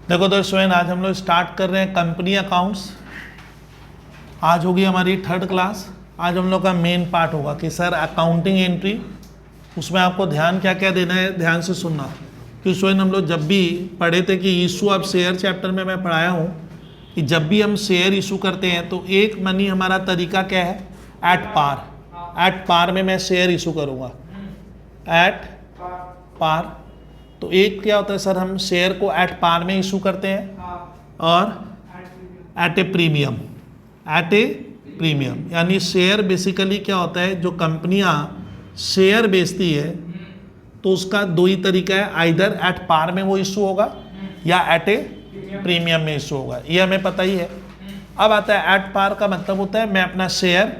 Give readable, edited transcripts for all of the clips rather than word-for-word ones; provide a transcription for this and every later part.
देखो दोस्तों, आज हम लोग स्टार्ट कर रहे हैं कंपनी अकाउंट्स। आज होगी हमारी 3rd क्लास। आज हम लोग का मेन पार्ट होगा कि सर अकाउंटिंग एंट्री, उसमें आपको ध्यान क्या क्या देना है, ध्यान से सुनना। कि स्टूडेंट हम लोग जब भी पढ़े थे कि इशू ऑफ शेयर चैप्टर में मैं पढ़ाया हूँ कि जब भी हम शेयर इशू करते हैं तो एक मनी हमारा तरीका क्या है, एट पार। एट पार में मैं शेयर इशू करूँगा, एट पार। तो एक क्या होता है सर, हम शेयर को एट पार में इशू करते हैं और at a premium. At a premium यानी शेयर बेसिकली क्या होता है, जो कंपनियां शेयर बेचती है तो उसका दो ही तरीका है, आइदर एट पार में वो इशू होगा या एट ए प्रीमियम में इशू होगा, ये हमें पता ही है। अब आता है एट पार का मतलब होता है मैं अपना शेयर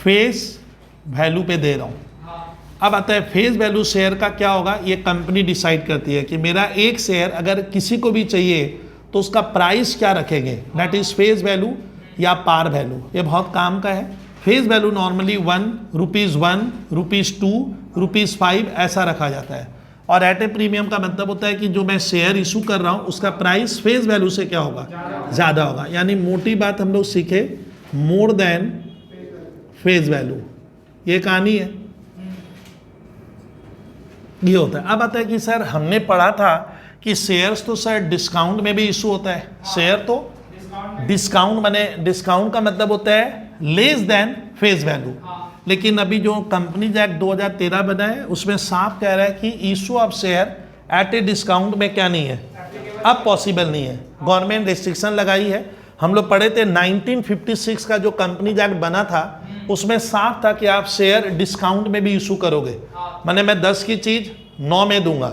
फेस वैल्यू पे दे रहा हूँ। अब आता है फेस वैल्यू शेयर का क्या होगा, ये कंपनी डिसाइड करती है कि मेरा एक शेयर अगर किसी को भी चाहिए तो उसका प्राइस क्या रखेंगे, दैट इज फेस वैल्यू या पार वैल्यू। ये बहुत काम का है। Face value normally 1 rupees 1 rupees 2 rupees 5 ऐसा रखा जाता है। और एट ए प्रीमियम का मतलब होता है कि जो मैं शेयर इशू कर रहा हूँ उसका प्राइस फेस वैल्यू से क्या होगा, ज़्यादा होगा। यानी मोटी बात हम लोग सीखे, मोर देन फेस वैल्यू, ये कहानी है, ये होता है। अब आता है कि सर हमने पढ़ा था कि शेयर्स तो सर डिस्काउंट में भी इशू होता है। शेयर तो डिस्काउंट बने, डिस्काउंट का मतलब होता है लेस देन फेस वैल्यू। लेकिन अभी जो कंपनीज एक्ट 2013 बना है उसमें साफ कह रहा है कि issue of share at a discount में क्या नहीं है, अब पॉसिबल नहीं है। गवर्नमेंट रिस्ट्रिक्शन लगाई है। हम लोग पढ़े थे 1956 का जो कंपनीज एक्ट बना था उसमें साफ था कि आप शेयर डिस्काउंट में भी इशू करोगे। माने मैं 10 की चीज 9 में दूंगा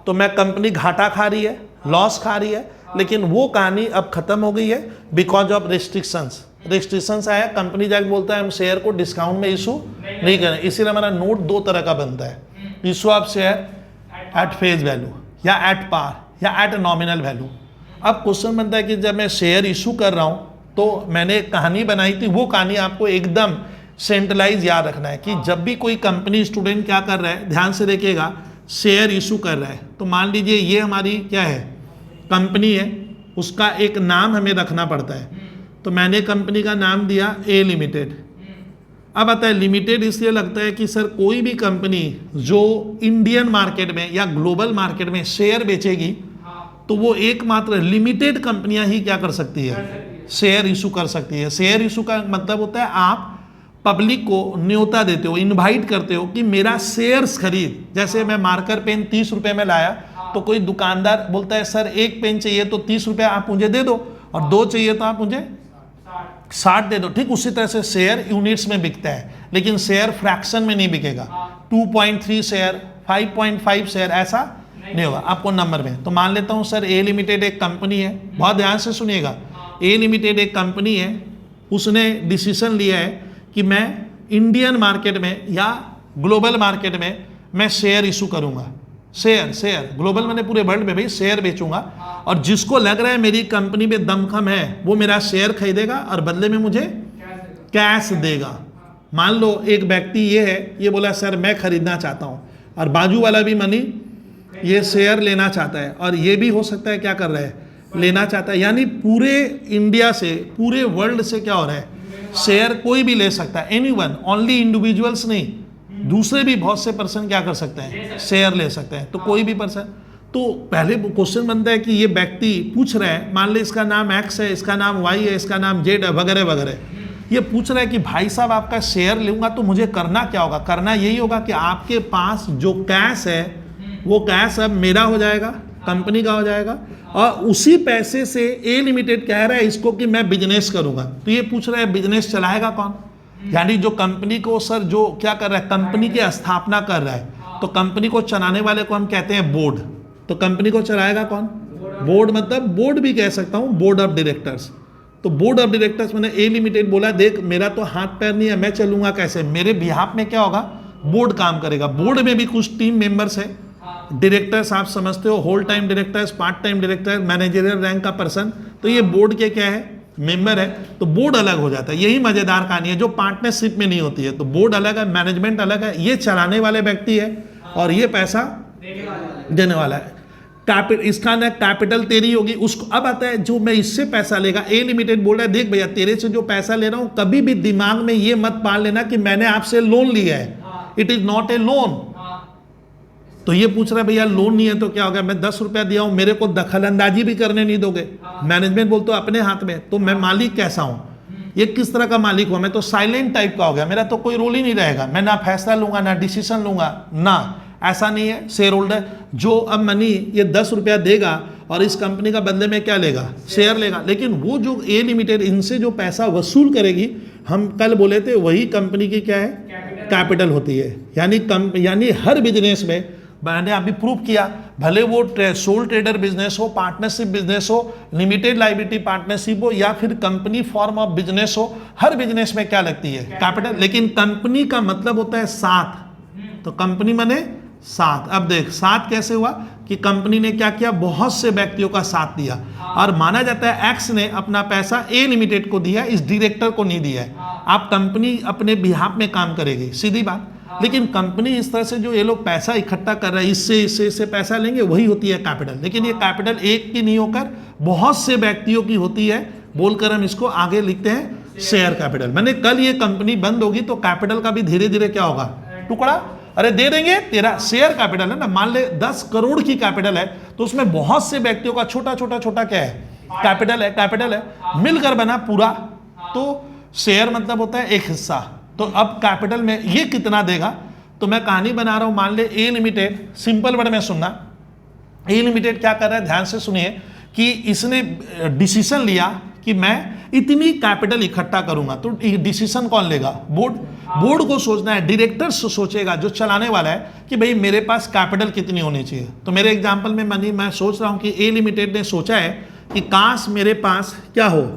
तो मैं कंपनी घाटा खा रही है, लॉस खा रही है। लेकिन वो कहानी अब खत्म हो गई है बिकॉज ऑफ रिस्ट्रिक्शंस आया। कंपनी एक्ट बोलता है हम शेयर को डिस्काउंट में इशू नहीं करें। इसीलिए हमारा नोट दो तरह का बनता है, issue of share at face value या एट पार या एट नॉमिनल वैल्यू। अब क्वेश्चन बनता है कि जब मैं शेयर इशू कर रहा हूँ तो मैंने एक कहानी बनाई थी, वो कहानी आपको एकदम सेंट्रलाइज याद रखना है कि जब भी कोई कंपनी स्टूडेंट क्या कर रहा है, ध्यान से देखिएगा, शेयर इशू कर रहा है तो मान लीजिए ये हमारी क्या है, कंपनी है, उसका एक नाम हमें रखना पड़ता है। तो मैंने कंपनी का नाम दिया ए लिमिटेड। अब आता है लिमिटेड इसलिए लगता है कि सर कोई भी कंपनी जो इंडियन मार्केट में या ग्लोबल मार्केट में शेयर बेचेगी तो वो एकमात्र लिमिटेड कंपनियां ही क्या कर सकती है, शेयर इशू कर सकती है। शेयर इशू का मतलब होता है आप पब्लिक को न्योता देते हो, इनवाइट करते हो कि मेरा शेयर्स खरीद। जैसे मैं मार्कर पेन 30 रुपए में लाया तो कोई दुकानदार बोलता है सर एक पेन चाहिए तो 30 रुपए आप मुझे दे दो और 2 चाहिए तो आप मुझे 60 दे दो। ठीक उसी तरह से शेयर यूनिट्स में बिकता है, लेकिन शेयर फ्रैक्शन में नहीं बिकेगा। 2.3 शेयर, 5.5 शेयर ऐसा नहीं होगा, आपको नंबर में। तो मान लेता हूँ सर ए लिमिटेड एक कंपनी है, बहुत ध्यान से सुनिएगा। ए लिमिटेड एक कंपनी है, उसने डिसीजन लिया है कि मैं इंडियन मार्केट में या ग्लोबल मार्केट में मैं शेयर इशू करूंगा। शेयर ग्लोबल मैंने पूरे वर्ल्ड में भाई शेयर बेचूंगा और जिसको लग रहा है मेरी कंपनी में दमखम है वो मेरा शेयर खरीदेगा और बदले में मुझे कैश देगा। मान लो एक व्यक्ति ये है, ये बोला सर मैं खरीदना चाहता हूँ और बाजू वाला भी मनी ये शेयर लेना चाहता है और ये भी हो सकता है क्या कर रहा है, लेना चाहता है। यानी पूरे इंडिया से, पूरे वर्ल्ड से क्या हो रहा है, शेयर कोई भी ले सकता है। एनीवन, ओनली इंडिविजुअल्स नहीं, दूसरे भी बहुत से पर्सन क्या कर सकते हैं, शेयर ले सकते हैं। तो कोई भी पर्सन, तो पहले क्वेश्चन बनता है कि ये व्यक्ति पूछ रहा है, मान ले इसका नाम एक्स है, इसका नाम वाई है, इसका नाम जेड है, वगैरह वगैरह। ये पूछ रहा है कि भाई साहब आपका शेयर लूंगा तो मुझे करना क्या होगा। करना यही होगा कि आपके पास जो कैश है वो कैश अब मेरा हो जाएगा, कंपनी का हो जाएगा और उसी पैसे से ए लिमिटेड कह रहा है इसको कि मैं बिजनेस करूंगा। तो ये पूछ रहा है बिजनेस चलाएगा कौन, यानी जो कंपनी को सर जो क्या कर रहा है, कंपनी की स्थापना कर रहा है। तो कंपनी को चलाने वाले को हम कहते हैं बोर्ड। तो कंपनी को चलाएगा कौन, बोर्ड। मतलब बोर्ड भी कह सकता हूँ, बोर्ड ऑफ डायरेक्टर्स। तो बोर्ड ऑफ डायरेक्टर्स मैंने ए लिमिटेड बोला देख मेरा तो हाथ पैर नहीं है, मैं चलूंगा कैसे, मेरे बिहाफ में क्या होगा, बोर्ड काम करेगा। बोर्ड में भी कुछ टीम मेंबर्स है, डायरेक्टर्स आप समझते हो, whole time directors, part time director, managerial rank का पर्सन। तो ये बोर्ड के क्या है, मेंबर है। तो बोर्ड अलग हो जाता है। यही मजेदार कहानी है जो पार्टनरशिप में नहीं होती है। तो बोर्ड अलग है, मैनेजमेंट अलग है, ये चलाने वाले व्यक्ति है और ये पैसा देने वाला है। इसका ना कैपिटल तेरी होगी, उसको अब आता है जो मैं इससे पैसा लेगा। ए लिमिटेड बोल रहा है देख भैया तेरे से जो पैसा ले रहा हूं कभी भी दिमाग में ये मत पाल लेना कि मैंने आपसे लोन लिया है, it is not a loan. तो ये पूछ रहा है भैया लोन नहीं है तो क्या हो गया, मैं 10 रुपया दिया हूं, मेरे को दखल अंदाजी भी करने नहीं दोगे। मैनेजमेंट बोलते हो अपने हाथ में, तो मैं मालिक कैसा हूं, ये किस तरह का मालिक हुआ, मैं तो साइलेंट टाइप का हो गया, मेरा तो कोई रोल ही नहीं रहेगा, मैं ना फैसला लूंगा ना डिसीजन लूंगा ना, ऐसा नहीं है। शेयर होल्डर जो अब मनी ये 10 रुपया देगा और इस कंपनी का बदले में क्या लेगा, शेयर लेगा, लेकिन वो जो ए लिमिटेड इनसे जो पैसा वसूल करेगी, हम कल बोले थे वही कंपनी की क्या है, कैपिटल होती है। यानी हर बिजनेस में मैंने अभी प्रूव किया, भले वो सोल ट्रेडर बिजनेस हो, पार्टनरशिप बिजनेस हो, लिमिटेड लाइबिलिटी पार्टनरशिप हो या फिर कंपनी फॉर्म ऑफ बिजनेस हो, हर बिजनेस में क्या लगती है, कैपिटल। लेकिन कंपनी का मतलब होता है साथ, तो कंपनी माने साथ। अब देख साथ कैसे हुआ कि कंपनी ने क्या किया, बहुत से व्यक्तियों का साथ दिया और माना जाता है एक्स ने अपना पैसा ए लिमिटेड को दिया, इस डायरेक्टर को नहीं दिया है। आप कंपनी अपने बिहाफ में काम करेगी, सीधी बात। लेकिन कंपनी इस तरह से जो ये लोग पैसा इकट्ठा कर रहे हैं, इससे पैसा लेंगे, वही होती है कैपिटल। लेकिन ये कैपिटल एक की नहीं होकर बहुत से व्यक्तियों की होती है, बोलकर हम इसको आगे लिखते हैं शेयर कैपिटल। मैंने कल ये कंपनी बंद होगी तो कैपिटल का भी धीरे धीरे क्या होगा, टुकड़ा अरे दे देंगे। तेरा शेयर कैपिटल है ना, मान ले 10 करोड़ की कैपिटल है तो उसमें बहुत से व्यक्तियों का छोटा छोटा क्या है, कैपिटल है, मिलकर बना पूरा, तो शेयर मतलब होता है एक हिस्सा। तो अब कैपिटल में ये कितना देगा, तो मैं कहानी बना रहा हूं, मान ले ए लिमिटेड, सिंपल वर्ड में सुनना, ए लिमिटेड क्या कर रहा है, ध्यान से सुनिए, कि इसने डिसीजन लिया कि मैं इतनी कैपिटल इकट्ठा करूंगा। तो डिसीजन कौन लेगा, बोर्ड को सोचना है, डायरेक्टर सोचेगा जो चलाने वाला है कि भाई मेरे पास कैपिटल कितनी होनी चाहिए। तो मेरे एग्जांपल में मैं सोच रहा हूं कि ए लिमिटेड ने सोचा है कि काश मेरे पास क्या हो,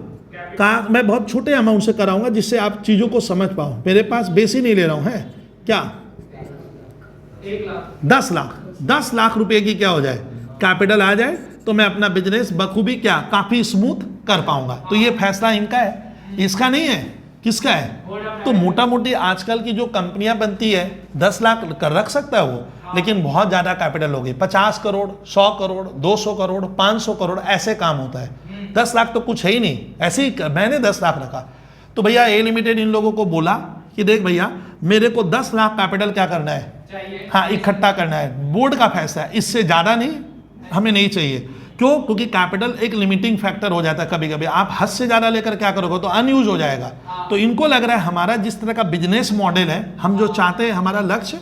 मैं बहुत छोटे अमाउंट से कराऊंगा जिससे आप चीजों को समझ पाओ, मेरे पास बेसी नहीं ले रहा हूं, है क्या, 10 लाख रुपए की क्या हो जाए, कैपिटल आ जाए, तो मैं अपना बिजनेस बखूबी क्या काफी स्मूथ कर पाऊंगा। तो ये फैसला इनका है, इसका नहीं है, किसका है। तो मोटा मोटी आजकल की जो कंपनियां बनती है 10 लाख कर रख सकता है वो, लेकिन बहुत ज्यादा कैपिटल होगी, 50 करोड़, 100 करोड़, 200 करोड़, 500 करोड़, ऐसे काम होता है। 10 लाख तो कुछ है ही नहीं, ऐसे ही मैंने 10 लाख रखा। तो भैया ए लिमिटेड इन लोगों को बोला कि देख भैया मेरे को 10 लाख कैपिटल क्या करना है, हाँ इकट्ठा करना है, बोर्ड का फैसला है, इससे ज्यादा नहीं हमें नहीं चाहिए। क्यों, क्योंकि कैपिटल एक लिमिटिंग फैक्टर हो जाता है, कभी कभी आप हद से ज्यादा लेकर क्या करोगे तो अनयूज हो जाएगा। तो इनको लग रहा है हमारा जिस तरह का बिजनेस मॉडल है, हम जो चाहते हैं हमारा लक्ष्य,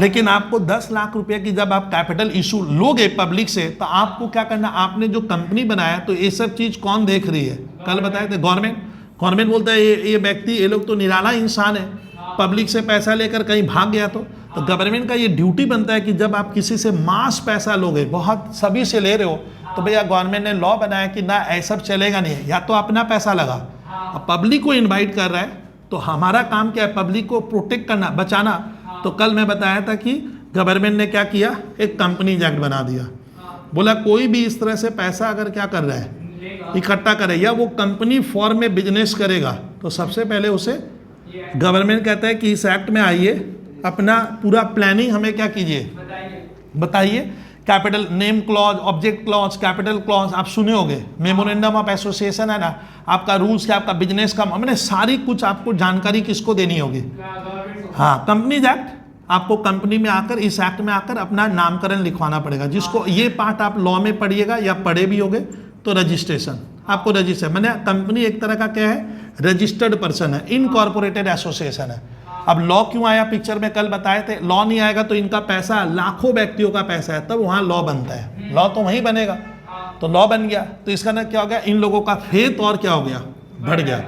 लेकिन आपको 10 लाख रुपए की जब आप कैपिटल इशू लोगे पब्लिक से, तो आपको क्या करना, आपने जो कंपनी बनाया तो ये सब चीज कौन देख रही है, कल बताए थे गवर्नमेंट बोलता है ये व्यक्ति, ये लोग तो निराला इंसान है, पब्लिक से पैसा लेकर कहीं भाग गया तो गवर्नमेंट का ये ड्यूटी बनता है कि जब आप किसी से मास पैसा लोगे, बहुत सभी से ले रहे हो, तो भैया गवर्नमेंट ने लॉ बनाया कि ना ऐसा चलेगा नहीं, या तो अपना पैसा लगा, अब पब्लिक को इनवाइट कर रहा है, तो हमारा काम क्या है, पब्लिक को प्रोटेक्ट करना, बचाना। तो कल मैं बताया था कि गवर्नमेंट ने क्या किया, एक कंपनीज एक्ट बना दिया, बोला कोई भी इस तरह से पैसा अगर क्या कर रहा है, इकट्ठा करे या वो कंपनी फॉर्म में बिजनेस करेगा, तो सबसे पहले उसे गवर्नमेंट कहता है कि इस एक्ट में आइए, अपना पूरा प्लानिंग हमें क्या कीजिए, बताइए। Capital name clause, object clause, capital clause आप सुने होंगे, मेमोरेंडम ऑफ एसोसिएशन है ना, आपका रूल्स क्या, आपका बिजनेस का, मैंने सारी कुछ आपको जानकारी किसको देनी होगी, हाँ कंपनीज एक्ट। आपको कंपनी में आकर, इस एक्ट में आकर अपना नामकरण लिखवाना पड़ेगा, जिसको ये पार्ट आप लॉ में पढ़िएगा या पढ़े भी होगे, तो रजिस्ट्रेशन आपको रजिस्टर, मैंने कंपनी एक तरह का क्या है, रजिस्टर्ड पर्सन है, इनकॉर्पोरेटेड एसोसिएशन है। अब लॉ क्यों आया पिक्चर में, कल बताए थे, लॉ नहीं आएगा तो इनका पैसा लाखों व्यक्तियों का पैसा है, तब वहां लॉ बनता है, लॉ तो वहीं बनेगा, तो लॉ बन गया, तो इसका ना क्या हो गया, इन लोगों का फेथ और क्या हो गया, बढ़ गया।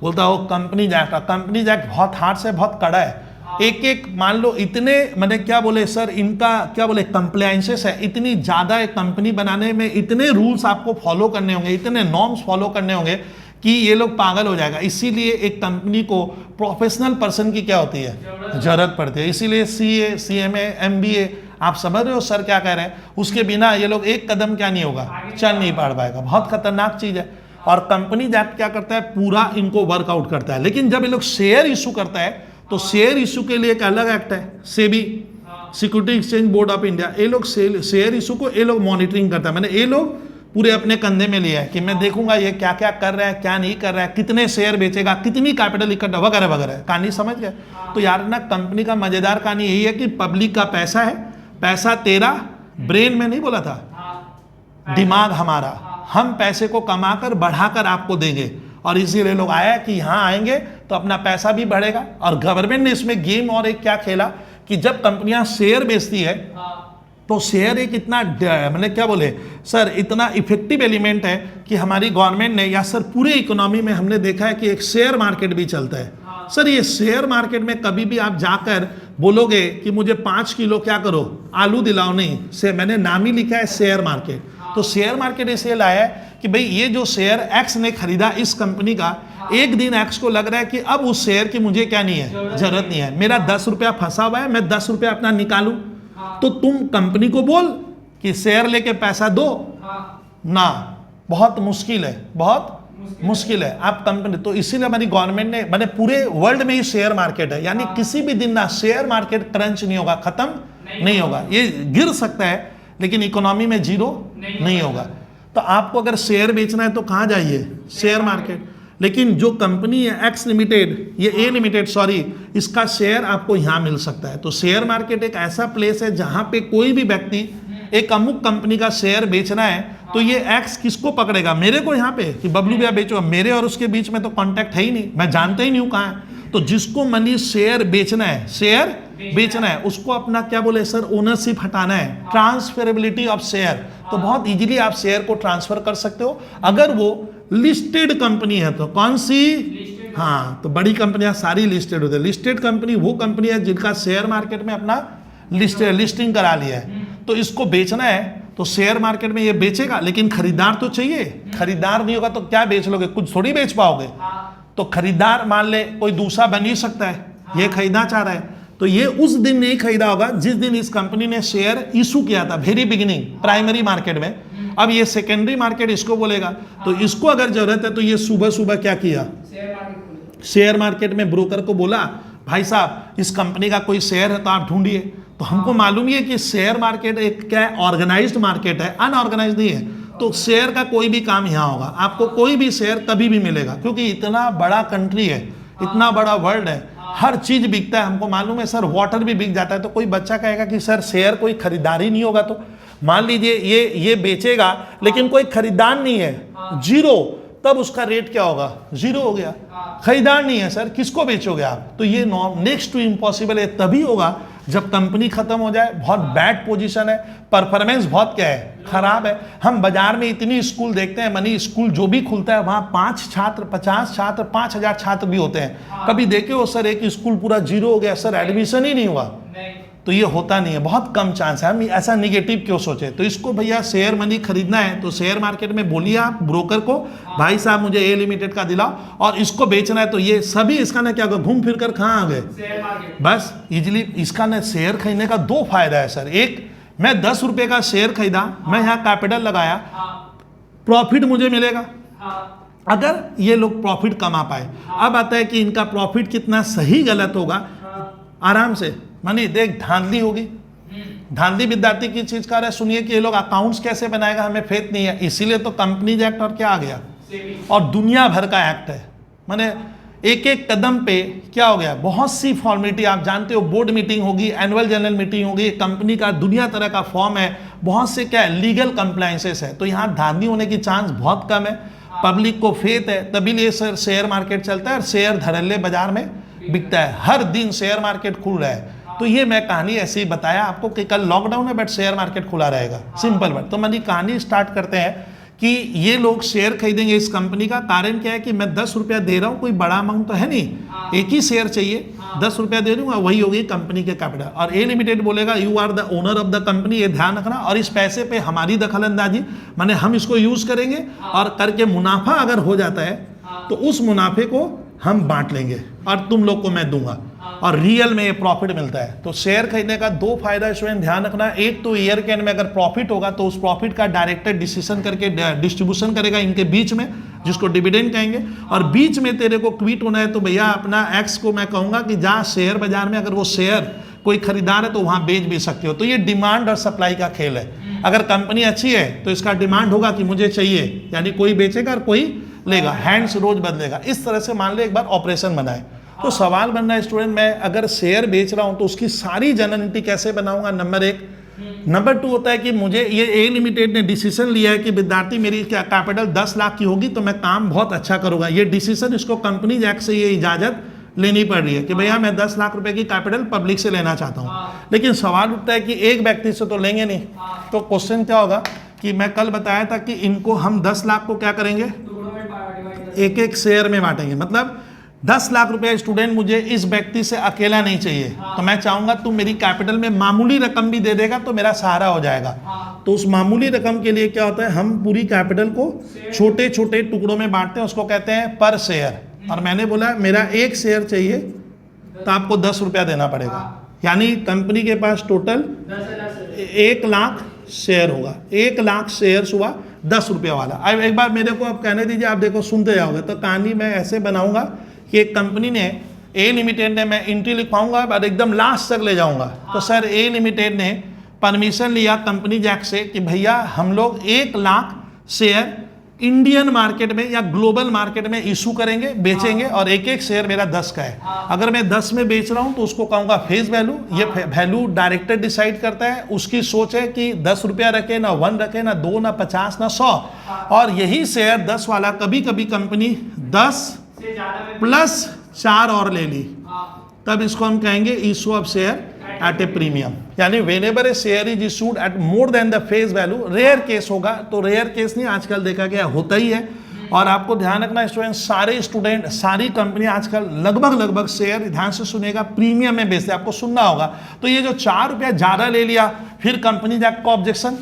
बोलता हो कंपनीज एक्ट, कंपनीज एक्ट बहुत हार्ड से बहुत कड़ा है, एक मान लो इतने, मैंने क्या बोले सर, इनका क्या बोले कंप्लायंसेस है, इतनी ज्यादा एक कंपनी बनाने में इतने रूल्स आपको फॉलो करने होंगे, इतने नॉर्म्स फॉलो करने होंगे कि ये लोग पागल हो जाएगा। इसीलिए एक कंपनी को प्रोफेशनल पर्सन की क्या होती है, जरूरत पड़ती है। इसीलिए CA, CMA, MBA, आप समझ रहे हो सर क्या कह रहे हैं, उसके बिना ये लोग एक कदम क्या नहीं होगा, चल नहीं पा पाएगा, बहुत खतरनाक चीज है। और कंपनी एक्ट क्या करता है, पूरा इनको वर्कआउट करता है। लेकिन जब ये लोग शेयर इशू करता है, तो शेयर इशू के लिए एक अलग एक्ट है, SEBI, security exchange board of India, ये लोग शेयर इशू को ये लोग मॉनिटरिंग करता है। मैंने ये लोग पूरे अपने कंधे में लिया है कि मैं देखूंगा ये क्या क्या कर रहा है, क्या नहीं कर रहा है, कितने शेयर बेचेगा, कितनी कैपिटल इकट्ठा, वगैरह वगैरह। कहानी समझ गए? तो यार ना, कंपनी का मजेदार कहानी यही है कि पब्लिक का पैसा है, पैसा तेरा, ब्रेन में नहीं बोला था, दिमाग हमारा, हम पैसे को कमाकर बढ़ाकर आपको देंगे। और इसीलिए लोग आया कि यहाँ आएंगे तो अपना पैसा भी बढ़ेगा। और गवर्नमेंट ने इसमें गेम और एक क्या खेला कि जब कंपनियां शेयर बेचती है तो शेयर एक इतना, मतलब क्या बोले सर, इतना इफेक्टिव एलिमेंट है कि हमारी गवर्नमेंट ने, या सर पूरे इकोनॉमी में हमने देखा है कि एक शेयर मार्केट भी चलता है। सर ये शेयर मार्केट में कभी भी आप जाकर बोलोगे कि मुझे 5 किलो क्या करो आलू दिलाओ, नहीं, से मैंने नाम ही लिखा है शेयर मार्केट। तो शेयर मार्केट इसलिए लाया है कि भाई ये जो शेयर एक्स ने खरीदा इस कंपनी का, एक दिन एक्स को लग रहा है कि अब उस शेयर की मुझे क्या नहीं है, जरूरत नहीं है, मेरा 10 रुपया फंसा हुआ है, मैं 10 रुपया अपना निकालूं। तो तुम कंपनी को बोल कि शेयर लेके पैसा दो ना, बहुत मुश्किल है, बहुत मुश्किल है आप कंपनी। तो इसीलिए हमारी गवर्नमेंट ने, मैंने पूरे वर्ल्ड में ही शेयर मार्केट है, यानी किसी भी दिन ना शेयर मार्केट क्रंच नहीं होगा, खत्म नहीं होगा। ये गिर सकता है लेकिन इकोनॉमी में जीरो नहीं होगा। तो आपको अगर शेयर बेचना है तो कहाँ जाइए, शेयर मार्केट। लेकिन जो कंपनी है एक्स लिमिटेड, ये ए लिमिटेड सॉरी, इसका शेयर आपको यहाँ मिल सकता है। तो शेयर मार्केट एक ऐसा प्लेस है जहाँ पे कोई भी व्यक्ति एक अमुक कंपनी का शेयर बेचना है तो ये एक्स किसको पकड़ेगा, मेरे को यहाँ पे कि बबलू भैया बेचो, मेरे और उसके बीच में तो कांटेक्ट है ही नहीं, मैं जानता ही नहीं हूँ कहाँ है। तो जिसको मनी शेयर बेचना है, शेयर बेचना है, उसको अपना क्या बोले सर, ओनरशिप हटाना है, ट्रांसफरेबिलिटी ऑफ शेयर। तो बहुत इजीली आप शेयर को ट्रांसफर कर सकते हो अगर वो लिस्टेड कंपनी है। तो कौन सी, हाँ, तो बड़ी कंपनियां सारी लिस्टेड होती है। लिस्टेड कंपनी वो कंपनी है जिनका शेयर मार्केट में अपना लिस्टिंग करा लिया है। तो इसको बेचना है तो शेयर मार्केट में ये बेचेगा, लेकिन खरीदार तो चाहिए। खरीदार नहीं होगा तो क्या बेच लोगे, कुछ थोड़ी बेच पाओगे। तो खरीदार मान ले कोई दूसरा बन ही सकता है, ये खरीदना चाह रहा है, तो ये उस दिन नहीं खरीदा होगा जिस दिन इस कंपनी ने शेयर इशू किया था, वेरी बिगिनिंग, प्राइमरी मार्केट में। अब ये सेकेंडरी मार्केट इसको बोलेगा। तो इसको अगर जरूरत है तो ये सुबह सुबह क्या किया, शेयर मार्केट में ब्रोकर को बोला, भाई साहब इस कंपनी का कोई शेयर है तो आप ढूंढिए। तो हमको मालूम ही है कि शेयर मार्केट एक क्या है, ऑर्गेनाइज्ड मार्केट है, अनऑर्गेनाइज्ड नहीं है। तो शेयर का कोई भी काम यहाँ होगा, आपको कोई भी शेयर कभी भी मिलेगा, क्योंकि इतना बड़ा कंट्री है, इतना बड़ा वर्ल्ड है, हर चीज बिकता है। हमको मालूम है सर, वाटर भी बिक जाता है। तो कोई बच्चा कहेगा कि सर शेयर कोई खरीदार ही नहीं होगा, तो मान लीजिए ये बेचेगा लेकिन कोई खरीदार नहीं है, जीरो, तब उसका रेट क्या होगा, जीरो हो गया। खरीदार नहीं है सर, किसको बेचोगे आप? तो ये नेक्स्ट टू इम्पॉसिबल है, तभी होगा जब कंपनी खत्म हो जाए, बहुत बैड पोजीशन है, परफॉर्मेंस बहुत क्या है, खराब है। हम बाजार में इतनी स्कूल देखते हैं, मनी स्कूल जो भी खुलता है वहाँ 5 छात्र, 50 छात्र, 5000 छात्र भी होते हैं। कभी देखे हो सर एक स्कूल पूरा जीरो हो गया, सर एडमिशन ही नहीं हुआ? तो ये होता नहीं है, बहुत कम चांस है। हम ऐसा निगेटिव क्यों सोचे? तो इसको भैया शेयर मनी खरीदना है तो शेयर मार्केट में बोलिए आप ब्रोकर को, भाई साहब मुझे ए लिमिटेड का दिलाओ, और इसको बेचना है। तो ये सभी इसका ना क्या होगा, घूम फिर कर कहाँ आ गए, बस इजिली। इसका ना शेयर खरीदने का 2 फायदा है सर। एक, मैं 10 रुपये का शेयर खरीदा, मैं यहाँ कैपिटल लगाया, प्रॉफिट मुझे मिलेगा अगर ये लोग प्रॉफिट कमा पाए। अब आता है कि इनका प्रॉफिट कितना सही गलत होगा, आराम से मानी देख, धांधली होगी, धांधली विद्यार्थी की चीज कर रहे हैं। सुनिए कि ये लोग अकाउंट्स कैसे बनाएगा, हमें फेथ नहीं है, इसीलिए तो कंपनीज एक्ट और क्या आ गया, और दुनिया भर का एक्ट है। माने एक एक कदम पे क्या हो गया, बहुत सी फॉर्मेलिटी आप जानते हो, बोर्ड मीटिंग होगी, एनुअल जनरल मीटिंग होगी, कंपनी का दुनिया तरह का फॉर्म है, बहुत से क्या है, लीगल कंप्लायंसेस है। तो यहाँ धांधली होने की चांस बहुत कम है, पब्लिक को फेथ है, तभी लिए सर शेयर मार्केट चलता है और शेयर धड़ल्ले बाजार में बिकता है। हर दिन शेयर मार्केट खुल रहा है। तो ये मैं कहानी ऐसे ही बताया आपको कि कल लॉकडाउन है बट शेयर मार्केट खुला रहेगा, सिंपल बात। तो मैंने कहानी स्टार्ट करते हैं कि ये लोग शेयर खरीदेंगे इस कंपनी का। कारण क्या है कि मैं 10 रुपया दे रहा हूँ, कोई बड़ा अमाउंट तो है नहीं, एक ही शेयर चाहिए, 10 रुपया दे दूंगा, वही होगी कंपनी के कैपिटल। और ए लिमिटेड बोलेगा you are the owner of the company, ये ध्यान रखना, और इस पैसे पे हमारी दखलंदाजी, माने हम इसको यूज करेंगे और करके मुनाफा अगर हो जाता है तो उस मुनाफे को हम बांट लेंगे और तुम लोग को मैं दूंगा, और रियल में ये प्रॉफिट मिलता है। तो शेयर खरीदने का 2 फायदा स्टूडेंट ध्यान रखना। एक तो ईयर के एंड में अगर प्रॉफिट होगा तो उस प्रॉफिट का डायरेक्टर डिसीजन करके डिस्ट्रीब्यूशन करेगा इनके बीच में, जिसको डिविडेंड कहेंगे। और बीच में तेरे को क्विट होना है तो भैया अपना एक्स को मैं कहूंगा कि जा शेयर बाजार में, अगर वो शेयर कोई खरीदार है तो वहाँ बेच भी सकते हो। तो ये डिमांड और सप्लाई का खेल है। अगर कंपनी अच्छी है तो इसका डिमांड होगा कि मुझे चाहिए, यानी कोई बेचेगा और कोई लेगा, हैंड्स रोज बदलेगा। इस तरह से मान लो एक बार ऑपरेशन बनाए। तो सवाल बन रहा है स्टूडेंट, मैं अगर शेयर बेच रहा हूँ तो उसकी सारी जनरलिटी कैसे बनाऊंगा, नंबर 1। नंबर 2 होता है कि मुझे ये ए लिमिटेड ने डिसीजन लिया है कि विद्यार्थी मेरी क्या कैपिटल 10 लाख की होगी तो मैं काम बहुत अच्छा करूंगा। ये डिसीजन इसको कंपनीज एक्ट से ये इजाजत लेनी पड़ रही है कि भैया मैं 10 लाख रुपए की कैपिटल पब्लिक से लेना चाहता हूँ। लेकिन सवाल उठता है कि एक व्यक्ति से तो लेंगे नहीं। तो क्वेश्चन क्या होगा कि मैं कल बताया था कि इनको हम 10 लाख को क्या करेंगे, एक एक शेयर में बांटेंगे। मतलब 10 लाख रुपए स्टूडेंट मुझे इस व्यक्ति से अकेला नहीं चाहिए। तो मैं चाहूंगा तुम मेरी कैपिटल में मामूली रकम भी दे देगा तो मेरा सहारा हो जाएगा। तो उस मामूली रकम के लिए क्या होता है, हम पूरी कैपिटल को छोटे छोटे टुकड़ों में बांटते हैं, उसको कहते हैं पर शेयर। और मैंने बोला मेरा एक शेयर चाहिए तो आपको 10 रुपया देना पड़ेगा। यानी कंपनी के पास टोटल 1 लाख शेयर होगा, 1 लाख शेयर्स हुआ 10 रुपया वाला। अब एक बार मेरे को अब कहने दीजिए, आप देखो सुनते जाओगे। तो कहानी मैं ऐसे बनाऊंगा कि एक कंपनी ने ए लिमिटेड ने, मैं एंट्री लिखवाऊंगा और एकदम लास्ट तक ले जाऊंगा। तो सर ए लिमिटेड ने परमिशन लिया कंपनी जैक से कि भैया हम लोग 1 लाख शेयर इंडियन मार्केट में या ग्लोबल मार्केट में इशू करेंगे, बेचेंगे, और एक एक शेयर मेरा 10 का है। अगर मैं 10 में बेच रहा हूं तो उसको कहूंगा फेस वैल्यू। ये वैल्यू डायरेक्टर डिसाइड करता है, उसकी सोच है कि 10 रुपया रखे, ना 1 रखे, ना 2, ना 50, ना 100। और यही शेयर 10 वाला कभी कभी कंपनी 10 प्लस 4 और ले ली, तब इसको हम कहेंगे issue of share at a premium. यानी whenever a share is issued at more than the face value. Rare case होगा, तो रेयर केस नहीं, आजकल देखा गया होता ही है। और आपको ध्यान रखना स्टूडेंट, सारी कंपनी आजकल लगभग शेयर, ध्यान से सुनेगा, प्रीमियम में बेचते हैं। आपको सुनना होगा। तो ये जो 4 रुपया ज़्यादा ले लिया, फिर कंपनी जाकर को ऑब्जेक्शन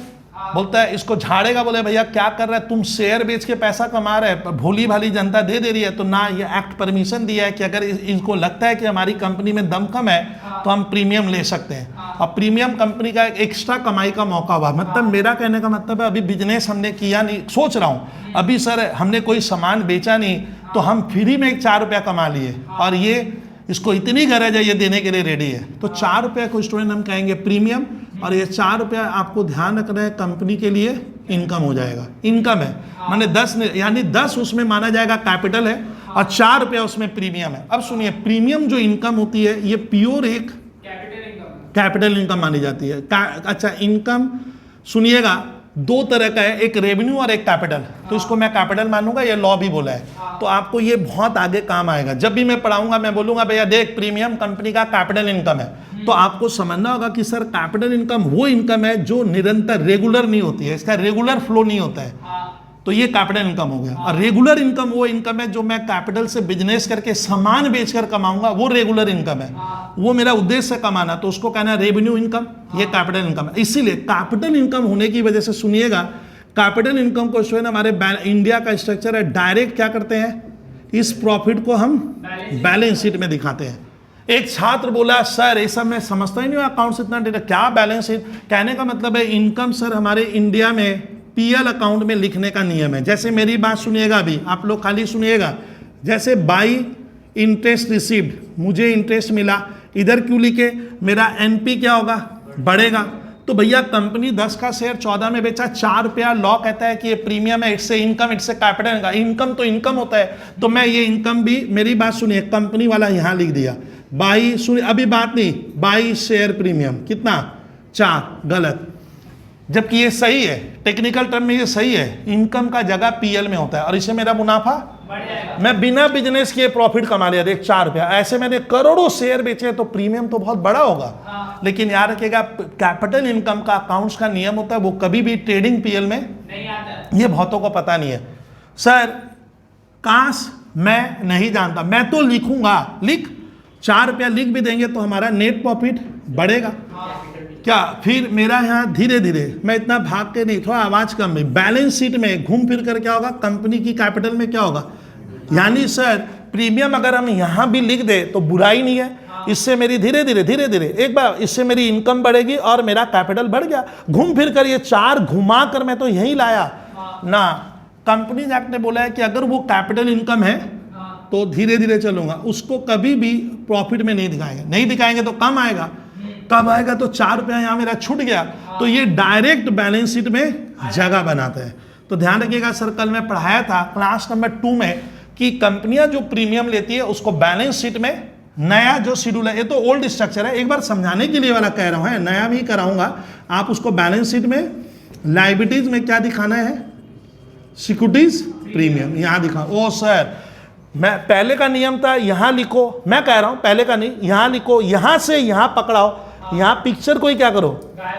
बोलता है, इसको झाड़ेगा, बोले भैया क्या कर रहा है, तुम शेयर बेच के पैसा कमा रहे हैं, भोली भाली जनता दे दे रही है। तो ना ये एक्ट परमिशन दिया है कि अगर इनको लगता है कि हमारी कंपनी में दम कम है तो हम प्रीमियम ले सकते हैं। और प्रीमियम कंपनी का एक एक्स्ट्रा कमाई का मौका हुआ। मतलब मेरा कहने का मतलब है, अभी बिजनेस हमने किया नहीं, सोच रहा हूँ अभी सर हमने कोई सामान बेचा नहीं तो हम फ्री में 4 रुपया कमा लिए, और ये इसको इतनी गरज है, ये देने के लिए रेडी है। तो 4 रुपये को स्टूडेंट हम कहेंगे प्रीमियम, और ये 4 रुपया आपको ध्यान रखना है कंपनी के लिए इनकम हो जाएगा। इनकम है माने 10, यानी 10 उसमें माना जाएगा कैपिटल है और 4 रुपया उसमें प्रीमियम है। अब सुनिए, प्रीमियम जो इनकम होती है ये प्योर एक कैपिटल इनकम मानी जाती है। अच्छा, इनकम सुनिएगा 2 तरह का है, एक रेवेन्यू और एक कैपिटल। तो इसको मैं कैपिटल मानूंगा, ये लॉ भी बोला है। तो आपको ये बहुत आगे काम आएगा। जब भी मैं पढ़ाऊंगा मैं बोलूंगा भैया देख प्रीमियम कंपनी का कैपिटल इनकम है, तो आपको समझना होगा कि सर कैपिटल इनकम वो इनकम है जो निरंतर रेगुलर नहीं होती है, इसका रेगुलर फ्लो नहीं होता है। तो ये कैपिटल इनकम हो गया। और रेगुलर इनकम वो इनकम है जो मैं कैपिटल से बिजनेस करके सामान बेचकर कमाऊंगा, वो रेगुलर इनकम है, वो मेरा उद्देश्य है कमाना, तो उसको कहना है रेवेन्यू इनकम, ये कैपिटल इनकम है। इसीलिए कैपिटल इनकम होने की वजह से सुनिएगा, कैपिटल इनकम को जो है ना हमारे इंडिया का स्ट्रक्चर है, डायरेक्ट क्या करते हैं, इस प्रॉफिट को हम बैलेंस शीट में दिखाते हैं। एक छात्र बोला सर ये सब मैं समझता ही नहीं हूँ अकाउंट्स इतना डेटा, क्या बैलेंस शीट, कहने का मतलब है इनकम सर हमारे इंडिया में पीएल अकाउंट में लिखने का नियम है। जैसे मेरी बात सुनिएगा, अभी आप लोग खाली सुनिएगा, जैसे बाई इंटरेस्ट रिसीव्ड, मुझे इंटरेस्ट मिला, इधर क्यों लिखे, मेरा एनपी क्या होगा, बढ़ेगा। तो भैया कंपनी 10 का शेयर 14 में बेचा, 4 रुपया, लॉ कहता है कि ये प्रीमियम है, इससे इनकम, इससे कैपिटल, इनकम तो इनकम होता है। तो मैं ये इनकम भी, मेरी बात सुनिए, कंपनी वाला यहाँ लिख दिया बाई, सुनिए अभी बात नहीं, बाई शेयर प्रीमियम कितना 4, गलत, जबकि ये सही है, टेक्निकल टर्म में ये सही है, इनकम का जगह पीएल में होता है, और इससे मेरा मुनाफा, मैं बिना बिजनेस किए प्रॉफिट कमा लिया, देख 4 रुपया। ऐसे मैंने करोड़ों शेयर बेचे तो प्रीमियम तो बहुत बड़ा होगा। लेकिन याद रखिएगा कैपिटल इनकम का अकाउंट्स का नियम होता है, वो कभी भी ट्रेडिंग पीएल में नहीं आता। ये बहुतों को पता नहीं है। सर काश मैं नहीं जानता, मैं तो लिखूंगा, लिख 4 रुपया लिख भी देंगे तो हमारा नेट प्रॉफिट बढ़ेगा क्या। फिर मेरा यहाँ धीरे धीरे, मैं इतना भाग के नहीं, थोड़ा आवाज कम में, बैलेंस शीट में घूम फिर कर क्या होगा, कंपनी की कैपिटल में क्या होगा, यानी सर प्रीमियम अगर हम यहाँ भी लिख दे तो बुराई नहीं है, इससे मेरी धीरे धीरे एक बार इससे मेरी इनकम बढ़ेगी और मेरा कैपिटल बढ़ गया। घूम फिर कर ये 4 घुमा कर मैं तो यही लाया ना। कंपनी एक्ट ने बोला है कि अगर वो कैपिटल इनकम है तो धीरे धीरे चलूंगा, उसको कभी भी प्रॉफिट में नहीं दिखाएंगे, नहीं दिखाएंगे तो कम आएगा। कब आएगा तो 4 रुपया यहाँ मेरा छूट गया, तो ये डायरेक्ट बैलेंस शीट में जगह बनाते हैं। तो ध्यान रखिएगा सर, कल मैं पढ़ाया था क्लास नंबर 2 में कि कंपनियां जो प्रीमियम लेती है उसको बैलेंस शीट में नया जो शेड्यूल है, ये तो ओल्ड स्ट्रक्चर है, एक बार समझाने के लिए वाला कह रहा हूं, नया भी कराऊंगा, आप उसको बैलेंस शीट में लायबिलिटीज में क्या दिखाना है, सिक्योरिटीज प्रीमियम यहां दिखा। ओ सर, मैं पहले का नियम था यहां लिखो, मैं कह रहा हूं पहले का नहीं, यहां लिखो, यहां से यहां पकड़ाओ, यहां पिक्चर को ही क्या करो,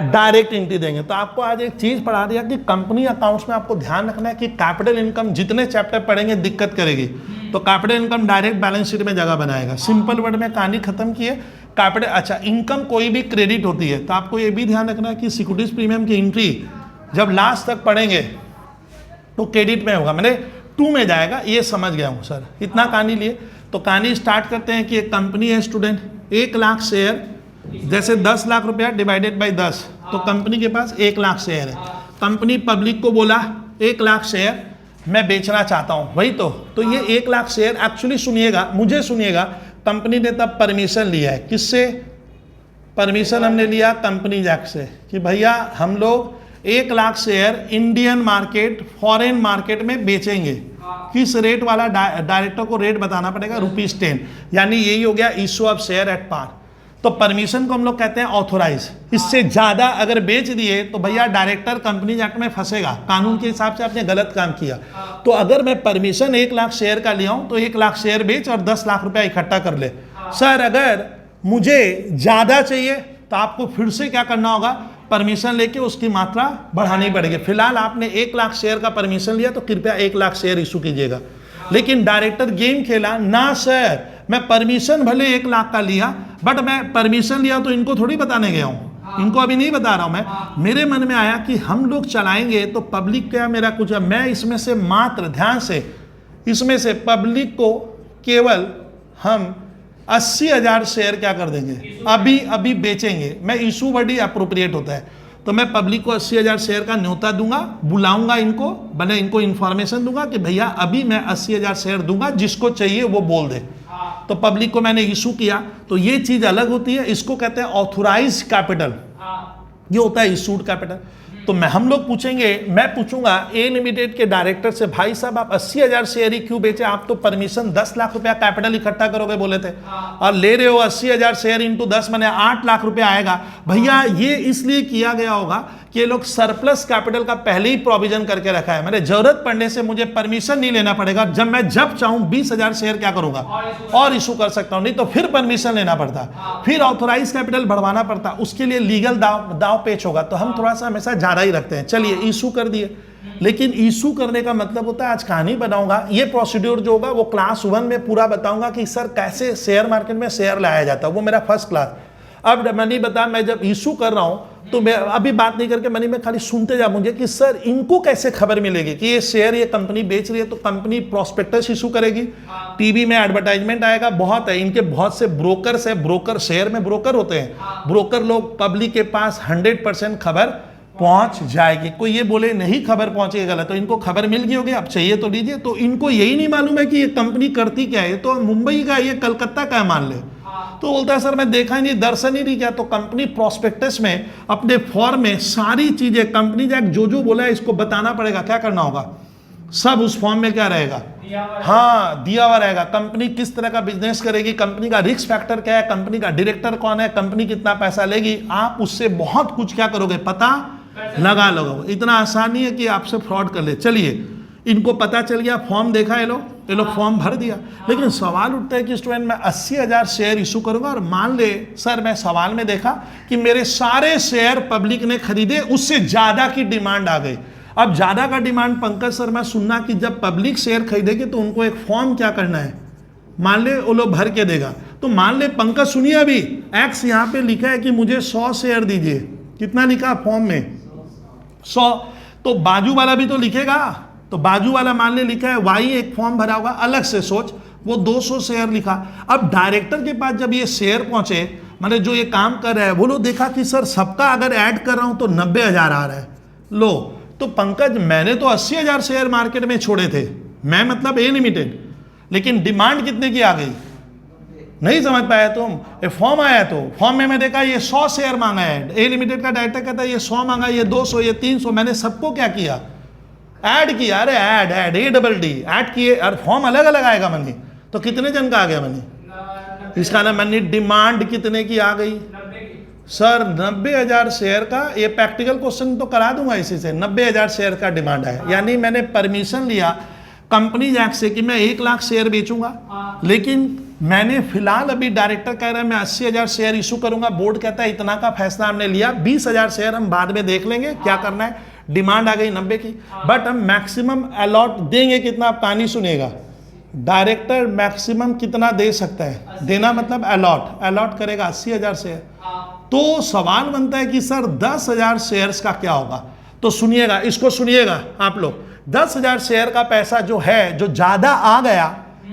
डायरेक्ट एंट्री देंगे। तो आपको आज एक चीज पढ़ा दिया कि कंपनी अकाउंट्स में आपको ध्यान रखना है कि कैपिटल इनकम जितने चैप्टर पढ़ेंगे दिक्कत करेगी, तो capital income direct balance sheet में जगह बनाएगा। सिंपल वर्ड में कहानी खत्म की है। कैपिटल, अच्छा, इनकम कोई भी क्रेडिट होती है तो आपको ये भी ध्यान रखना है कि सिक्योरिटीज प्रीमियम की एंट्री जब लास्ट तक पढ़ेंगे तो क्रेडिट में होगा, मैंने 2 में जाएगा, ये समझ गया हूँ सर, इतना कहानी लिए। तो कहानी स्टार्ट करते हैं कि एक कंपनी है स्टूडेंट, 1 लाख शेयर, जैसे 10 लाख रुपया डिवाइडेड बाई 10, तो कंपनी के पास 1 लाख शेयर है। कंपनी पब्लिक को बोला 1 लाख शेयर मैं बेचना चाहता हूं, वही तो ये 1 लाख शेयर एक्चुअली सुनिएगा, मुझे सुनिएगा, कंपनी ने तब परमिशन लिया है, किससे परमिशन हमने लिया, कंपनी एक्ट से, कि भैया हम लोग 1 lakh share Indian market foreign market में बेचेंगे। किस रेट वाला, डायरेक्टर को रेट बताना पड़ेगा, ₹10, यानी यही हो गया issue of share at par. तो परमिशन को हम लोग कहते हैं ऑथोराइज। इससे ज्यादा अगर बेच दिए तो भैया डायरेक्टर कंपनी एक्ट में फंसेगा, कानून के हिसाब से आपने गलत काम किया। तो अगर मैं परमिशन 1 लाख शेयर का लिया हूं तो 1 लाख शेयर बेच और 10 लाख रुपया इकट्ठा कर ले। सर अगर मुझे ज्यादा चाहिए तो आपको फिर से क्या करना होगा, परमिशन लेके उसकी मात्रा बढ़ानी पड़ेगी। फिलहाल आपने 1 लाख शेयर का परमिशन लिया तो कृपया 1 लाख शेयर इशू कीजिएगा। लेकिन डायरेक्टर गेम खेला ना, सर मैं परमिशन भले 1 लाख का लिया, बट मैं परमिशन लिया तो इनको थोड़ी बताने गया हूं, इनको अभी नहीं बता रहा हूं मैं। मेरे मन में आया कि हम लोग चलाएंगे तो पब्लिक क्या मेरा कुछ है, मैं इसमें से मात्र, ध्यान से, इसमें से पब्लिक को केवल हम 80,000 शेयर क्या कर देंगे, अभी बेचेंगे। मैं इशू वर्ड ही अप्रोप्रिएट होता है, तो मैं पब्लिक को 80,000 शेयर का न्योता दूंगा, बुलाऊंगा इनको, भले इनको इन्फॉर्मेशन दूंगा कि भैया अभी मैं 80,000 शेयर दूंगा, जिसको चाहिए वो बोल दे। तो पब्लिक को मैंने इशू किया, तो ये चीज अलग होती है, इसको कहते हैं ऑथोराइज कैपिटल, ये होता है इशूड कैपिटल। तो हम लोग पूछेंगे, मैं पूछूंगा ए लिमिटेड के डायरेक्टर से, भाई साहब आप 80,000 शेयर ही क्यों बेचे, आप तो परमिशन 10 लाख रुपया कैपिटल इकट्ठा करोगे बोले थे, और ले रहे हो 80,000 शेयर इंटू 10 मैंने 8 लाख रुपया आएगा। भैया ये इसलिए किया गया होगा कि ये लोग सरप्लस कैपिटल का पहले ही प्रोविजन करके रखा है, मैंने जरूरत पड़ने से मुझे परमिशन नहीं लेना पड़ेगा, जब चाहूं 20,000 शेयर क्या करूंगा और इशू कर सकता हूं, नहीं तो फिर परमिशन लेना पड़ता, फिर ऑथोराइज कैपिटल बढ़वाना पड़ता, उसके लिए लीगल दाव पेच होगा। तो हम थोड़ा सा हमेशा ज्यादा ही रखते हैं। चलिए इशू कर दिए, लेकिन इशू करने का मतलब होता है, आज कहानी बनाऊंगा, ये प्रोसीड्यूर जो होगा वो क्लास 1 में पूरा बताऊंगा कि सर कैसे शेयर मार्केट में शेयर लाया जाता है, वो मेरा फर्स्ट क्लास। अब मनी बता, मैं जब इशू कर रहा हूं तो मैं अभी बात नहीं करके मनी में खाली सुनते जा मुझे कि सर इनको कैसे खबर मिलेगी कि ये शेयर ये कंपनी बेच रही है। तो कंपनी प्रोस्पेक्टस इशू करेगी, टीवी में एडवर्टाइजमेंट आएगा, बहुत है इनके, बहुत से ब्रोकर्स है, ब्रोकर शेयर में ब्रोकर होते हैं, ब्रोकर लोग, पब्लिक के पास 100% खबर पहुंच जाएगी। कोई ये बोले नहीं खबर पहुंचेगी गलत, तो इनको खबर मिल गई होगी, अब चाहिए तो लीजिए। तो इनको यही नहीं मालूम है कि ये कंपनी करती क्या है, तो मुंबई का, ये कलकत्ता का मान ले, तो बोलता है सर मैं देखा ही नहीं, दर्शन ही नहीं किया। तो कंपनी प्रोस्पेक्टस में अपने फॉर्म में सारी चीजें, कंपनी जो बोला है इसको बताना पड़ेगा, क्या करना होगा, सब उस फॉर्म में क्या रहेगा, हाँ दिया हुआ रहेगा। कंपनी किस तरह का बिजनेस करेगी, कंपनी का रिस्क फैक्टर क्या है, कंपनी का डायरेक्टर कौन है, कंपनी कितना पैसा लेगी, आप उससे बहुत कुछ क्या करोगे, पता लगा लोगे। इतना आसान नहीं है कि आपसे फ्रॉड कर ले। चलिए इनको पता चल गया, फॉर्म देखा ये लोग फॉर्म भर दिया, लेकिन सवाल उठता है कि स्टूडेंट मैं 80,000 शेयर इशू करूंगा और मान ले सर मैं सवाल में देखा कि मेरे सारे शेयर पब्लिक ने खरीदे, उससे ज्यादा की डिमांड आ गई। अब ज्यादा का डिमांड पंकज सर मैं सुनना कि जब पब्लिक शेयर खरीदेगी तो उनको एक फॉर्म क्या करना है, मान ले वो लोग भर के देगा। तो मान ले पंकज सुनिए, अभी एक्स यहाँ पे लिखा है कि मुझे 100 शेयर दीजिए, कितना लिखा फॉर्म में 100, तो बाजू वाला भी तो लिखेगा, तो बाजू वाला मान ले लिखा है वाई, एक फॉर्म भरा होगा अलग से, सोच वो 200 शेयर लिखा। अब डायरेक्टर के पास जब ये शेयर पहुंचे, मतलब जो ये काम कर रहा है, वो लोग देखा कि सर सबका अगर ऐड कर रहा हूं तो 90,000 आ रहा है। लो तो पंकज मैंने तो 80,000 शेयर मार्केट में छोड़े थे, मैं मतलब ए लिमिटेड, लेकिन डिमांड कितने की आ गई, नहीं समझ पाया तुम? ये फॉर्म आया तो फॉर्म में मैं देखा ये 100 शेयर मांगा है, ए लिमिटेड का डायरेक्टर कहता है ये 100 मांगा, ये 200, ये 300, मैंने सबको क्या किया, ऐड किया। अरे ऐड ADD ऐड किए, अरे फॉर्म अलग अलग आएगा मनी, तो कितने जन का आ गया मनी? इसका ना मनी डिमांड कितने की आ गई सर? 90,000 शेयर का। ये प्रैक्टिकल क्वेश्चन तो करा दूंगा इसी से। 90,000 शेयर का डिमांड है, यानी मैंने परमिशन लिया कंपनी एक्ट से कि मैं 1 लाख शेयर बेचूंगा, लेकिन मैंने फिलहाल अभी डायरेक्टर कह रहा है मैं 80,000 शेयर इशू करूंगा, बोर्ड कहता है इतना का फैसला हमने लिया, 20,000 शेयर हम बाद में देख लेंगे क्या करना है। डिमांड आ गई 90 की, बट हम मैक्सिमम अलॉट देंगे कितना, आप कहानी सुनिएगा। डायरेक्टर मैक्सिमम कितना दे सकता है, देना मतलब अलॉट करेगा 80,000 शेयर। तो सवाल बनता है कि सर 10,000 शेयर्स का क्या होगा? तो सुनिएगा, इसको सुनिएगा आप लोग। 10,000 शेयर का पैसा जो है, जो ज्यादा आ गया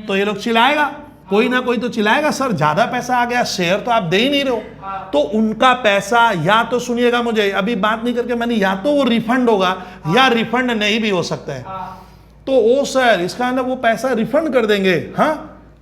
तो ये लोग चिल्लाएगा, कोई ना कोई तो चिल्लाएगा सर ज्यादा पैसा आ गया, शेयर तो आप दे ही नहीं रहे हो। तो उनका पैसा या तो सुनिएगा, मुझे अभी बात नहीं करके मैंने, या तो वो रिफंड होगा या रिफंड नहीं भी हो सकता है। तो ओ सर इसका मतलब वो पैसा रिफंड कर देंगे, हाँ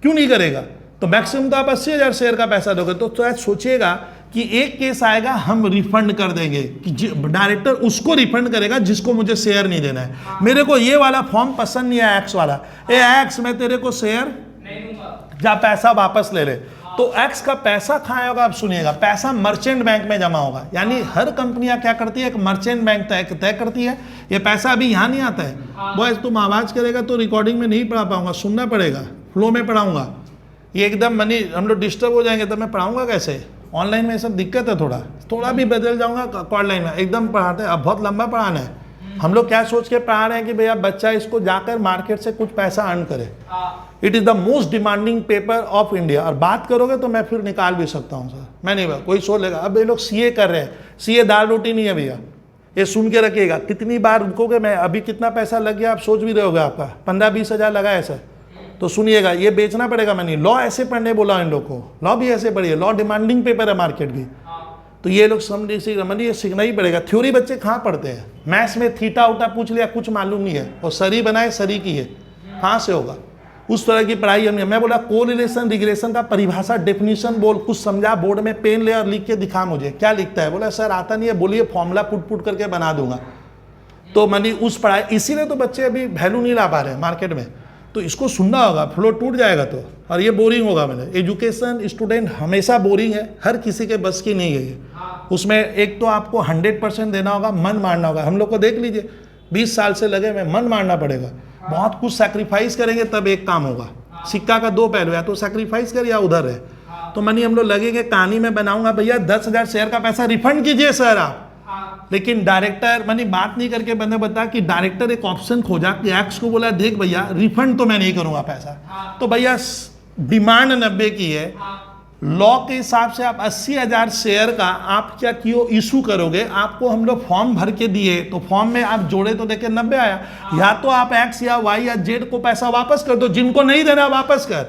क्यों नहीं करेगा? तो मैक्सिमम तो आप 80,000 शेयर का पैसा दोगे। तो शायद सोचिएगा कि एक केस आएगा हम रिफंड कर देंगे, कि डायरेक्टर उसको रिफंड करेगा जिसको मुझे शेयर नहीं देना है। मेरे को ये वाला फॉर्म पसंद नहीं है एक्स वाला, ए एक्स मैं तेरे को शेयर नहीं दूंगा, जा पैसा वापस ले ले। तो एक्स का पैसा कहाँ होगा? आप सुनिएगा, पैसा मर्चेंट बैंक में जमा होगा। यानी हर कंपनियां क्या करती है, एक मर्चेंट बैंक तय करती है। ये पैसा अभी यहाँ नहीं आता है। बॉयज तुम आवाज करेगा तो रिकॉर्डिंग में नहीं पढ़ा पाऊंगा, सुनना पड़ेगा, फ्लो में पढ़ाऊंगा। ये एकदम मनी हम लोग डिस्टर्ब हो जाएंगे तो मैं पढ़ाऊंगा कैसे? ऑनलाइन में सब दिक्कत है, थोड़ा भी बदल जाऊंगा ऑनलाइन में, एकदम पढ़ाते हैं। अब बहुत लंबा पढ़ाना है। हम लोग क्या सोच के पढ़ा रहे हैं कि भैया बच्चा इसको जाकर मार्केट से कुछ पैसा अर्न करे। It is the most demanding paper of India. और बात करोगे तो मैं फिर निकाल भी सकता हूँ सर, मैं नहीं, कोई सोच लेगा। अब ये लोग सीए कर रहे हैं, सीए दाल रोटी नहीं है भैया, ये सुन के रखिएगा। कितनी बार रुकोगे, मैं अभी कितना पैसा लग गया आप सोच भी रहे होगे, आपका 15-20 हज़ार लगा है सर। तो सुनिएगा, ये बेचना पड़ेगा। मैंने लॉ ऐसे पढ़ने बोला इन लोग को, लॉ भी ऐसे पढ़िए, लॉ डिमांडिंग पेपर है मार्केट की। तो ये लोग समझ ये सीखना ही पड़ेगा। थ्योरी बच्चे कहाँ पढ़ते हैं? मैथ्स में थीटा उटा पूछ लिया, कुछ मालूम नहीं है, और सरी बनाए सरी की है, कहाँ से होगा? उस तरह की पढ़ाई हमने। मैं बोला कोरिलेशन रिग्रेशन का परिभाषा डेफिनेशन बोल, कुछ समझा, बोर्ड में पेन ले और लिख के दिखा मुझे क्या लिखता है। बोला सर आता नहीं है, बोलिए फॉर्मूला पुट करके बना दूंगा। तो मैंने उस पढ़ाई, इसीलिए तो बच्चे अभी वैल्यू नहीं ला पा रहे हैं मार्केट में। तो इसको सुनना होगा, फ्लो टूट जाएगा तो, और ये बोरिंग होगा। मैंने एजुकेशन स्टूडेंट हमेशा बोरिंग है, हर किसी के बस की नहीं है ये। उसमें एक तो आपको 100% देना होगा, मन मारना होगा। हम लोग को देख लीजिए, 20 साल से लगे हुए, मन मारना पड़ेगा, बहुत कुछ सैक्रिफाइस करेंगे तब एक काम होगा। सिक्का का 2 पहलू है, तो सैक्रिफाइस कर या उधर है। तो मनी हम लोग लगेंगे, कहानी में बनाऊंगा भैया 10,000 शेयर का पैसा रिफंड कीजिए सर आप। लेकिन डायरेक्टर मैंने बात नहीं करके मैंने बताया कि डायरेक्टर एक ऑप्शन खोजा कि एक्स को बोला देख भैया रिफंड तो मैं नहीं करूंगा पैसा। तो भैया डिमांड 90 की है, लॉ के हिसाब से आप 80,000 शेयर का आप क्या कियो इशू करोगे। आपको हम लोग फॉर्म भर के दिए, तो फॉर्म में आप जोड़े तो देखे 90 आया। या तो आप एक्स या वाई या जेड को पैसा वापस कर दो, जिनको नहीं देना वापस कर।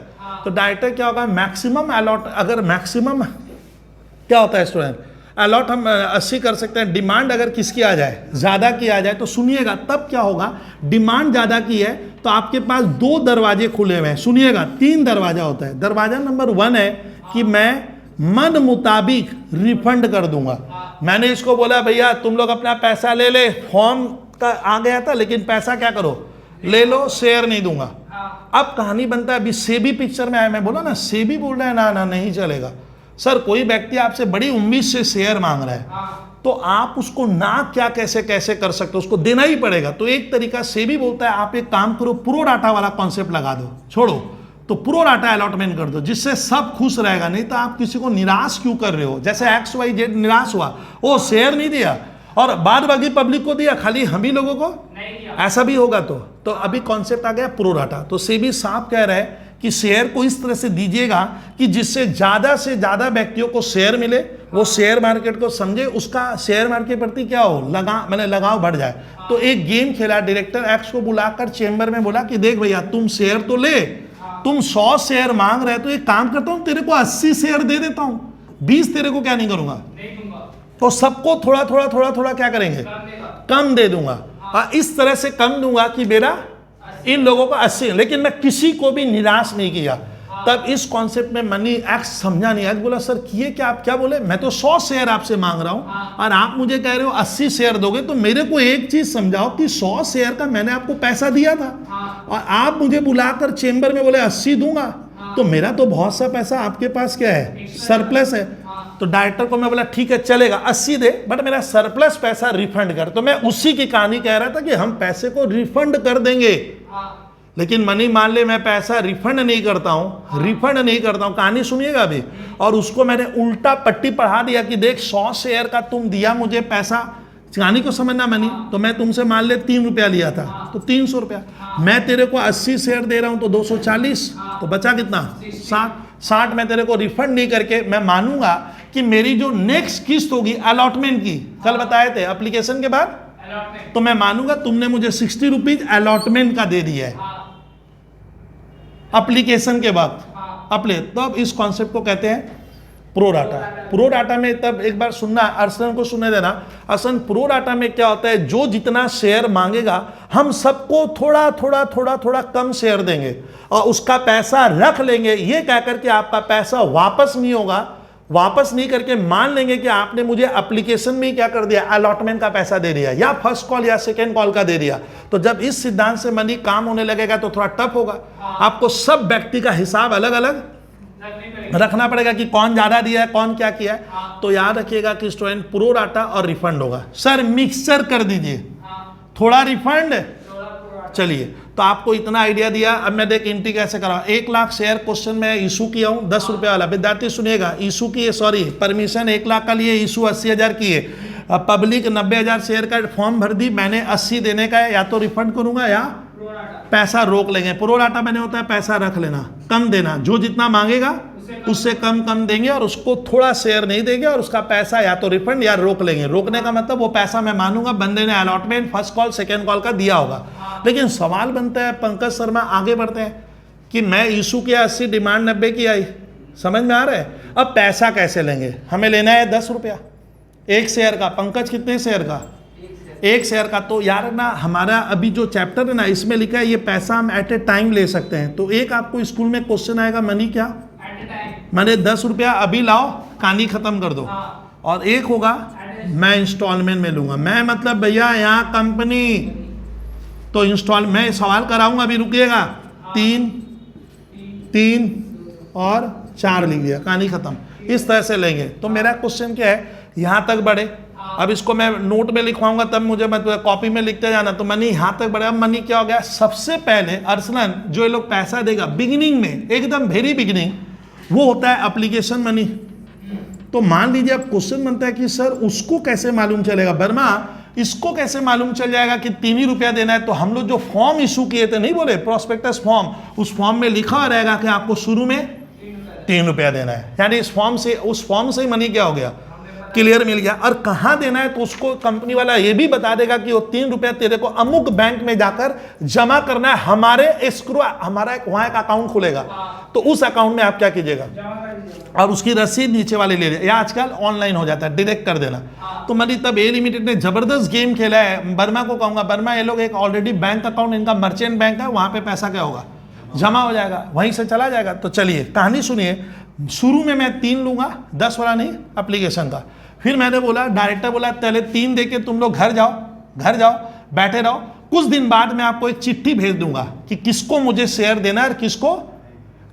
तो डायरेक्टर क्या होगा, मैक्सिमम अलॉट, अगर मैक्सिमम क्या होता है स्टूडेंट, अलॉट हम 80 कर सकते हैं। डिमांड अगर किसकी आ जाए, ज़्यादा की आ जाए, तो सुनिएगा तब क्या होगा। डिमांड ज़्यादा की है तो आपके पास 2 दरवाजे खुले हुए हैं। सुनिएगा 3 दरवाजा होता है। दरवाजा नंबर 1 है कि मैं मन मुताबिक रिफंड कर दूंगा। मैंने इसको बोला भैया तुम लोग अपना पैसा ले ले, फॉर्म का आ गया था लेकिन पैसा क्या करो, ले लो, शेयर नहीं दूंगा। अब कहानी बनता है, अभी सेबी पिक्चर में आया, मैं बोला ना सेबी बोल रहा है ना नहीं चलेगा। सर कोई व्यक्ति आपसे बड़ी उम्मीद से शेयर मांग रहा है, तो आप उसको ना क्या कैसे कर सकते हो, उसको देना ही पड़ेगा। तो एक तरीका सेबी बोलता है आप एक काम करो, प्रो डाटा वाला कॉन्सेप्ट लगा दो, छोड़ो तो प्रो डाटा अलॉटमेंट कर दो, जिससे सब खुश रहेगा। नहीं तो आप किसी को निराश क्यों कर रहे हो। जैसे XYZ निराश हुआ, वो शेयर नहीं दिया और बाद बाकी पब्लिक को दिया, खाली हम ही लोगों को नहीं दिया, ऐसा भी होगा। तो अभी कॉन्सेप्ट आ गया प्रो डाटा। तो सेबी साफ कह रहे हैं कि शेयर को इस तरह से दीजिएगा कि जिससे ज्यादा से ज्यादा व्यक्तियों को शेयर मिले, वो शेयर मार्केट को समझे, उसका शेयर मार्केट के प्रति क्या हो, लगाव बढ़ जाए। तो एक गेम खेला, डायरेक्टर एक्स को बुलाकर चेंबर में बोला कि देख भैया तुम शेयर तो ले, तुम 100 शेयर मांग रहे, तो एक काम करता हूं तेरे को 80 शेयर दे देता हूं, 20 तेरे को क्या नहीं करूंगा, तो सबको थोड़ा थोड़ा क्या करेंगे, कम दे दूंगा। और इस तरह से कम दूंगा कि मेरा इन लोगों को 80, लेकिन मैं किसी को भी निराश नहीं किया। तब इस कॉन्सेप्ट में मनी एक्स समझा नहीं। एक्स बोला सर किए क्या, आप क्या बोले, मैं तो 100 शेयर आपसे मांग रहा हूं और आप मुझे कह रहे हो 80 शेयर दोगे। तो मेरे को एक चीज समझाओ कि 100 शेयर का मैंने आपको पैसा दिया था और आप मुझे बुलाकर चेंबर में बोले 80 दूंगा, तो मेरा तो बहुत सा पैसा आपके पास क्या है, सरप्लस है। तो डायरेक्टर को मैं बोला ठीक है चलेगा 80 दे, बट मेरा सरप्लस पैसा रिफंड कर। तो मैं उसी की कहानी कह रहा था कि हम पैसे को रिफंड कर देंगे, लेकिन मनी मान ले मैं पैसा रिफंड नहीं करता हूं, रिफंड नहीं करता हूं। कहानी सुनिएगा अभी। और उसको मैंने उल्टा पट्टी पढ़ा दिया कि देख 100 शेयर का तुम दिया मुझे पैसा, कहानी को समझना मनी। तो मैं तुमसे मान ले 3 रुपया लिया था तो 300 रुपया, मैं तेरे को 80 शेयर दे रहा हूं तो 240, तो बचा कितना 60। मैं तेरे को रिफंड नहीं करके मैं मानूंगा कि मेरी जो नेक्स्ट किस्त होगी अलॉटमेंट की, कल बताए थे एप्लीकेशन के बाद, तो मैं मानूंगा तुमने मुझे 60 रुपीज अलॉटमेंट का दे दिया है एप्लीकेशन के बाद। तब इस कॉन्सेप्ट को कहते हैं प्रो डाटा। प्रो डाटा में तब एक बार सुनना, अर्सन को सुनने देना। अर्सन प्रो डाटा में क्या होता है, जो जितना शेयर मांगेगा हम सबको थोड़ा थोड़ा थोड़ा थोड़ा कम शेयर देंगे और उसका पैसा रख लेंगे, ये कह करके आपका पैसा वापस नहीं होगा। वापस नहीं करके मान लेंगे कि आपने मुझे एप्लीकेशन में क्या कर दिया, अलॉटमेंट का पैसा दे दिया या फर्स्ट कॉल या सेकेंड कॉल का दे दिया। तो जब इस सिद्धांत से मनी काम होने लगेगा तो थोड़ा टफ होगा। आपको सब व्यक्ति का हिसाब अलग अलग रखना पड़ेगा कि कौन ज्यादा दिया है, कौन क्या किया है। तो याद रखिएगा कि स्टूडेंट प्रो डाटा और रिफंड होगा। सर मिक्सचर कर दीजिए, थोड़ा रिफंड। चलिए तो आपको इतना आइडिया दिया। अब मैं देख एंट्री कैसे करा। 1 लाख शेयर क्वेश्चन में इशू किया हूं 10 रुपये वाला। विद्यार्थी सुनिएगा, इशू किए, सॉरी परमिशन 1 लाख का लिए, इशू 80,000 किए। पब्लिक 90,000 शेयर का फॉर्म भर दी, मैंने 80 देने का है, या तो रिफंड करूंगा या पैसा रोक लेंगे। प्रो डाटा मैंने होता है पैसा रख लेना, कम देना, जो जितना मांगेगा उससे कम देंगे और उसको थोड़ा शेयर नहीं देंगे और उसका पैसा या तो रिफंड या रोक लेंगे। रोकने का मतलब वो पैसा मैं मानूंगा बंदे ने allotment first call second call का दिया होगा। लेकिन सवाल बनता है, पंकज शर्मा आगे बढ़ते हैं कि मैं इशू किया 80, डिमांड 90 की आई, समझ में आ रहा है। अब पैसा कैसे लेंगे, हमें लेना है 10 रुपया 1 शेयर का। पंकज कितने शेयर का, 1 शेयर का। तो यार ना हमारा अभी जो चैप्टर है ना इसमें लिखा है ये पैसा हम एट ए टाइम ले सकते हैं। तो एक आपको स्कूल में क्वेश्चन आएगा, मनी क्या, मैंने 10 रुपया अभी लाओ कहानी खत्म कर दो। और एक होगा मैं इंस्टॉलमेंट में लूंगा। मैं मतलब भैया यहाँ कंपनी तो इंस्टॉल मैं सवाल कराऊंगा, अभी रुकिएगा। 3 और 4 लिख दिया, कहानी खत्म। इस तरह से लेंगे। तो मेरा क्वेश्चन क्या है, यहाँ तक बढ़े। अब इसको मैं नोट में लिखवाऊंगा तब मुझे मतलब कॉपी में लिखते जाना। तो मनी यहाँ तक बढ़े। अब मनी क्या हो गया, सबसे पहले अर्सलन जो ये लोग पैसा देगा बिगिनिंग में, एकदम वेरी बिगिनिंग, वो होता है एप्लीकेशन मनी। तो मान लीजिए अब क्वेश्चन बनता है कि सर उसको कैसे मालूम चलेगा, वर्मा इसको कैसे मालूम चल जाएगा कि 3 ही रुपया देना है। तो हम लोग जो फॉर्म इशू किए थे, नहीं बोले प्रोस्पेक्टस फॉर्म, उस फॉर्म में लिखा रहेगा कि आपको शुरू में 3 रुपया देना है। यानी इस फॉर्म से, उस फॉर्म से ही मनी क्या हो गया, क्लियर मिल गया। और कहाँ देना है तो उसको कंपनी वाला ये भी बता देगा कि वो 3 रुपया तेरे को अमुक बैंक में जाकर जमा करना है। हमारे एस्क्रो, हमारा एक वहां एक अकाउंट खुलेगा, तो उस अकाउंट में आप क्या कीजिएगा और उसकी रसीद नीचे वाले ले या आजकल ऑनलाइन हो जाता है, डायरेक्ट कर देना। तो मनी तब ए लिमिटेड ने जबरदस्त गेम खेला है। वर्मा को कहूंगा, वर्मा ये लोग एक ऑलरेडी बैंक अकाउंट इनका मर्चेंट बैंक है, वहां पे पैसा क्या होगा, जमा हो जाएगा, वहीं से चला जाएगा। तो चलिए कहानी सुनिए। शुरू में मैं 3 लूंगा, 10 वाला नहीं, एप्लीकेशन का। फिर मैंने बोला, डायरेक्टर बोला पहले 3 देके तुम लोग घर जाओ बैठे रहो। कुछ दिन बाद मैं आपको एक चिट्ठी भेज दूंगा कि किसको मुझे शेयर देना है और किसको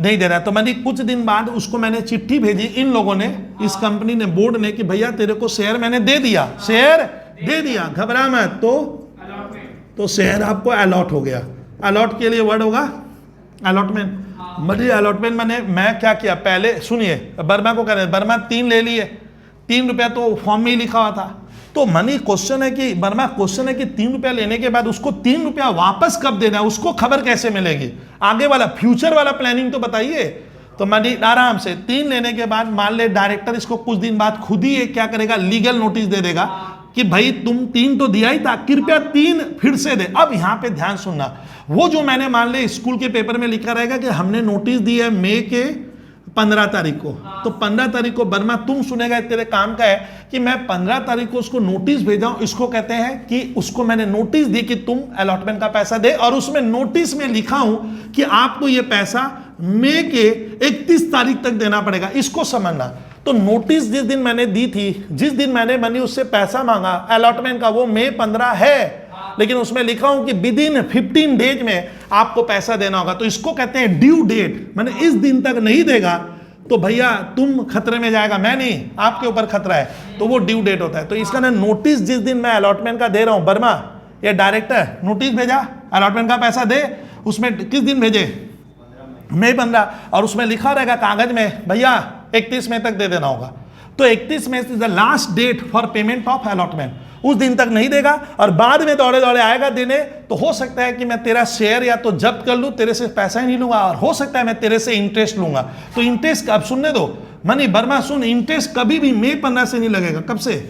नहीं देना है। तो मैंने कुछ दिन बाद उसको मैंने चिट्ठी भेजी, इन लोगों ने, इस कंपनी ने, बोर्ड ने, कि भैया तेरे को शेयर मैंने दे दिया, शेयर दे दिया, घबरा मत। तो शेयर आपको अलॉट हो गया। अलॉट के लिए वर्ड होगा अलॉटमेंट। मतलब अलॉटमेंट मैंने मैं क्या किया, पहले सुनिए, वर्मा को कह रहे, वर्मा 3 ले लिए, 3 रुपया तो फॉर्म में ही लिखा हुआ था। तो मनी क्वेश्चन है कि वर्मा क्वेश्चन है कि 3 रुपया लेने के बाद उसको 3 रुपया वापस कब देना है, उसको खबर कैसे मिलेगी, आगे वाला फ्यूचर वाला प्लानिंग तो बताइए। तो मनी आराम से 3 लेने के बाद मान ले डायरेक्टर इसको कुछ दिन बाद खुद ही क्या करेगा, लीगल नोटिस दे देगा कि भाई तुम 3 तो दिया ही था, कृपया 3 फिर से दे। अब यहाँ पे ध्यान सुनना, वो जो मैंने मान ले स्कूल के पेपर में लिखा रहेगा कि हमने नोटिस दी है मई के 15 तारीख को, तो 15 तारीख को वर्मा तुम सुनेगा, तेरे काम का है कि मैं 15 तारीख को उसको नोटिस भेजा हूं। इसको कहते हैं कि उसको मैंने नोटिस दी कि तुम अलॉटमेंट का पैसा दे, और उसमें नोटिस में लिखा हूं कि आपको ये पैसा मई के 31 तारीख तक देना पड़ेगा, इसको समझना। तो नोटिस जिस दिन मैंने दी थी, जिस दिन मैंने मनी उससे पैसा मांगा अलॉटमेंट का, वो मई 15 है, लेकिन उसमें लिखा हूं कि विद इन 15 डेज में आपको पैसा देना होगा। तो इसको कहते हैं ड्यू डेट। मैंने इस दिन तक नहीं देगा तो भैया तुम खतरे में जाएगा, मैं नहीं, आपके ऊपर खतरा है, तो वो ड्यू डेट होता है। तो इसका ना नोटिस जिस दिन मैं अलॉटमेंट का दे रहा हूं, वर्मा ये डायरेक्टर नोटिस भेजा अलॉटमेंट का पैसा दे, उसमें किस दिन भेजे, मई 15, और उसमें लिखा रहेगा कागज में भैया 31 मई तक दे देना होगा। तो 31 May is the last date for payment of allotment. उस दिन तक नहीं देगा और बाद में दौड़े दौड़े आएगा देने, तो हो सकता है कि मैं तेरा शेयर या तो जब्त कर लूं, तेरे से पैसा ही नहीं लूंगा, और हो सकता है मैं तेरे से इंटरेस्ट लूंगा। तो इंटरेस्ट अब सुनने दो मनी वर्मा, सुन, इंटरेस्ट कभी भी मई 15 से नहीं लगेगा। कब से?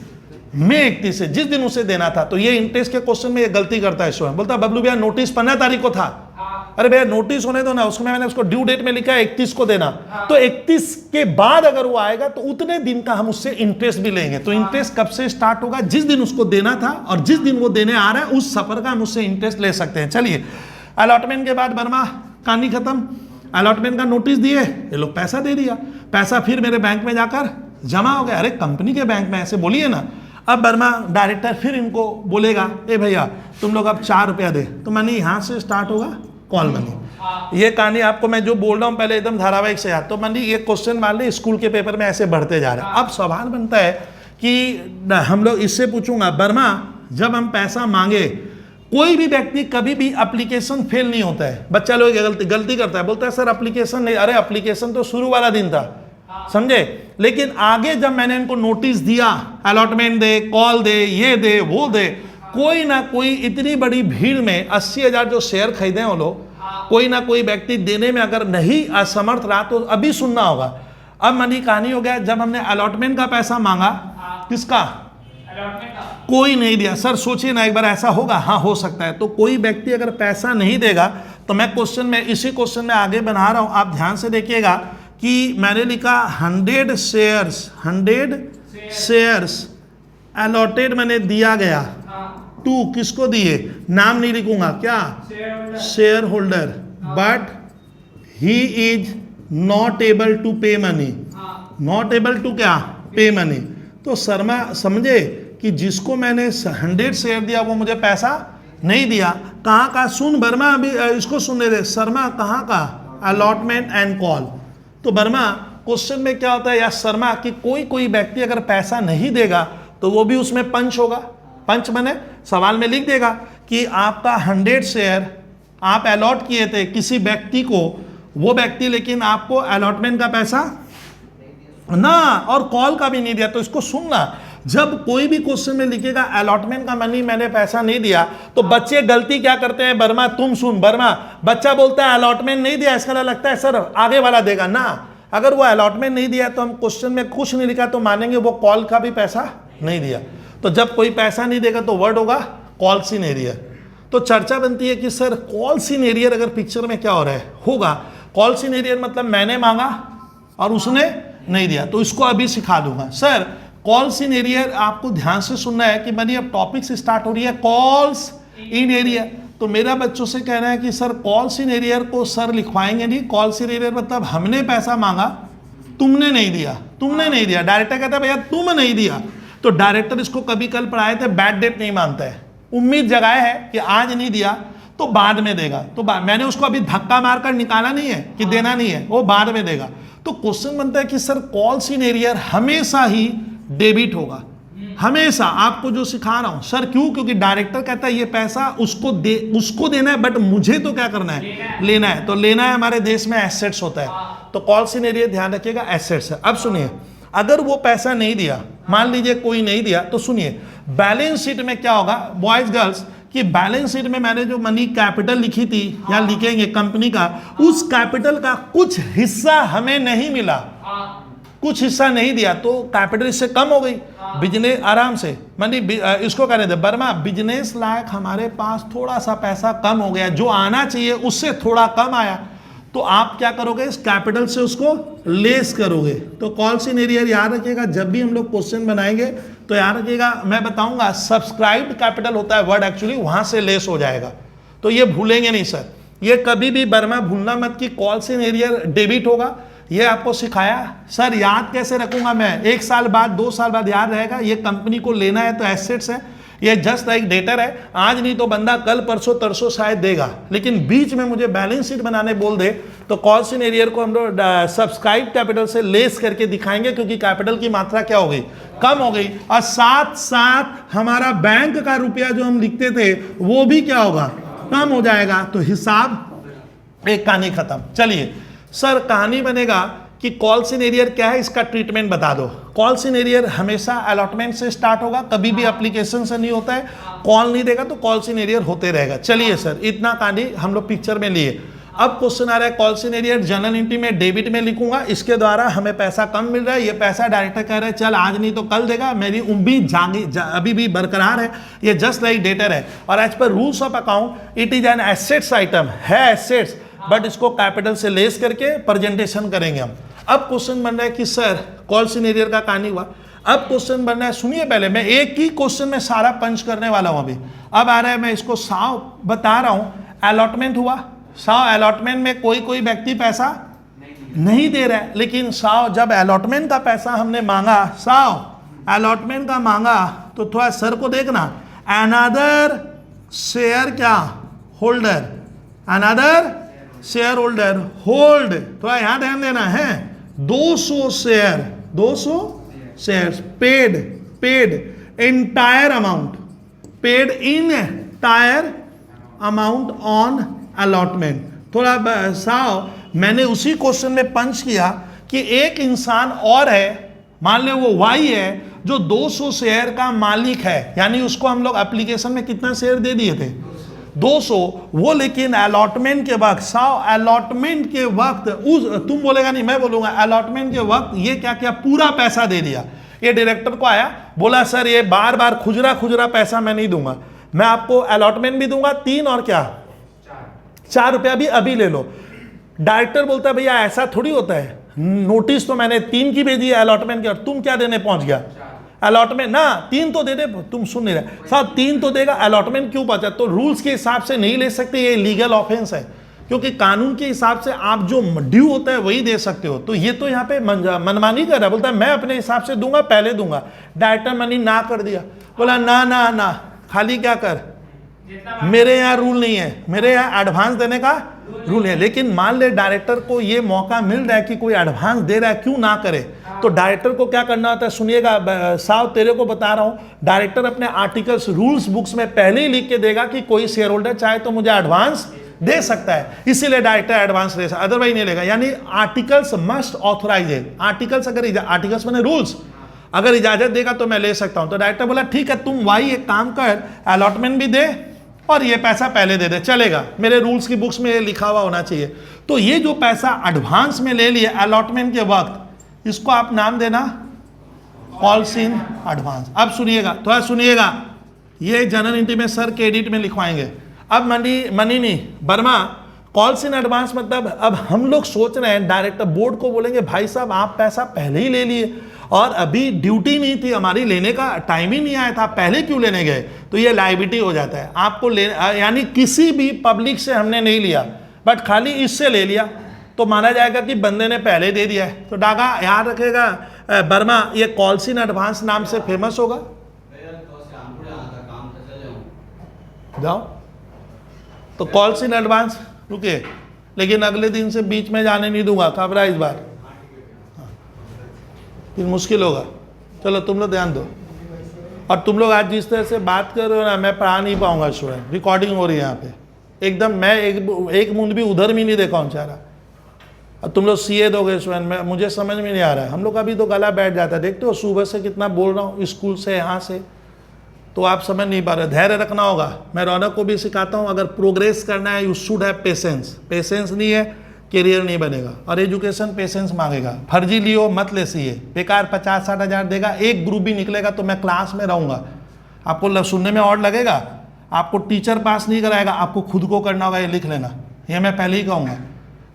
मई 31 से, जिस दिन उसे देना था। तो ये इंटरेस्ट के क्वेश्चन में ये गलती करता है स्वयं, बोलता बबलू भैया नोटिस 15 तारीख को था। अरे भैया नोटिस होने दो ना, उसमें मैंने उसको ड्यू डेट में लिखा है 31 को देना। तो 31 के बाद अगर वो आएगा तो उतने दिन का हम उससे इंटरेस्ट भी लेंगे। तो इंटरेस्ट कब से स्टार्ट होगा? जिस दिन उसको देना था, और जिस दिन वो देने आ रहा है उस सफर का हम उससे इंटरेस्ट ले सकते हैं। चलिए, अलॉटमेंट के बाद वर्मा कहानी खत्म। अलॉटमेंट का नोटिस दिए, ये लोग पैसा दे दिया, पैसा फिर मेरे बैंक में जाकर जमा हो गया। अरे कंपनी के बैंक में ऐसे बोलिए ना। अब वर्मा डायरेक्टर फिर इनको बोलेगा, ए भैया तुम लोग अब 4 रुपया दे, तो मनी यहाँ से स्टार्ट होगा, कॉल मनी। ये कहानी आपको मैं जो बोल रहा हूँ पहले एकदम धारावाहिक से याद। तो मनी ये क्वेश्चन मान ली स्कूल के पेपर में ऐसे बढ़ते जा रहे हैं। अब सवाल बनता है कि हम लोग इससे पूछूंगा, वर्मा जब हम पैसा मांगे, कोई भी व्यक्ति कभी भी एप्लीकेशन फेल नहीं होता है। बच्चा लोग गलती करता है, बोलता है सर एप्लीकेशन नहीं। अरे एप्लीकेशन तो शुरू वाला दिन था, समझे, लेकिन आगे जब मैंने इनको नोटिस दिया अलॉटमेंट दे, कॉल दे, ये दे, वो दे, कोई ना कोई इतनी बड़ी भीड़ में 80,000 जो शेयर खरीदे हैं वो लोग, कोई ना कोई व्यक्ति देने में अगर नहीं असमर्थ रहा तो अभी सुनना होगा। अब मनी कहानी हो गया, जब हमने अलॉटमेंट का पैसा मांगा, किसका? कोई नहीं दिया। सर सोचिए ना एक बार, ऐसा होगा? हाँ हो सकता है। तो कोई व्यक्ति अगर पैसा नहीं देगा, तो मैं क्वेश्चन में इसी क्वेश्चन में आगे बना रहा हूं, आप ध्यान से देखिएगा कि मैंने लिखा 100 शेयर्स अलॉटेड मैंने दिया गया टू, किसको दिए? नाम नहीं लिखूंगा, क्या? Shareholder, but he is not able to pay money. Not able to क्या? Pay money. तो शर्मा समझे कि जिसको मैंने 100 शेयर दिया वो मुझे पैसा नहीं दिया। कहाँ का? सुन वर्मा, अभी इसको सुनने दे। शर्मा कहाँ का? Allotment and call. तो वर्मा क्वेश्चन में क्या होता है या शर्मा कि कोई व्यक्ति अगर पैसा नहीं देगा तो वो भी उसमें पंच होगा। पंच बने सवाल में लिख देगा कि आपका 100 शेयर आप अलॉट किए थे किसी व्यक्ति को, वो व्यक्ति लेकिन आपको अलॉटमेंट का पैसा ना और कॉल का भी नहीं दिया। तो इसको सुनना, जब कोई भी क्वेश्चन में लिखेगा अलॉटमेंट का मनी मैंने पैसा नहीं दिया, तो बच्चे गलती क्या करते हैं वर्मा, तुम सुन वर्मा, बच्चा बोलता है अलॉटमेंट नहीं दिया, इसका लगता है सर आगे वाला देगा ना। अगर वो अलॉटमेंट नहीं दिया तो हम क्वेश्चन में कुछ नहीं लिखा तो मानेंगे वो कॉल का भी पैसा नहीं दिया। तो जब कोई पैसा नहीं देगा तो वर्ड होगा कॉल सीन एरियर। तो चर्चा बनती है कि सर कॉल सीन एरियर अगर पिक्चर में क्या हो रहा है, होगा कॉल सीन एरियर मतलब मैंने मांगा और उसने नहीं दिया। तो इसको अभी सिखा दूंगा। सर कॉल सीन एरियर आपको ध्यान से सुनना है कि मैंने अब टॉपिक से स्टार्ट हो रही है कॉल्स इन एरियर। तो मेरा बच्चों से कहना है कि सर कॉल्स इन एरियर को सर लिखवाएंगे नहीं। कॉल्स इन एरियर मतलब हमने पैसा मांगा, तुमने नहीं दिया, तुमने नहीं दिया। डायरेक्टर कहता है भैया तुम नहीं दिया। तो डायरेक्टर इसको कभी कल पढ़ाए थे, बैड डेट नहीं मानता है, उम्मीद जगाए है कि आज नहीं दिया तो बाद में देगा। तो मैंने उसको अभी धक्का मारकर निकाला नहीं है कि देना नहीं है, वो बाद में देगा। तो क्वेश्चन बनता है कि सर कॉल्स इन एरियर हमेशा ही डेबिट होगा, हमेशा। आपको जो सिखा रहा हूं सर क्यों? क्योंकि डायरेक्टर कहता है ये पैसा उसको देना है, बट मुझे तो क्या करना है? लेना है। तो लेना है हमारे देश में एसेट्स होता है। तो कॉल्स इन एरियर ध्यान रखिएगा एसेट्स है। अब सुनिए, अगर वो पैसा नहीं दिया, मान लीजिए कोई नहीं दिया, तो सुनिए बैलेंस शीट में क्या होगा बॉयज गर्ल्स, कि बैलेंस शीट में मैंने जो मनी कैपिटल लिखी थी या लिखेंगे कंपनी का, उस कैपिटल का कुछ हिस्सा हमें नहीं मिला, कुछ हिस्सा नहीं दिया, तो कैपिटल इससे कम हो गई। बिजनेस आराम से मनी इसको कहने दे वर्मा, बिजनेस लायक हमारे पास थोड़ा सा पैसा कम हो गया, जो आना चाहिए उससे थोड़ा कम आया। तो आप क्या करोगे? इस कैपिटल से उसको लेस करोगे। तो कॉल्स इन एरियर याद रखिएगा, जब भी हम लोग क्वेश्चन बनाएंगे तो याद रखिएगा, मैं बताऊंगा सब्सक्राइब्ड कैपिटल होता है वर्ड एक्चुअली, वहां से लेस हो जाएगा। तो ये भूलेंगे नहीं सर। ये कभी भी वर्मा भूलना मत कि कॉल्स इन एरियर डेबिट होगा, ये आपको सिखाया। सर याद कैसे रखूंगा मैं, 1 साल बाद 2 साल बाद याद रहेगा। ये कंपनी को लेना है तो एसेट्स है, ये जस्ट लाइक डेटर है, आज नहीं तो बंदा कल परसों तरसों शायद देगा, लेकिन बीच में मुझे बैलेंस शीट बनाने बोल दे तो कॉल्स इन एरियर को हम लोग सब्सक्राइब कैपिटल से लेस करके दिखाएंगे, क्योंकि कैपिटल की मात्रा क्या हो गई, कम हो गई, और साथ साथ हमारा बैंक का रुपया जो हम लिखते थे वो भी क्या होगा, कम हो जाएगा। तो हिसाब एक कहानी खत्म। चलिए सर कहानी बनेगा कि कॉल्स इन एरियर क्या है, इसका ट्रीटमेंट बता दो। कॉल्स इन एरियर हमेशा अलॉटमेंट से स्टार्ट होगा, कभी भी एप्लीकेशन से नहीं होता है। कॉल नहीं देगा तो कॉल्स इन एरियर होते रहेगा। चलिए सर इतना कहानी हम लोग पिक्चर में लिए। अब क्वेश्चन आ रहा है calls in arrear general entry में डेबिट में लिखूंगा, इसके द्वारा हमें पैसा कम मिल रहा है, ये पैसा डायरेक्टर कह रहे हैं चल आज नहीं तो कल देगा, मेरी उम्मीद अभी भी बरकरार है, ये जस्ट लाइक डेटर है। और as per rules of account it is an assets item, है एसेट्स, बट इसको कैपिटल से लेस करके प्रेजेंटेशन करेंगे हम। अब क्वेश्चन बन रहा है कि सर कॉल्स इन एरियर का कहानी हुआ, अब क्वेश्चन बन रहा है, सुनिए पहले मैं एक ही क्वेश्चन में सारा पंच करने वाला हूं अभी। अब आ रहा है, मैं इसको साव बता रहा हूं, अलॉटमेंट हुआ, साव अलॉटमेंट में कोई व्यक्ति पैसा नहीं दे रहा है, लेकिन साव जब अलॉटमेंट का पैसा हमने मांगा, साव अलॉटमेंट का मांगा, तो थोड़ा सर को देखना, अनदर शेयर क्या holder, another share holder hold, थोड़ा यहां ध्यान देना है, 200 share, 200 share paid entire amount, paid entire amount on allotment. थोड़ा साव मैंने उसी क्वेश्चन में पंच किया कि एक इंसान और है, मान लो वो वाई है, जो 200 शेयर का मालिक है, यानी उसको हम लोग एप्लीकेशन में कितना शेयर दे दिए थे, 200, वो लेकिन अलॉटमेंट के वक्त, साव अलॉटमेंट के वक्त उस, तुम बोलेगा नहीं मैं बोलूंगा, अलॉटमेंट के वक्त ये क्या क्या पूरा पैसा दे दिया। ये डायरेक्टर को आया, बोला सर ये बार बार खुजरा पैसा मैं नहीं दूंगा, मैं आपको अलॉटमेंट भी दूंगा 3 और क्या 4 रुपया भी अभी ले लो। डायरेक्टर बोलता है भैया ऐसा थोड़ी होता है, नोटिस तो मैंने 3 की भेजी है अलॉटमेंट की, और तुम क्या देने पहुंच गया, अलॉटमेंट ना 3 तो दे दे, तुम सुन नहीं रहे साहब, 3 तो देगा, अलॉटमेंट क्यों पहुंचा, तो रूल्स के हिसाब से नहीं ले सकते, ये लीगल ऑफेंस है, क्योंकि कानून के हिसाब से आप जो ड्यू होता है वही दे सकते हो। तो ये तो यहाँ पे मनमानी कर रहा है, बोलता है मैं अपने हिसाब से दूंगा, पहले दूंगा। डायरेक्टर मनी ना कर दिया, बोला ना ना ना, खाली क्या कर, मेरे यहाँ रूल नहीं है, मेरे यहाँ एडवांस देने का रूल है। लेकिन मान ले डायरेक्टर को ये मौका मिल रहा है कि कोई एडवांस दे रहा है, क्यों ना करे। तो डायरेक्टर को क्या करना होता है, सुनिएगा साहब तेरे को बता रहा हूं, डायरेक्टर अपने आर्टिकल्स रूल्स बुक्स में पहले ही लिख के देगा कि कोई शेयर होल्डर चाहे तो मुझे एडवांस दे सकता है, इसीलिए डायरेक्टर एडवांस ले सकता, अदरवाइज नहीं लेगा। यानी आर्टिकल्स मस्ट ऑथोराइज, आर्टिकल्स अगर आर्टिकल्स मैंने रूल्स अगर इजाजत देगा तो मैं ले सकता हूं। तो डायरेक्टर बोला ठीक है तुम वाई एक काम कर, अलॉटमेंट भी दे और ये पैसा पहले दे दे, चलेगा, मेरे रूल्स की बुक्स में लिखा हुआ होना चाहिए। तो ये जो पैसा एडवांस में ले लिए अलॉटमेंट के वक्त, इसको आप नाम देना कॉल्स इन एडवांस। अब सुनिएगा, थोड़ा सुनिएगा, ये जनरल एंट्री में सर क्रेडिट में लिखवाएंगे। अब मनी नहीं वर्मा, कॉल्स इन एडवांस मतलब अब हम लोग सोच रहे हैं डायरेक्टर बोर्ड को बोलेंगे भाई साहब आप पैसा पहले ही ले लिए और अभी ड्यूटी नहीं थी हमारी, लेने का टाइम ही नहीं आया था, पहले क्यों लेने गए, तो ये लायबिलिटी हो जाता है आपको ले, यानी किसी भी पब्लिक से हमने नहीं लिया बट खाली इससे ले लिया तो माना जाएगा कि बंदे ने पहले दे दिया है। तो डागा याद रखेगा वर्मा, ये कॉल्स इन एडवांस नाम से फेमस होगा। जाओ तो कॉल्स इन एडवांस रुके, लेकिन अगले दिन से बीच में जाने नहीं दूंगा, खबरा इस बार फिर मुश्किल होगा। चलो तुम लोग ध्यान दो, और तुम लोग आज जिस तरह से बात कर रहे हो ना, मैं पढ़ा नहीं पाऊंगा स्टूडेंट, रिकॉर्डिंग हो रही है यहाँ पे एकदम, मैं एक मुंड भी उधर भी नहीं देखा हूँ चारा, और तुम लोग सीए दोगे स्टूडेंट, मैं मुझे समझ में नहीं आ रहा है। हम लोग का भी तो गला बैठ जाता है, देखते हो सुबह से कितना बोल रहा हूँ स्कूल से यहाँ से, तो आप समझ नहीं पा रहे। धैर्य रखना होगा, मैं रौनक को भी सिखाता हूँ, अगर प्रोग्रेस करना है you should have patience, patience नहीं है करियर नहीं बनेगा, और एजुकेशन पेशेंस मांगेगा। फर्जी लियो मत ले सीए, बेकार 50-60 हज़ार देगा, एक ग्रुप भी निकलेगा तो मैं क्लास में रहूँगा, आपको सुनने में और लगेगा, आपको टीचर पास नहीं कराएगा, आपको खुद को करना होगा, ये लिख लेना, ये मैं पहले ही कहूँगा।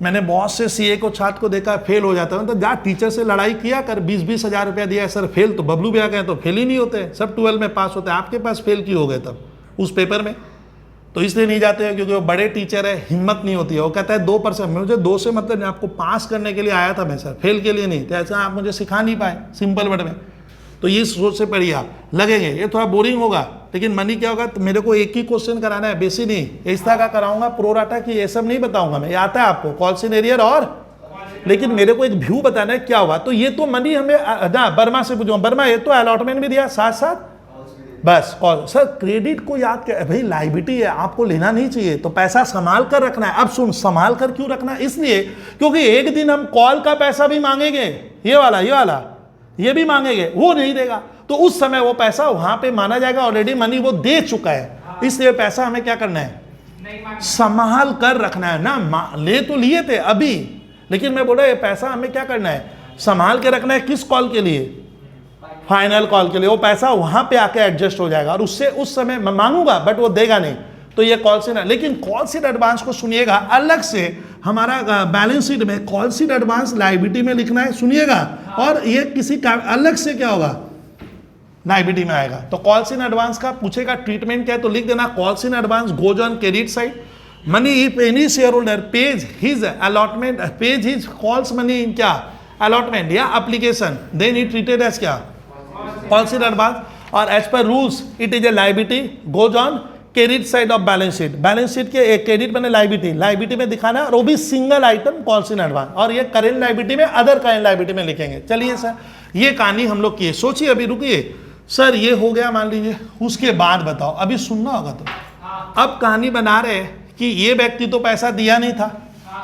मैंने बहुत से सीए को छात्र को देखा फेल हो जाता है, तो जा टीचर से लड़ाई किया कर, 20-20 हज़ार रुपया दिया है सर फेल, तो बबलू भी आ गए तो फेल ही नहीं होते, सब 12 में पास होते हैं, आपके पास फेल क्यों हो गए तब उस पेपर में। तो इसलिए नहीं जाते हैं क्योंकि वो बड़े टीचर है, हिम्मत नहीं होती है। वो कहता है 2%, मुझे 2 से मतलब नहीं, आपको पास करने के लिए आया था मैं सर, फेल के लिए नहीं। तो ऐसा आप मुझे सिखा नहीं पाए सिंपल वर्ड में। तो ये सोच से पढ़िए आप, लगेंगे ये थोड़ा बोरिंग होगा, लेकिन मनी क्या होगा, तो मेरे को एक ही क्वेश्चन कराना है, बेसी नहीं, इस तरह का कराऊंगा, प्रोराटा की ये सब नहीं बताऊंगा मैं, ये आता है आपको कॉल सिनेरियर और, लेकिन मेरे को एक व्यू बताना है क्या हुआ। तो ये तो मनी हमें ना बर्मा से पूछो, बर्मा ये तो अलॉटमेंट भी दिया साथ साथ, बस कॉल। सर क्रेडिट को याद कर भाई, लाइबिलिटी है, आपको लेना नहीं चाहिए, तो पैसा संभाल कर रखना है। अब सुन, संभाल कर क्यों रखना है, इसलिए क्योंकि एक दिन हम कॉल का पैसा भी मांगेंगे, ये वाला ये भी मांगेंगे, वो नहीं देगा, तो उस समय वो पैसा वहां पे माना जाएगा ऑलरेडी मनी वो दे चुका है। इसलिए पैसा हमें क्या करना है, संभाल कर रखना है ना। ले तो लिए थे अभी, लेकिन मैं बोल रहा ये पैसा हमें क्या करना है, संभाल के रखना है। किस कॉल के लिए, फाइनल कॉल के लिए। वो पैसा वहां पे आके एडजस्ट हो जाएगा और उससे उस समय मैं मांगूंगा बट वो देगा नहीं, तो ये कॉल शीट। लेकिन कॉल शीट एडवांस को सुनिएगा अलग से, हमारा बैलेंस शीट में कॉल शीट एडवांस लायबिलिटी में लिखना है, सुनिएगा, और ये किसी का अलग से क्या होगा, लायबिलिटी में आएगा। तो कॉल शीट एडवांस का पूछेगा ट्रीटमेंट क्या है, तो लिख देना call sheet advance goes on credit side money if any shareholder pays his allotment, pays his calls money in क्या अलॉटमेंट या application, then it treated as क्या कॉल शीट एडवांस, और as per rules it is a liability goes on credit side of balance sheet. Balance sheet के एक credit बने liability में दिखाना है, और वो भी single item call sheet advance, और ये करेंट लायबिलिटी में, अदर करेंट लायबिलिटी में लिखेंगे। चलिए सर, ये कहानी हम लोग की, सोचिए अभी, रुकिए सर, ये हो गया मान लीजिए, उसके बाद बताओ, अभी सुनना होगा। तो अब कहानी बना रहे कि ये व्यक्ति तो पैसा दिया नहीं था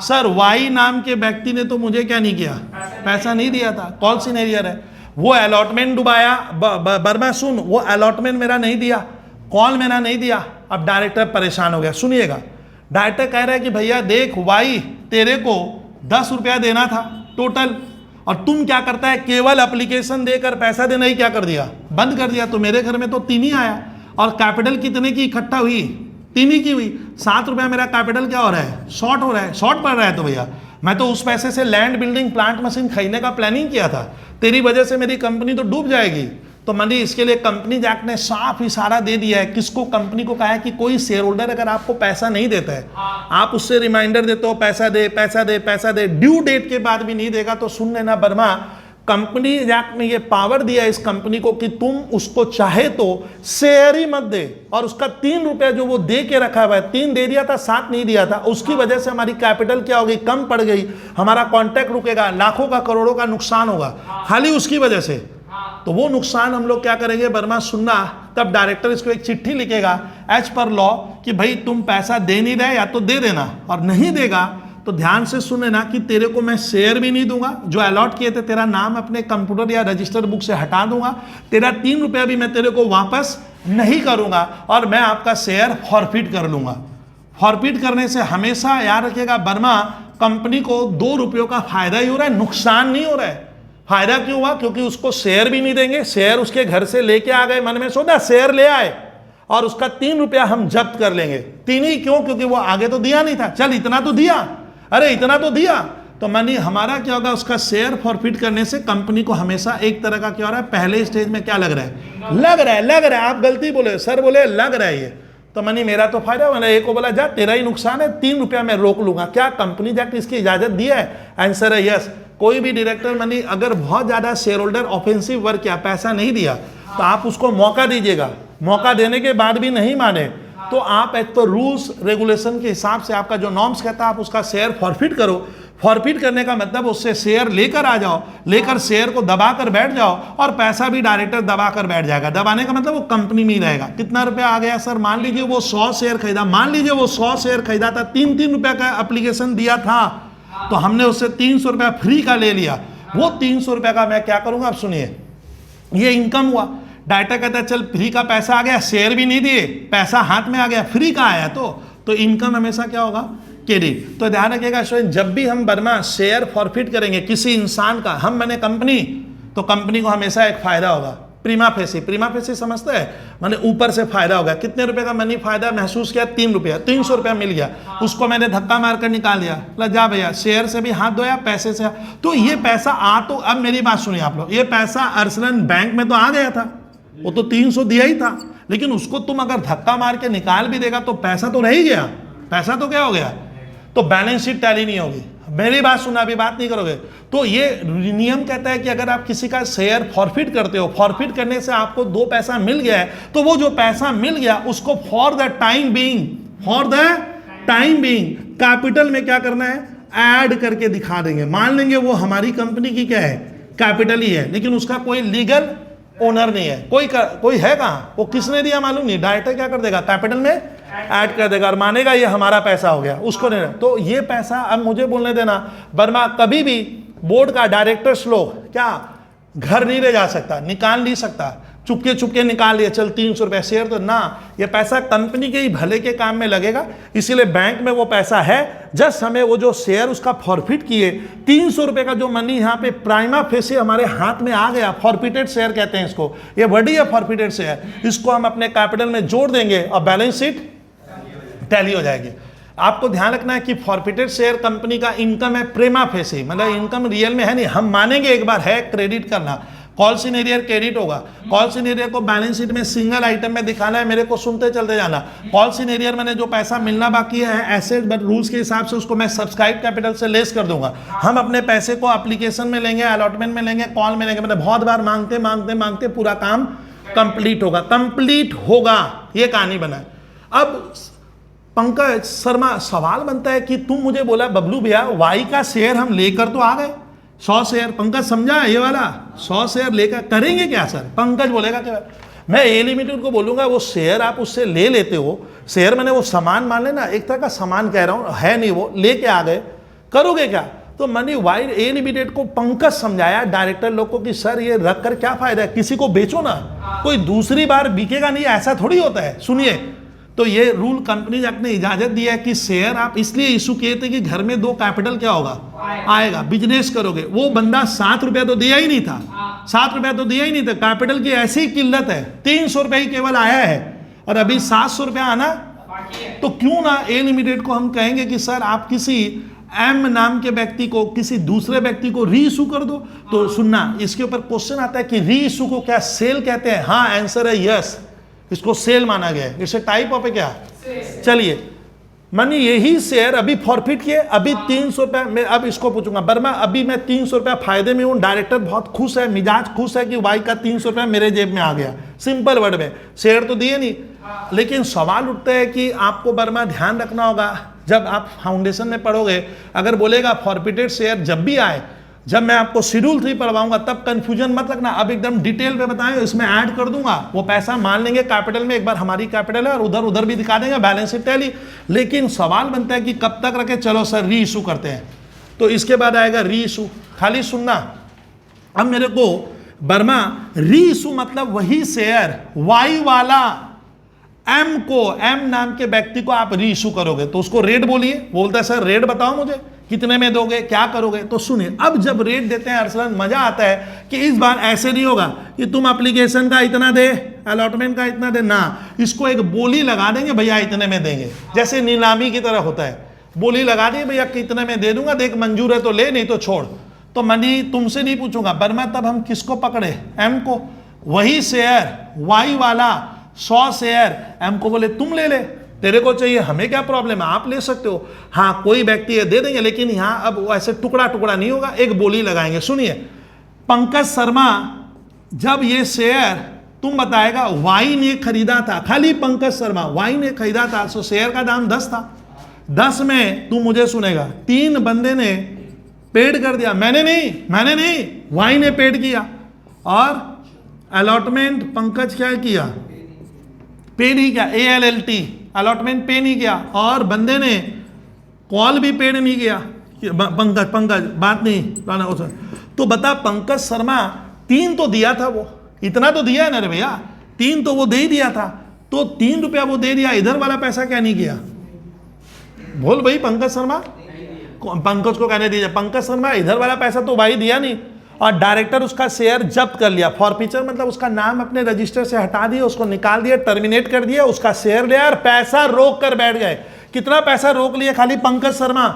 सर, वाई नाम के व्यक्ति ने तो मुझे क्या नहीं किया, पैसा नहीं दिया था, कॉल सिनेरियर है, वो अलॉटमेंट डुबाया। बर्मा सुन, वो अलॉटमेंट मेरा नहीं दिया, कॉल मेरा नहीं दिया। अब डायरेक्टर परेशान हो गया, सुनिएगा। डायरेक्टर कह रहा है कि भैया देख वाई, तेरे को 10 रुपया देना था टोटल, और तुम क्या करता है, केवल एप्लीकेशन देकर पैसा देना ही क्या कर दिया, बंद कर दिया। तो मेरे घर में तो 3 ही आया, और कैपिटल कितने की इकट्ठा हुई, 3 ही की हुई। 7 रुपया मेरा कैपिटल क्या हो रहा है, शॉर्ट हो रहा है, शॉर्ट पड़ रहा है। तो भैया मैं तो उस पैसे से लैंड बिल्डिंग प्लांट मशीन खरीदने का प्लानिंग किया था, तेरी वजह से मेरी कंपनी तो डूब जाएगी। तो मनी इसके लिए कंपनी एक्ट ने साफ इशारा दे दिया है, किसको, कंपनी को कहा है कि कोई शेयर होल्डर अगर आपको पैसा नहीं देता है, आप उससे रिमाइंडर देते हो पैसा दे पैसा दे पैसा दे, ड्यू डेट के बाद भी नहीं देगा, तो सुन लेना बर्मा, कंपनी एक्ट ने ये पावर दिया इस कंपनी को कि तुम उसको चाहे तो शेयर ही मत दे, और उसका 3 रुपया जो वो दे के रखा हुआ है, 3 दे दिया था, 7 नहीं दिया था, उसकी वजह से हमारी कैपिटल क्या होगी, कम पड़ गई, हमारा कॉन्ट्रैक्ट रुकेगा, लाखों का करोड़ों का नुकसान होगा खाली उसकी वजह से। तो वो नुकसान हम लोग क्या करेंगे बर्मा, सुनना, तब डायरेक्टर इसको एक चिट्ठी लिखेगा एज पर लॉ कि भाई तुम पैसा दे नहीं रहे, या तो दे देना, और नहीं देगा तो ध्यान से सुन लेना कि तेरे को मैं शेयर भी नहीं दूंगा, जो अलॉट किए थे तेरा नाम अपने कंप्यूटर या रजिस्टर बुक से हटा दूंगा, तेरा 3 रुपया भी मैं तेरे को वापस नहीं करूंगा, और मैं आपका शेयर फॉरफिट कर लूंगा। फॉरफिट करने से हमेशा याद रखिएगा बर्मा, कंपनी को 2 रुपयों का फायदा ही हो रहा है, नुकसान नहीं हो रहा है। फायदा क्यों हुआ, क्योंकि उसको शेयर भी नहीं देंगे, शेयर उसके घर से लेके आ गए, मन में सोचा शेयर ले आए, और उसका 3 रुपया हम जब्त कर लेंगे। 3 ही क्यों, क्योंकि वो आगे तो दिया नहीं था, चल इतना तो दिया, अरे इतना तो दिया, तो मनी हमारा क्या होगा, उसका शेयर फॉरफिट करने से कंपनी को हमेशा एक तरह का क्या हो रहा है, पहले स्टेज में क्या लग रहा है, लग रहा है, आप गलती बोले सर, बोले लग रहा है ये, तो मनी मेरा तो फायदा, मैंने एक को बोला जा तेरा ही नुकसान है, 3 रुपया मैं रोक लूंगा। क्या कंपनी एक्ट इसकी इजाजत दिया है, आंसर है यस। कोई भी डायरेक्टर मनी अगर बहुत ज्यादा शेयर होल्डर ऑफेंसिव वर्क किया, पैसा नहीं दिया, तो आप उसको मौका दीजिएगा, मौका देने के बाद भी नहीं माने तो आप एज पर रूल्स रेगुलेशन के हिसाब से, आपका जो नॉर्म्स कहता है, आप उसका शेयर फॉरफिट करो। फॉरफिट करने का मतलब उससे शेयर लेकर आ जाओ, लेकर शेयर को दबा कर बैठ जाओ, और पैसा भी डायरेक्टर दबा कर बैठ जाएगा। दबाने का मतलब वो कंपनी में ही रहेगा। कितना रुपया आ गया सर, मान लीजिए वो 100 शेयर खरीदा, मान लीजिए वो 100 शेयर खरीदा था, 3-3 रुपया का एप्लीकेशन दिया था, तो हमने उससे 300 रुपया फ्री का ले लिया। वो 300 रुपया का मैं क्या करूंगा, आप सुनिए, ये इनकम हुआ। डायरेक्टर कहता है चल फ्री का पैसा आ गया, शेयर भी नहीं दिए, पैसा हाथ में आ गया, फ्री का आया, तो इनकम हमेशा क्या होगा, क्रेडिट। तो ध्यान रखिएगा स्टूडेंट, जब भी हम बर्मा शेयर फॉरफिट करेंगे किसी इंसान का, हम मैंने कंपनी, तो कंपनी को हमेशा एक फायदा होगा, प्रीमा फेसी समझते हैं, मैंने ऊपर से फायदा होगा। कितने रुपए का मनी फायदा महसूस किया, 3 रुपया, 300 रुपया मिल गया, उसको मैंने धक्का मारकर निकाल दिया, जा भैया शेयर से भी हाथ धोया, पैसे से, तो ये पैसा आ, तो अब मेरी बात सुनिए आप लोग, ये पैसा अर्सलन बैंक में तो आ गया था, वो तो 300 दिया ही था, लेकिन उसको तुम अगर धक्का मार के निकाल भी देगा तो पैसा तो रह ही गया, पैसा तो क्या हो गया, तो बैलेंस शीट टैली नहीं होगी। मेरी बात सुना, अभी बात नहीं करोगे। तो ये नियम कहता है कि अगर आप किसी का शेयर फॉरफिट करते हो, फॉरफिट करने से आपको 2 पैसा मिल गया है, तो वो जो पैसा मिल गया उसको for the time being capital में क्या करना है, ऐड करके दिखा देंगे। मान लेंगे वो हमारी कंपनी की क्या है, कैपिटल ही है, लेकिन उसका कोई लीगल ओनर नहीं है, कोई है कहाँ, वो किसने दिया मालूम नहीं, डायरेक्टर क्या कर देगा, कैपिटल में ऐड कर देगा और मानेगा ये हमारा पैसा हो गया, उसको नहीं। तो ये पैसा अब मुझे बोलने देना, वर्मा कभी भी बोर्ड का डायरेक्टर्स लोग क्या घर नहीं ले जा सकता, निकाल नहीं सकता, चुपके निकाल लिया, चल 300 रुपये शेयर, तो ना, ये पैसा कंपनी के ही भले के काम में लगेगा, इसीलिए बैंक में वो पैसा है। जस्ट हमें वो जो शेयर उसका फॉरफिट किए 300 रुपये का जो मनी यहाँ पे प्राइमा फेसी हमारे हाथ में आ गया, फॉरफिटेड शेयर कहते हैं इसको, ये वर्ड है फॉरफिटेड शेयर, इसको हम अपने कैपिटल में जोड़ देंगे और बैलेंस शीट टैली हो जाएगी। आपको ध्यान रखना है कि फॉरफिटेड शेयर कंपनी का इनकम है प्रेमा फेसी, मतलब इनकम रियल में है नहीं, हम मानेंगे एक बार है, क्रेडिट करना, कॉल सीनियर क्रेडिट होगा, कॉल सीनियर को बैलेंस शीट में सिंगल आइटम में दिखाना है, मेरे को सुनते चलते जाना। कॉल सीनियर मैंने जो पैसा मिलना बाकी है एसेट, बट रूल्स के हिसाब से उसको मैं सब्सक्राइब कैपिटल से लेस कर दूंगा। हम अपने पैसे को एप्लीकेशन में लेंगे, अलॉटमेंट में लेंगे, कॉल में लेंगे, मतलब बहुत बार मांगते पूरा काम कंप्लीट होगा, ये कहानी बना है। अब पंकज शर्मा सवाल बनता है कि तुम मुझे बोला बबलू भैया वाई का शेयर हम लेकर तो आ गए 100 शेयर, पंकज समझा ये वाला 100 शेयर लेकर करेंगे क्या सर? पंकज बोलेगा क्या, मैं ए लिमिटेड को बोलूंगा वो शेयर आप उससे ले लेते हो, शेयर मैंने वो सामान मान लेना, एक तरह का सामान कह रहा हूँ, है नहीं वो, लेके आ गए, करोगे क्या? तो मनी वाइड ए लिमिटेड को पंकज समझाया डायरेक्टर लोग को कि सर ये रख कर क्या फायदा है, किसी को बेचो ना, कोई दूसरी बार बिकेगा नहीं, ऐसा थोड़ी होता है। सुनिए, तो ये रूल कंपनी एक्ट ने इजाजत दिया है कि शेयर आप इसलिए इशू किए थे कि घर में 2 कैपिटल क्या होगा, आएगा, बिजनेस करोगे। वो बंदा 7 रुपया तो दिया ही नहीं था, 7 रुपया तो दिया ही नहीं था, कैपिटल की ऐसी ही किल्लत है, 300 रुपये ही केवल आया है और अभी 700 रुपया आना, तो क्यों ना ए लिमिटेड को हम कहेंगे कि सर आप किसी एम नाम के व्यक्ति को, किसी दूसरे व्यक्ति को री इशू कर दो। तो सुनना, इसके ऊपर क्वेश्चन आता है कि री इशू को क्या सेल कहते हैं? हाँ, आंसर है यस, इसको सेल माना गया है, इसे टाइप ऑफ है क्या? चलिए, मानी यही शेयर अभी फॉरफिट किए, अभी 300 रुपया, मैं अब इसको पूछूंगा बर्मा अभी मैं 300 रुपया फायदे में हूं, डायरेक्टर बहुत खुश है, मिजाज खुश है कि वाई का 300 रुपया मेरे जेब में आ गया, सिंपल वर्ड में, शेयर तो दिए नहीं। लेकिन सवाल उठता है कि आपको बर्मा ध्यान रखना होगा, जब आप फाउंडेशन में पढ़ोगे, अगर बोलेगा फॉरफिटेड शेयर जब भी आए, जब मैं आपको शेड्यूल 3 पढ़वाऊंगा तब कंफ्यूजन मत रखना, अब एकदम डिटेल में बताएं, इसमें ऐड कर दूंगा, वो पैसा मान लेंगे कैपिटल में, एक बार हमारी कैपिटल है और उधर भी दिखा देंगे, बैलेंस शीट टैली। लेकिन सवाल बनता है कि कब तक रखे, चलो सर री इशू करते हैं, तो इसके बाद आएगा री इशू। खाली सुनना, अब मेरे को बर्मा री इशू मतलब वही शेयर वाई वाला एम को, एम नाम के व्यक्ति को आप री इशू करोगे, तो उसको रेट बोलिए, बोलता है सर रेट बताओ मुझे, कितने में दोगे, क्या करोगे? तो सुनिए, अब जब रेट देते हैं अरसलन मजा आता है कि इस बार ऐसे नहीं होगा कि तुम एप्लीकेशन का इतना दे, अलॉटमेंट का इतना दे, ना, इसको एक बोली लगा देंगे, भैया इतने में देंगे, जैसे नीलामी की तरह होता है, बोली लगा दी भैया कितने में दे दूंगा, देख मंजूर है तो ले, नहीं तो छोड़। तो मनी तुमसे नहीं पूछूंगा बर्मा, तब हम किसको पकड़े? एम को, वही शेयर वाई वाला 100 शेयर एम को बोले तुम ले ले, तेरे को चाहिए, हमें क्या प्रॉब्लम है, आप ले सकते हो। हाँ, कोई व्यक्ति है दे देंगे, लेकिन यहाँ अब ऐसे टुकड़ा टुकड़ा नहीं होगा, एक बोली लगाएंगे। सुनिए, पंकज शर्मा जब ये शेयर तुम बताएगा वाई ने खरीदा था, खाली पंकज शर्मा वाई ने खरीदा था, तो शेयर का दाम 10 था, 10 में तू मुझे सुनेगा 3 बंदे ने पेड कर दिया, मैंने नहीं वाई ने पेड किया, और अलॉटमेंट पंकज क्या किया, पे नहीं किया, ALLT अलॉटमेंट पे नहीं किया, और बंदे ने कॉल भी पेड नहीं किया, पंकज बात नहीं। तो बता पंकज शर्मा 3 तो दिया था, वो इतना तो दिया है ना रे भैया, 3 तो वो दे ही दिया था, तो 3 रुपया वो दे दिया, इधर वाला पैसा क्या नहीं किया? बोल भाई पंकज शर्मा, पंकज को कहने दीजिए, पंकज शर्मा इधर वाला पैसा तो भाई दिया नहीं, और डायरेक्टर उसका शेयर जब्त कर लिया, फॉरफिचर मतलब उसका नाम अपने रजिस्टर से हटा दिया, उसको निकाल दिया, टर्मिनेट कर दिया, उसका शेयर लिया और पैसा रोक कर बैठ गए। कितना पैसा रोक लिया खाली पंकज शर्मा?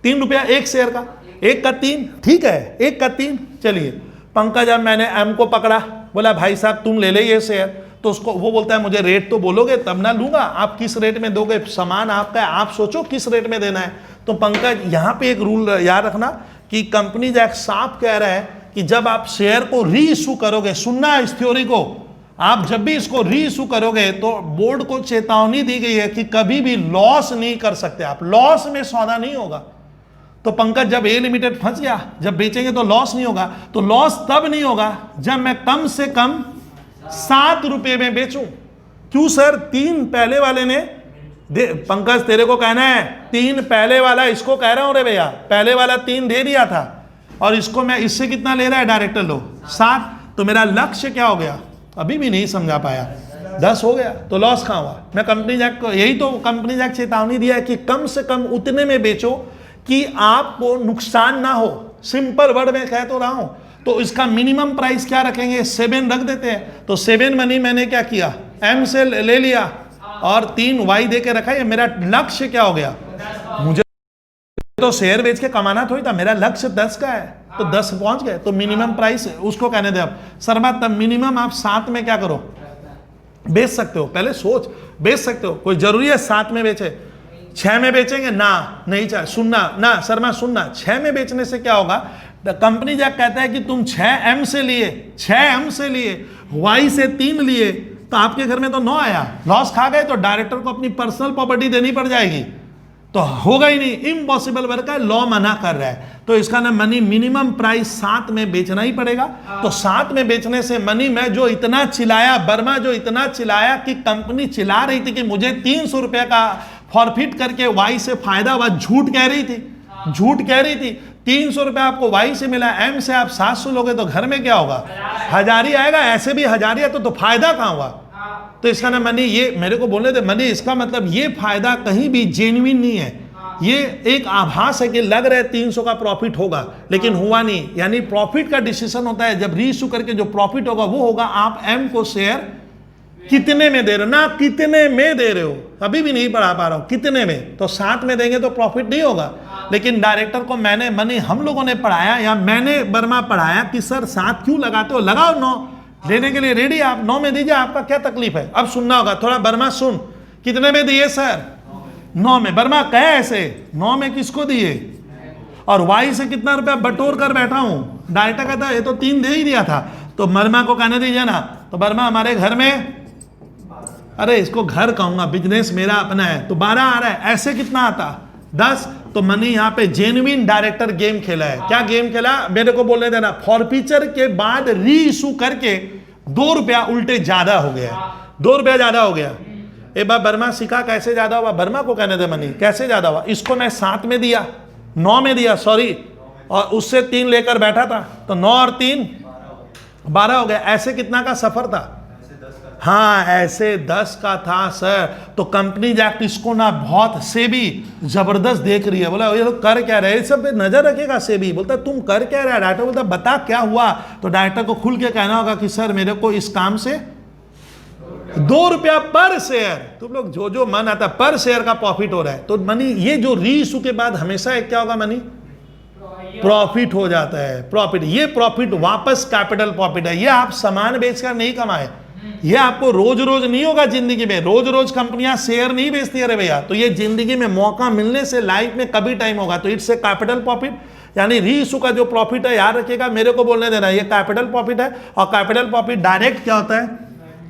3 रुपया एक शेयर का, 1 का 3, ठीक है, 1 का 3। चलिए पंकज, अब मैंने एम को पकड़ा, बोला भाई साहब तुम ले ले ये शेयर, तो उसको वो बोलता है मुझे रेट तो बोलोगे तब ना लूंगा, आप किस रेट में दोगे, सामान आपका है, आप सोचो किस रेट में देना है। तो पंकज यहाँ पे एक रूल याद रखना कि कंपनीज एक्ट साफ कह रहा है कि जब आप शेयर को री इशू करोगे, सुनना इस थ्योरी को, आप जब भी इसको री इशू करोगे तो बोर्ड को चेतावनी दी गई है कि कभी भी लॉस नहीं कर सकते आप, लॉस में सौदा नहीं होगा। तो पंकज जब ए लिमिटेड फंस गया, जब बेचेंगे तो लॉस नहीं होगा, तो लॉस तब नहीं होगा जब मैं कम से कम 7 रुपए में बेचूं। क्यों सर, 3 पहले वाले ने दे, पंकज तेरे को कहना है 3 पहले वाला, इसको कह रहा हूं रे भैया, पहले वाला 3 दे दिया था और इसको मैं इससे कितना ले रहा है डायरेक्टर लोग 7, तो मेरा लक्ष्य क्या हो गया, अभी भी नहीं समझा पाया, 10 हो गया, तो लॉस कहाँ हुआ। मैं कंपनी एक्ट को, यही तो कंपनी एक्ट चेतावनी दिया है कि कम से कम उतने में बेचो कि आपको नुकसान ना हो। सिंपल वर्ड में कह तो रहा हूं। तो इसका मिनिमम प्राइस क्या रखेंगे, 7 रख देते हैं। तो 7 मनी मैंने क्या किया, एम से ले लिया और 3 वाई दे के रखा। ये मेरा लक्ष्य क्या हो गया, मुझे तो शेयर बेच के कमाना थोड़ी था, मेरा लक्ष्य 10 का है, तो 10 पहुंच गए, तो मिनिमम प्राइस उसको कहने दे। अब शर्मा तब मिनिमम आप 7 में क्या करो, बेच सकते हो, पहले सोच, बेच सकते हो, कोई जरूरी है 7 में बेचे, 6 में बेचेंगे ना, नहीं चाहिए, सुनना ना शर्मा, सुनना, 6 में बेचने से क्या होगा, कंपनी जब कहता है कि तुम 6M से लिए, 6M से लिए, Y से 3 लिए, तो आपके घर में तो 9 आया, लॉस खा गए, तो डायरेक्टर को अपनी पर्सनल प्रॉपर्टी देनी पड़ जाएगी, तो होगा ही नहीं, इम्पॉसिबल वर्क है, लॉ मना कर रहा है। तो इसका ना मनी मिनिमम प्राइस 7 में बेचना ही पड़ेगा। तो 7 में बेचने से मनी में जो इतना चिल्लाया, वर्मा जो इतना चिल्लाया कि कंपनी चिल्ला रही थी कि मुझे 300 रुपए का फॉरफिट करके वाई से फायदा हुआ, झूठ कह रही थी, झूठ कह रही थी। 300 रुपए आपको वाई से मिला, एम से आप 700 लोगे तो घर में क्या होगा, 1000 ही आएगा, ऐसे भी 1000 है, तो फायदा कहाँ हुआ। तो इसका ना मनी, ये मेरे को बोलने दे मनी, इसका मतलब ये फायदा कहीं भी जेन्युइन नहीं है, ये एक आभास है कि लग रहा है 300 का प्रॉफिट होगा, लेकिन हुआ नहीं। यानी प्रॉफिट का डिसीजन होता है जब री इशू करके जो प्रॉफिट होगा वो होगा आप एम को शेयर कितने में दे रहे हो, ना कितने में दे रहे हो, अभी भी नहीं पढ़ा पा रहा हूं, कितने में, तो 7 में देंगे तो प्रॉफिट नहीं होगा। लेकिन डायरेक्टर को मैंने मनी हम लोगों ने पढ़ाया या मैंने वर्मा पढ़ाया कि सर 7 क्यों लगाते हो, लगाओ 9 लेने के लिए रेडी, आप 9 में दीजिए, आपका क्या तकलीफ है। अब सुनना होगा थोड़ा, वर्मा सुन, कितने में दिए सर, 9 में। वर्मा कहे ऐसे 9 में किसको दिए, और वाई से कितना रुपया बटोर कर बैठा हूं, डायरेक्टर कहता ये तो 3 दे ही दिया था, तो वर्मा को कहने दीजिए ना। तो वर्मा हमारे घर में, अरे इसको घर कहूंगा, बिजनेस मेरा अपना है, तो 12 आ रहा है, ऐसे कितना आता 10। तो मनी यहाँ पे जेन्युइन डायरेक्टर गेम खेला है। क्या गेम खेला, मेरे को बोलने देना, फॉरफीचर के बाद री इशू करके 2 रुपया उल्टे ज्यादा हो गया, 2 रुपया ज्यादा हो गया। एक बार वर्मा सीखा कैसे ज्यादा हुआ, वर्मा को कहने दे मनी कैसे ज्यादा हुआ। इसको मैं 7 में दिया, 9 में दिया सॉरी, और उससे 3 लेकर बैठा था, तो 9 और 3 12 हो गया। ऐसे कितना का सफर था, हाँ ऐसे 10 का था सर। तो कंपनी एक्ट इसको ना बहुत सेबी जबरदस्त देख रही है, बोला ये लोग कर क्या रहे, सब पे नजर रखेगा सेबी। बोलता तुम कर क्या रहे, डायरेक्टर बोलता बता क्या हुआ। तो डायरेक्टर को खुल के कहना होगा कि सर मेरे को इस काम से 2 रुपया पर शेयर, तुम लोग जो जो मन आता पर शेयर का प्रॉफिट हो रहा है। तो मनी ये जो री इशू के बाद हमेशा एक क्या होगा, मनी प्रॉफिट हो जाता है, प्रॉफिट। ये प्रॉफिट वापस कैपिटल प्रॉफिट है, ये आप सामान बेचकर नहीं कमाए, ये आपको रोज रोज नहीं होगा जिंदगी में, रोज रोज कंपनियां शेयर नहीं बेचती है भाईया। तो ये जिंदगी में मौका मिलने से लाइफ में कभी टाइम होगा, तो इट्स ए कैपिटल प्रॉफिट। यानी री इशू का जो प्रॉफिट है याद रखिएगा, मेरे को बोलने देना, ये कैपिटल प्रॉफिट है। और कैपिटल प्रॉफिट डायरेक्ट क्या होता है,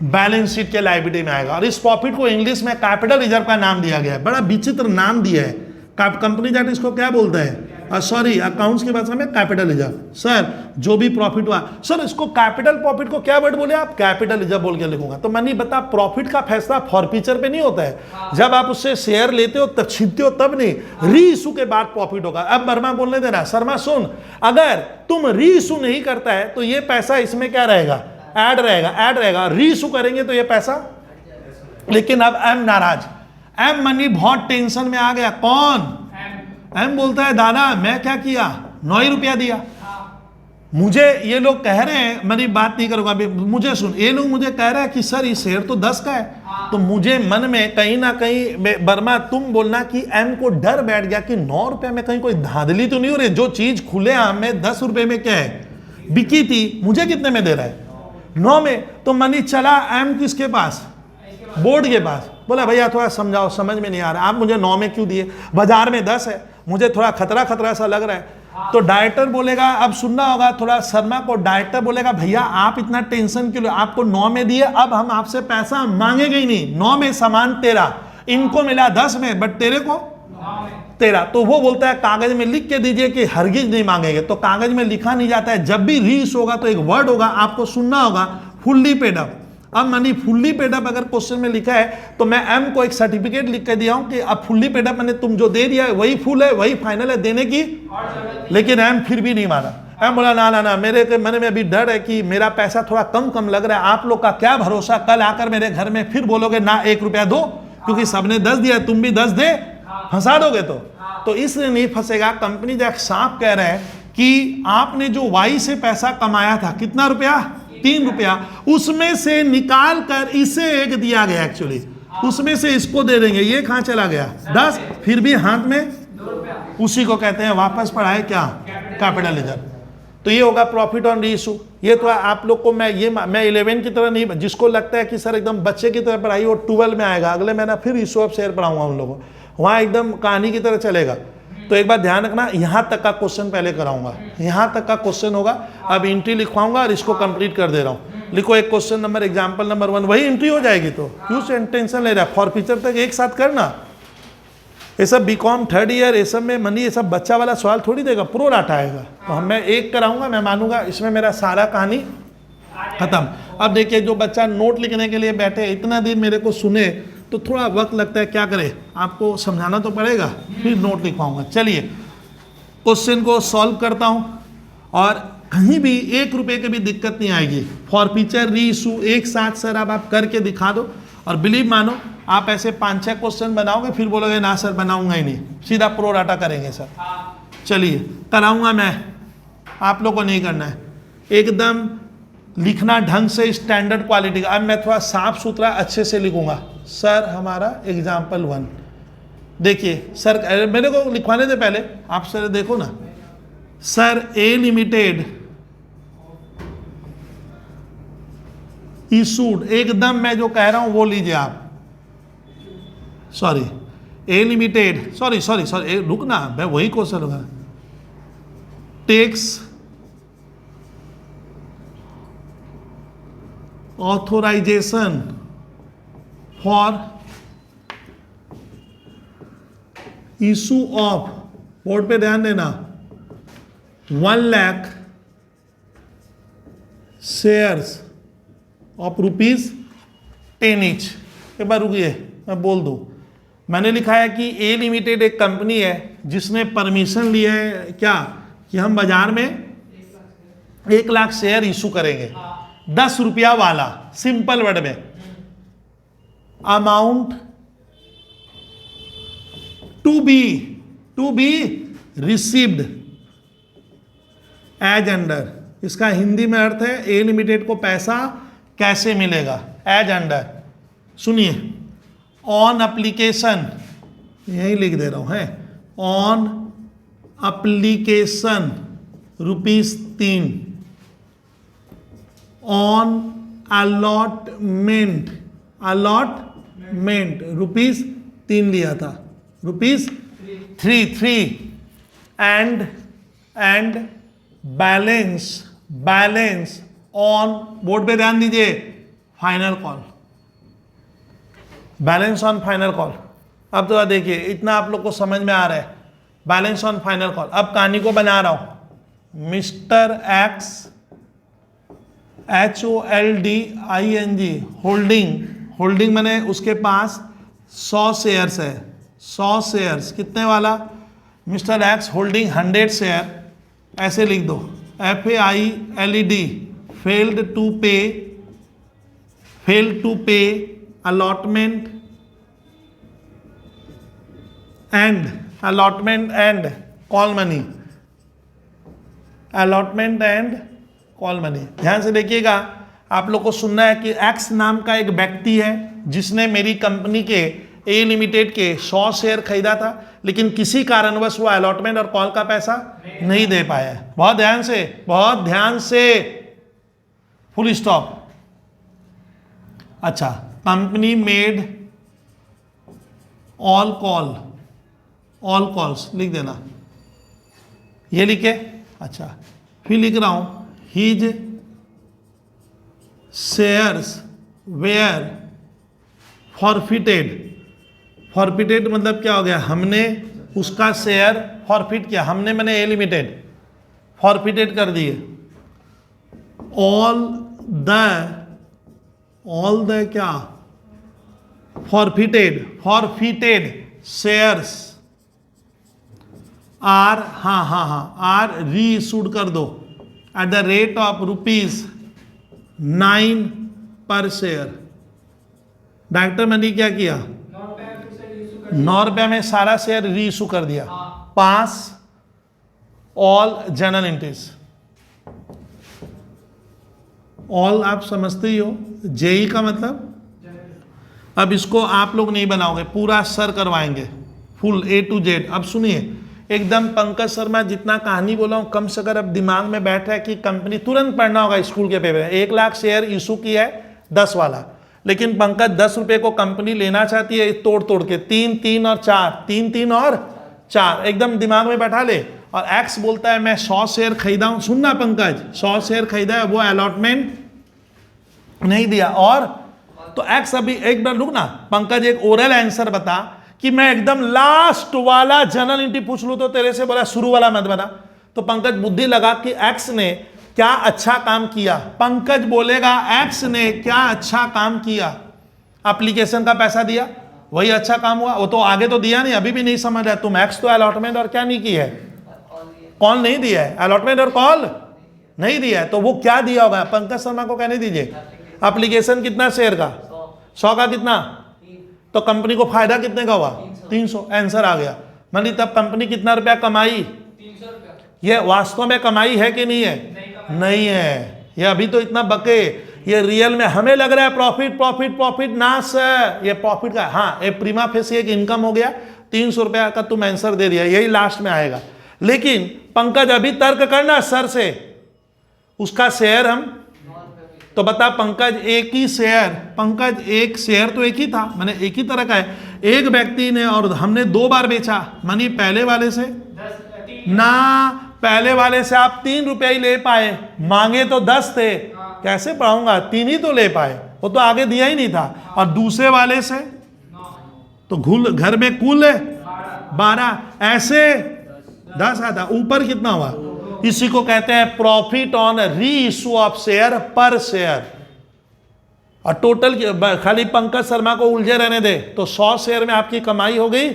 बैलेंस शीट के लायबिलिटी में आएगा। और इस प्रॉफिट को इंग्लिश में कैपिटल रिजर्व का नाम दिया गया है, बड़ा विचित्र नाम दिया है। कंपनी जाट इसको क्या बोलता है, सॉरी अकाउंट्स की भाषा में कैपिटल रिजर्व। सर जो भी प्रॉफिट हुआ, सर इसको कैपिटल प्रॉफिट को क्या वर्ड बोले आप, कैपिटल रिजर्व बोल के लिखूंगा। तो मनी बता, प्रॉफिट का फैसला फॉरफीचर पे नहीं होता है, जब आप उससे शेयर लेते हो तब छीनते हो तब नहीं, री इशू के बाद प्रॉफिट होगा। अब वर्मा बोलने देना, शर्मा सुन, अगर तुम री इशू नहीं करता है तो ये पैसा इसमें क्या रहेगा, ऐड रहेगा, ऐड रहेगा। री इशू करेंगे तो ये पैसा, लेकिन अब एम नाराज, एम मनी बहुत टेंशन में आ गया। कौन, एम बोलता है दादा मैं क्या किया, 9 ही रुपया दिया। मुझे ये लोग कह रहे हैं, मनी बात नहीं करूंगा अभी, मुझे सुन, ये लोग मुझे कह रहे हैं कि सर ये शेयर तो 10 का है। तो मुझे मन में कहीं ना कहीं, वर्मा तुम बोलना कि एम को डर बैठ गया कि 9 रुपया में कहीं कोई धांधली तो नहीं हो रही, जो चीज खुले आम में 10 रुपए में क्या है बिकी थी, मुझे कितने में दे रहा है। 9 में तो मनी चला एम किसके पास, बोर्ड के पास। बोला भैया थोड़ा समझाओ, समझ में नहीं आ रहा, आप मुझे 9 में क्यों दिए, बाजार में 10 है, मुझे थोड़ा खतरा खतरा सा लग रहा है। तो डायरेक्टर बोलेगा, अब सुनना होगा थोड़ा शर्मा को, डायरेक्टर बोलेगा भैया आप इतना टेंशन क्यों, आपको 9 में दिए, अब हम आपसे पैसा मांगेंगे ही नहीं, 9 में सामान तेरा, इनको मिला 10 में, बट तेरे को तेरा। तो वो बोलता है कागज में लिख के दीजिए कि हरगिज नहीं मांगेंगे। तो कागज में लिखा नहीं जाता है, जब भी रीस होगा तो एक वर्ड होगा, आपको सुनना होगा, फुल्ली पेड अप। अब मनी फुल्ली पेड अप अगर क्वेश्चन में लिखा है तो मैं एम को एक सर्टिफिकेट लिख के दिया हूं कि अब फुल्ली पेड अप मैंने तुम जो दे दिया है वही फुल है, वही फाइनल है, देने की। लेकिन एम फिर भी नहीं माना। एम बोला ना ना ना, मेरे मन में अभी डर है कि मेरा पैसा थोड़ा कम कम लग रहा है, आप लोग का क्या भरोसा, कल आकर मेरे घर में फिर बोलोगे ना 1 रुपया दो, क्योंकि सबने 10 दिया, तुम भी 10 दे, फंसा दोगे। तो इसलिए नहीं फंसेगा। कंपनी जब साफ कह रहे हैं कि आपने जो वाई से पैसा कमाया था, कितना रुपया, 3 रुपया, उसमें से निकाल कर इसे एक दिया गया, एक्चुअली उसमें से इसको दे देंगे, ये कहां चला गया 10, फिर भी हाथ में 2 उसी को कहते हैं वापस पढ़ाए क्या, कैपिटल लेजर। तो ये होगा प्रॉफिट ऑन रीइशू। ये तो आप लोग को मैं 11 की तरह नहीं, जिसको लगता है कि सर एकदम बच्चे की तरह पढ़ाई, वो 12 में आएगा, अगले महीना फिर इशू ऑफ शेयर पढ़ाऊंगा उन लोगों को, वहाँ एकदम कहानी की तरह चलेगा। तो एक बात ध्यान रखना, यहाँ तक का क्वेश्चन पहले कराऊंगा, यहाँ तक का क्वेश्चन होगा। अब एंट्री लिखवाऊंगा और इसको कंप्लीट कर दे रहा हूँ। लिखो एक क्वेश्चन नंबर, एग्जाम्पल नंबर 1, वही एंट्री हो जाएगी। तो क्यों टेंशन ले रहा है, फॉर फ्यूचर तक एक साथ करना। ये सब बीकॉम 3rd ईयर, ये सब में मनी, ये सब बच्चा वाला सवाल थोड़ी देगा, प्रो डाटा आएगा। तो मैं एक कराऊंगा, मैं मानूंगा इसमें मेरा सारा कहानी खत्म। अब देखिए जो बच्चा नोट लिखने के लिए बैठे, इतना दिन मेरे को सुने तो थोड़ा वक्त लगता है, क्या करे, आपको समझाना तो पड़ेगा, फिर नोट लिखवाऊंगा। चलिए क्वेश्चन को सॉल्व करता हूं, और कहीं भी 1 रुपये की भी दिक्कत नहीं आएगी। फॉर फ्यूचर, री इशू, एक साथ सर अब आप करके दिखा दो, और बिलीव मानो आप ऐसे 5-6 क्वेश्चन बनाओगे, फिर बोलोगे ना सर बनाऊंगा ही नहीं, सीधा प्रो डाटा करेंगे सर। चलिए कराऊंगा मैं, आप लोग को नहीं करना है, एकदम लिखना ढंग से, स्टैंडर्ड क्वालिटी का। अब मैं थोड़ा साफ सुथरा अच्छे से लिखूंगा। सर हमारा एग्जाम्पल 1 देखिए, सर मेरे को लिखवाने दे पहले, आप सर देखो ना, सर ए लिमिटेड इशूड, एकदम मैं जो कह रहा हूं वो लीजिए आप, सॉरी ए लिमिटेड, सॉरी रुकना, मैं वही क्वेश्चन होगा, tax authorisation for issue of, board पे ध्यान देना, 1 लाख शेयर्स ऑफ ₹10 ईच। एक बार रुकिए मैं बोल दूं, मैंने लिखा है कि ए लिमिटेड एक कंपनी है जिसने परमिशन लिया है क्या, कि हम बाजार में 1 लाख शेयर इशू करेंगे, 10 रुपया वाला, सिंपल वर्ड में। Amount to be received as under, इसका हिंदी में अर्थ है ए लिमिटेड को पैसा कैसे मिलेगा, एज अंडर। सुनिए, ऑन एप्लीकेशन, यही लिख दे रहा हूं, है ऑन एप्लीकेशन ₹3, ऑन अलॉटमेंट ₹3 लिया था, ₹3 एंड बैलेंस ऑन, बोर्ड पे ध्यान दीजिए, final call, balance on final call. अब तो देखिए इतना आप लोग को समझ में आ रहा है, बैलेंस ऑन फाइनल कॉल। अब कहानी को बना रहा हूं, मिस्टर एक्स HOLDING होल्डिंग मैंने उसके पास 100 शेयर्स है, 100 शेयर्स, कितने वाला, मिस्टर एक्स होल्डिंग 100 शेयर, ऐसे लिख दो, FAILED, फेल्ड टू पे allotment and call money, allotment and call money। ध्यान से देखिएगा, आप लोग को सुनना है कि एक्स नाम का एक व्यक्ति है जिसने मेरी कंपनी के ए लिमिटेड के 100 शेयर खरीदा था, लेकिन किसी कारणवश वो अलॉटमेंट और कॉल का पैसा नहीं दे पाया है। बहुत ध्यान से, फुल स्टॉप। अच्छा, कंपनी मेड ऑल कॉल्स लिख देना, ये लिखे। अच्छा, फिर लिख रहा हूं हीज शेयर्स वेयर फॉरफिटेड मतलब क्या हो गया, हमने उसका शेयर फॉरफिट किया, हमने मैंने ए लिमिटेड फॉरफिटेड कर दिए। ऑल द क्या फॉरफिटेड शेयर्स आर आर री इशूड कर दो एट द रेट ऑफ ₹9 पर शेयर। डायरेक्टर मनी क्या किया, 9 रुपये में सारा शेयर री इशू कर दिया। पास ऑल जनरल एंट्रीज, ऑल आप समझते ही हो, जेई का मतलब। अब इसको आप लोग नहीं बनाओगे, पूरा सर करवाएंगे फुल A to Z। अब सुनिए एकदम, पंकज शर्मा जितना कहानी बोला हूं कम से कम अब दिमाग में बैठ रहा है कि कंपनी तुरंत पढ़ना होगा स्कूल के पेपर में। 1 लाख शेयर इशू किया है 10 वाला, लेकिन पंकज 10 रुपए को कंपनी लेना चाहती है तोड़ के 3 और 4 एकदम दिमाग में बैठा ले। और एक्स बोलता है मैं 100 शेयर खरीदा हूं, सुनना पंकज 100 शेयर खरीदा है, वो अलॉटमेंट नहीं दिया। और तो एक्स अभी एक बार रुक ना, पंकज एक ओरल आंसर बता कि मैं एकदम लास्ट वाला जनरल एंट्री पूछ लूं तो तेरे से बोला शुरू वाला मत बना। तो पंकज बुद्धि लगा कि एक्स ने क्या अच्छा काम किया, पंकज बोलेगा एक्स ने क्या अच्छा काम किया, एप्लीकेशन का पैसा दिया, वही अच्छा काम हुआ। वो तो आगे तो दिया नहीं, अभी भी नहीं समझ रहा तुम। एक्स तो अलॉटमेंट और क्या नहीं किया है, कॉल नहीं दिया है, अलॉटमेंट और कॉल नहीं दिया है, तो वो क्या दिया होगा पंकज शर्मा को कहने दीजिए। एप्लीकेशन कितना शेयर का, 100 का कितना, तो कंपनी को फायदा कितने का हुआ 300। आंसर आ गया। मानी तब कंपनी कितना रुपया कमाई, 300 रुपया। ये वास्तव में कमाई है कि नहीं है, नहीं है, ये अभी तो इतना बके, ये रियल में हमें लग रहा है प्रॉफिट ना सर, ये प्रॉफिट का। हाँ, ये प्रीमा फेसी एक इनकम हो गया, 300 रुपया का तुम आंसर दे दिया, यही लास्ट में आएगा। लेकिन पंकज अभी तर्क करना सर से, उसका शेयर हम तो बता पंकज एक ही शेयर, पंकज एक शेयर तो एक ही था, मैंने एक ही तरह का है, एक व्यक्ति ने और हमने 2 बार बेचा। मानी पहले वाले से ना, पहले वाले से आप 3 रुपया ही ले पाए, मांगे तो 10 थे, कैसे पढ़ाऊंगा, 3 ही तो ले पाए, वो तो आगे दिया ही नहीं था। और दूसरे वाले से तो घर में कुल 12, ऐसे 10 आता, ऊपर कितना हुआ। इसी को कहते हैं प्रॉफिट ऑन री इशू ऑफ शेयर पर शेयर। और टोटल खाली पंकज शर्मा को उलझे रहने दे तो 100 शेयर में आपकी कमाई हो गई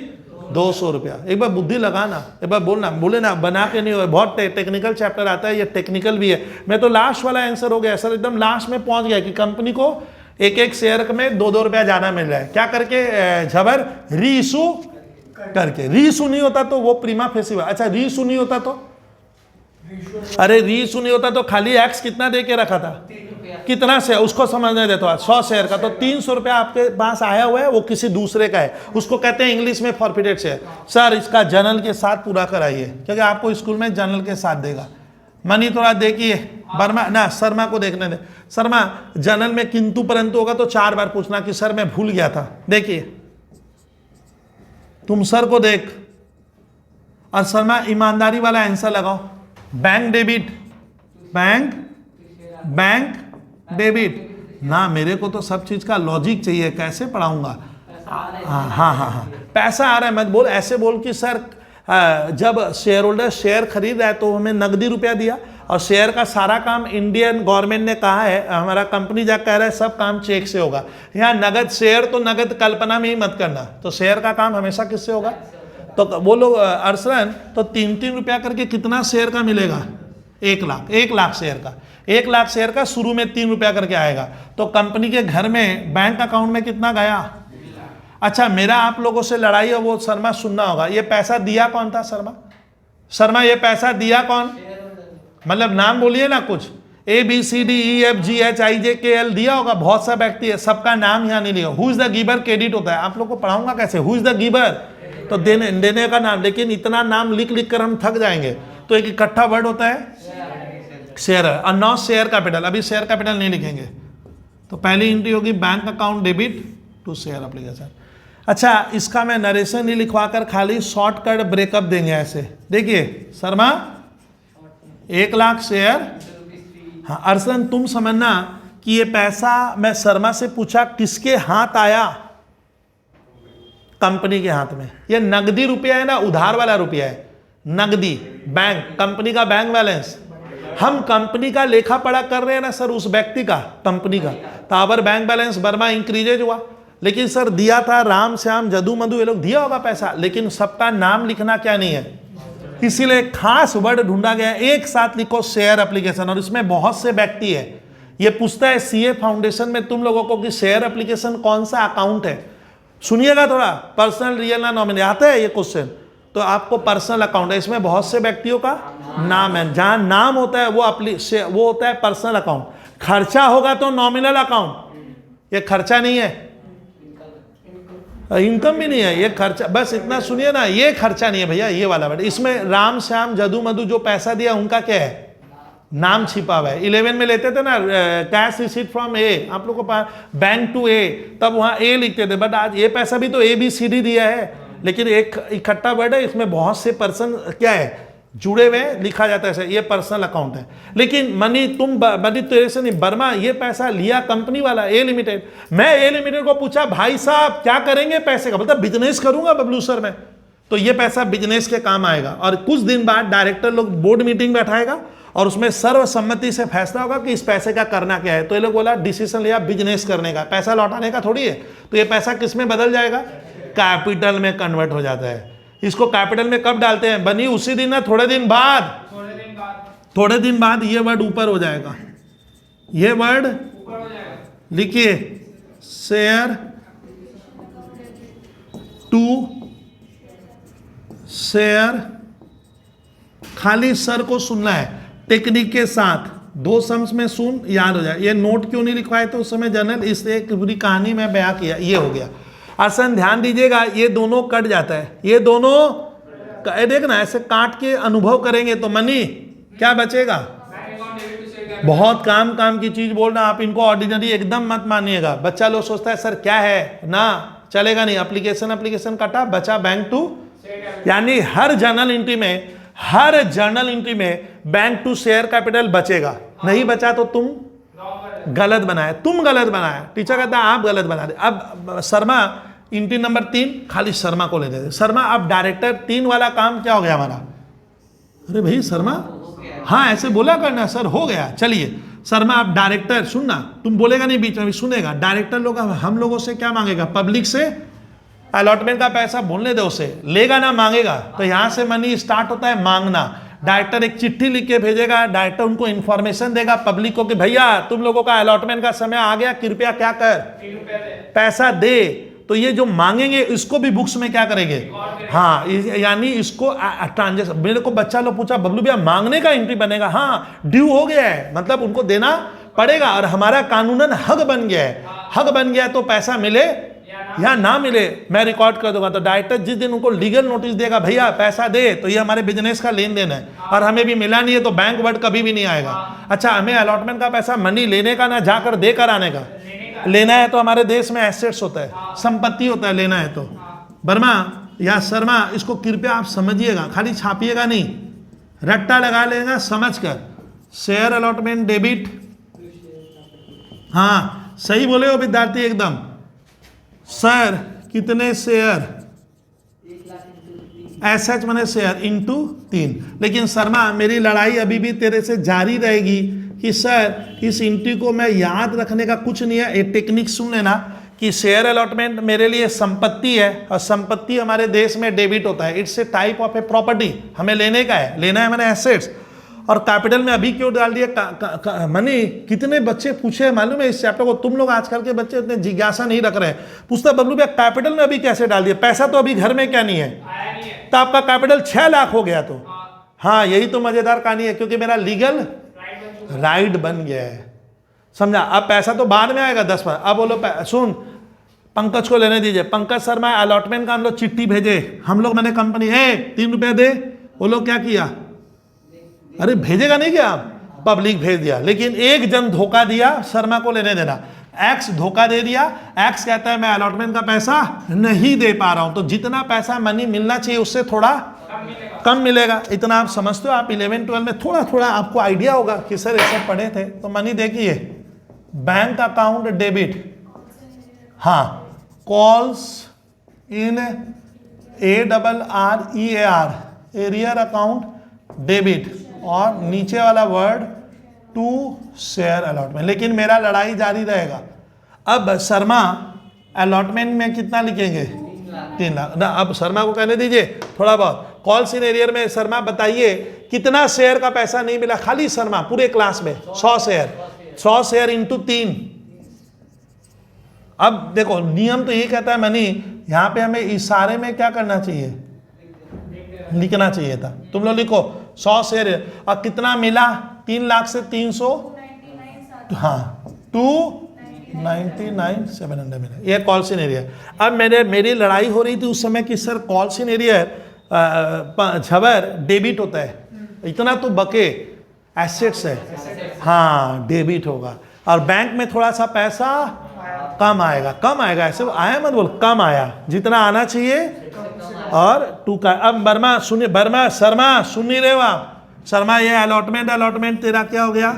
200 रुपया। एक बार बुद्धि लगाना, एक बार बोलना, बोले ना बना के नहीं हो, बहुत टेक्निकल चैप्टर आता है, ये टेक्निकल भी है। मैं तो लास्ट वाला आंसर हो गया सर, एकदम लास्ट में पहुंच गया कि कंपनी को एक शेयर में 2-2 रुपया ज्यादा मिल रहा है, क्या करके झबर री इशू करके। री इशू नहीं होता तो वो प्रीमा फेसी। अच्छा री इशू नहीं होता तो, अरे री इशू नहीं होता तो खाली एक्स कितना दे के रखा था, कितना शेयर उसको समझने देता है 100 शेयर का, तो 300 रुपया आपके पास आया हुआ है, वो किसी दूसरे का है, उसको कहते हैं इंग्लिश में फॉरफिटेड शेयर। सर इसका जनरल के साथ पूरा कराइए, क्योंकि आपको स्कूल में जनरल के साथ देगा। मनी थोड़ा देखिए, वर्मा ना शर्मा को देखने दे। शर्मा जनरल में किंतु परंतु होगा तो 4 बार पूछना कि सर मैं भूल गया था। देखिए तुम सर को देख, और शर्मा ईमानदारी वाला आंसर लगाओ। बैंक डेबिट, बैंक डेबिट ना, मेरे को तो सब चीज का लॉजिक चाहिए, कैसे पढ़ाऊंगा। हाँ, पैसा आ रहा है, मत बोल, ऐसे बोल कि सर जब शेयर होल्डर शेयर खरीद रहा है तो हमें नकदी रुपया दिया, और शेयर का सारा काम इंडियन गवर्नमेंट ने कहा है, हमारा कंपनी जा कह रहा है सब काम चेक से होगा। यहाँ नगद शेयर तो नगद कल्पना में ही मत करना, तो शेयर का काम हमेशा किससे होगा। तो वो लोग अरसलन तो 3-3 रुपया करके कितना शेयर का मिलेगा, 1 लाख, 1 लाख शेयर का, 1 लाख शेयर का शुरू में 3 रुपया करके आएगा। तो कंपनी के घर में बैंक अकाउंट में कितना गया। अच्छा मेरा आप लोगों से लड़ाई है, वो शर्मा सुनना होगा, ये पैसा दिया कौन था शर्मा ये पैसा दिया कौन, मतलब नाम बोलिए ना कुछ, ABCDEFGHIJKL दिया होगा, बहुत सा व्यक्ति है, सबका नाम यहाँ नहीं लिया। Who is the giver credit होता है, आप लोग को पढ़ाऊंगा कैसे, हु इज द गिवर तो देने का नाम, लेकिन इतना नाम लिख कर हम थक जाएंगे, तो एक इकट्ठा वर्ड होता है शेयर, और नॉट शेयर कैपिटल। अभी शेयर कैपिटल नहीं लिखेंगे, तो पहली एंट्री होगी bank account debit to share application. अच्छा, इसका मैं नरेशन नहीं लिखवा कर खाली शॉर्टकट ब्रेकअप देंगे ऐसे। देखिए शर्मा 1 लाख शेयर, हाँ अर्सन तुम समझना कि ये पैसा मैं शर्मा से पूछा किसके हाथ आया, कंपनी के हाथ में। ये नगदी रुपया है ना, उधार वाला रुपया है, नगदी, बैंक, कंपनी का बैंक बैलेंस। हम कंपनी का लेखा पढ़ा कर रहे हैं ना सर, उस व्यक्ति का, कंपनी का। तो our bank balance Verma increases हुआ, लेकिन सर दिया था राम श्याम जदू मधु, ये लोग दिया होगा पैसा, लेकिन सबका नाम लिखना क्या नहीं है, इसीलिए खास वर्ड ढूंढा गया। एक साथ लिखो शेयर एप्लीकेशन, और इसमें बहुत से व्यक्ति है। ये पूछता है सीए फाउंडेशन में तुम लोगों को कि शेयर एप्लीकेशन कौन सा अकाउंट है। सुनिएगा थोड़ा, पर्सनल रियल ना नॉमिनी आता है ये क्वेश्चन, तो आपको पर्सनल अकाउंट है, इसमें बहुत से व्यक्तियों का नाम है। जहां नाम होता है वो होता है पर्सनल अकाउंट। खर्चा होगा तो नॉमिनल अकाउंट, ये खर्चा नहीं है, इनकम भी नहीं है, ये खर्चा। बस इतना सुनिए ना, ये खर्चा नहीं है भैया, ये वाला वर्ड। इसमें राम श्याम जदू मधु जो पैसा दिया उनका क्या है, नाम छिपा हुआ है। 11 में लेते थे ना कैश रिसीट फ्रॉम ए, आप लोग को बैंक टू ए, तब वहां ए लिखते थे, बट आज ये पैसा भी तो ABCD दिया है, लेकिन एक इकट्ठा वर्ड है, इसमें बहुत से पर्सन क्या है जुड़े हुए लिखा जाता है, ये पर्सनल अकाउंट है। लेकिन मनी तेरे से नहीं, वर्मा ये पैसा लिया कंपनी वाला ए लिमिटेड। मैं ए लिमिटेड को पूछा भाई साहब क्या करेंगे पैसे का, बोलता बिजनेस करूंगा बबलू सर मैं, तो ये पैसा बिजनेस के काम आएगा। और कुछ दिन बाद डायरेक्टर लोग बोर्ड मीटिंग बैठाएगा और उसमें सर्वसम्मति से फैसला होगा कि इस पैसे का करना क्या है। तो ये लोग बोला डिसीजन लिया बिजनेस करने का, पैसा लौटाने का थोड़ी है। तो ये पैसा किस में बदल जाएगा, कैपिटल में कन्वर्ट हो जाता है। इसको कैपिटल में कब डालते हैं, बनी उसी दिन ना थोड़े दिन बाद ये वर्ड ऊपर हो जाएगा। ये वर्ड लिखिए, शेयर टू शेयर, खाली सर को सुनना है टेक्निक के साथ, 2 सम्स में सुन याद हो जाए। ये नोट क्यों नहीं लिखवाए तो उस समय जनरल, इस एक पूरी कहानी में बयां किया, ये हो गया। आसन ध्यान दीजिएगा, ये दोनों कट जाता है, ये दोनों देखना ऐसे काट के अनुभव करेंगे तो मनी क्या बचेगा। बहुत काम की चीज बोल रहा, आप इनको ऑर्डिनरी एकदम मत मानिएगा। बच्चा लोग सोचता है सर क्या है ना, चलेगा नहीं। एप्लीकेशन कटा, बचा बैंक टू, यानी हर जर्नल एंट्री में बैंक टू शेयर कैपिटल बचेगा। नहीं बचा तो तुम गलत बनाया, टीचर कहता है आप गलत बना दे। अब शर्मा एंट्री नंबर 3 खाली शर्मा को ले दे। शर्मा अब डायरेक्टर 3 वाला काम क्या हो गया हमारा, अरे भाई शर्मा हाँ ऐसे बोला करना सर, हो गया। चलिए शर्मा आप डायरेक्टर, सुनना तुम बोलेगा नहीं बीच में, सुनेगा। डायरेक्टर लोग हम लोगों से क्या मांगेगा, पब्लिक से अलॉटमेंट का पैसा बोलने दो उसे, लेगा ना मांगेगा। तो यहां से मनी स्टार्ट होता है मांगना। डायरेक्टर एक चिट्ठी लिख के भेजेगा, डायरेक्टर उनको इंफॉर्मेशन देगा पब्लिक को कि भैया तुम लोगों का अलॉटमेंट का समय आ गया, कृपया क्या कर पैसा दे। तो ये जो मांगेंगे इसको भी बुक्स में क्या करेंगे, हाँ यानी इसको ट्रांजेक्शन। मेरे को बच्चा लोग पूछा बबलू भैया मांगने का एंट्री बनेगा, हाँ ड्यू हो गया है, मतलब उनको देना पड़ेगा और हमारा कानूनन हक बन गया है। हक बन गया तो पैसा मिले या ना मिले मैं रिकॉर्ड कर दूंगा। तो डायरेक्टर जिस दिन उनको लीगल नोटिस देगा भैया पैसा दे, तो ये हमारे बिजनेस का लेन देन है और हमें भी मिला नहीं है, तो बैंक वर्ड कभी भी नहीं आएगा। अच्छा हमें अलॉटमेंट का पैसा मनी लेने का ना जाकर देकर आने का, लेना है तो हमारे देश में एसेट्स होता है, संपत्ति होता है, लेना है तो। वर्मा या शर्मा इसको कृपया आप समझिएगा, खाली छापिएगा नहीं, रट्टा लगा लेगा समझ कर। शेयर अलॉटमेंट डेबिट, हाँ सही बोले हो विद्यार्थी एकदम। सर कितने शेयर, एसेट माने शेयर इनटू 3। लेकिन शर्मा मेरी लड़ाई अभी भी तेरे से जारी रहेगी कि सर इस एंट्री को मैं याद रखने का कुछ नहीं है। एक टेक्निक सुन लेना कि शेयर अलॉटमेंट मेरे लिए संपत्ति है और संपत्ति हमारे देश में डेबिट होता है। It's a type of a property, हमें लेने का है, लेना है मैंने एसेट्स। और कैपिटल में अभी क्यों डाल दिया मनी, कितने बच्चे पूछे मालूम है इस चैप्टर को। तुम लोग आजकल के बच्चे इतने जिज्ञासा नहीं रख रहे हैं, पूछता बबलू भैया कैपिटल में अभी कैसे डाल दिया, पैसा तो अभी घर में क्या नहीं है, तो आपका कैपिटल 6 लाख हो गया। तो हाँ यही तो मजेदार कहानी है, क्योंकि मेरा लीगल राइट बन गया है, समझा। अब पैसा तो बाद में आएगा 10 बार। अब बोलो सुन पंकज को लेने दीजिए, पंकज शर्मा अलॉटमेंट का हम लोग चिट्ठी भेजे, हम लोग मैंने कंपनी है 3 रुपया दे, वो लोग क्या किया, अरे भेजेगा नहीं क्या, पब्लिक भेज दिया। लेकिन एक जन धोखा दिया, शर्मा को लेने देना। एक्स धोखा दे दिया, एक्स कहता है मैं अलॉटमेंट का पैसा नहीं दे पा रहा हूं, तो जितना पैसा मनी मिलना चाहिए उससे थोड़ा कम मिलेगा। इतना आप समझते हो, आप 11-12 में थोड़ा थोड़ा आपको आइडिया होगा कि सर ऐसे पढ़े थे। तो मनी देखिए, बैंक अकाउंट डेबिट, हाँ, calls in ARREAR, arrear account debit, और नीचे वाला वर्ड टू शेयर अलॉटमेंट। लेकिन मेरा लड़ाई जारी रहेगा। अब शर्मा अलॉटमेंट में कितना लिखेंगे? 3 लाख ना। अब शर्मा को कहने दीजिए थोड़ा बहुत। कॉल्स इन एरियर में शर्मा बताइए कितना शेयर का पैसा नहीं मिला, खाली शर्मा पूरे क्लास में 100 शेयर, 100 शेयर इंटू 3। अब देखो नियम तो यही कहता है मनी, यहां पे हमें इशारे में क्या करना चाहिए? लिखना चाहिए था। तुम लोग लिखो 100 शेयर, और कितना मिला? 3 लाख से 300, हाँ 299,700 मिला। ये कॉल्स इन एरियर। अब मेरी लड़ाई हो रही थी उस समय कि सर कॉल्स इन एरियर झबर डेबिट होता है, इतना तो बके एसेट्स है, हाँ डेबिट होगा, और बैंक में थोड़ा सा पैसा कम आएगा। कम आएगा ऐसे आया मत बोल, कम आया, जितना आना चाहिए और 2 का। अब वर्मा सुनिए, वर्मा शर्मा सुन नहीं रहे हो आप? शर्मा ये अलॉटमेंट तेरा क्या हो गया?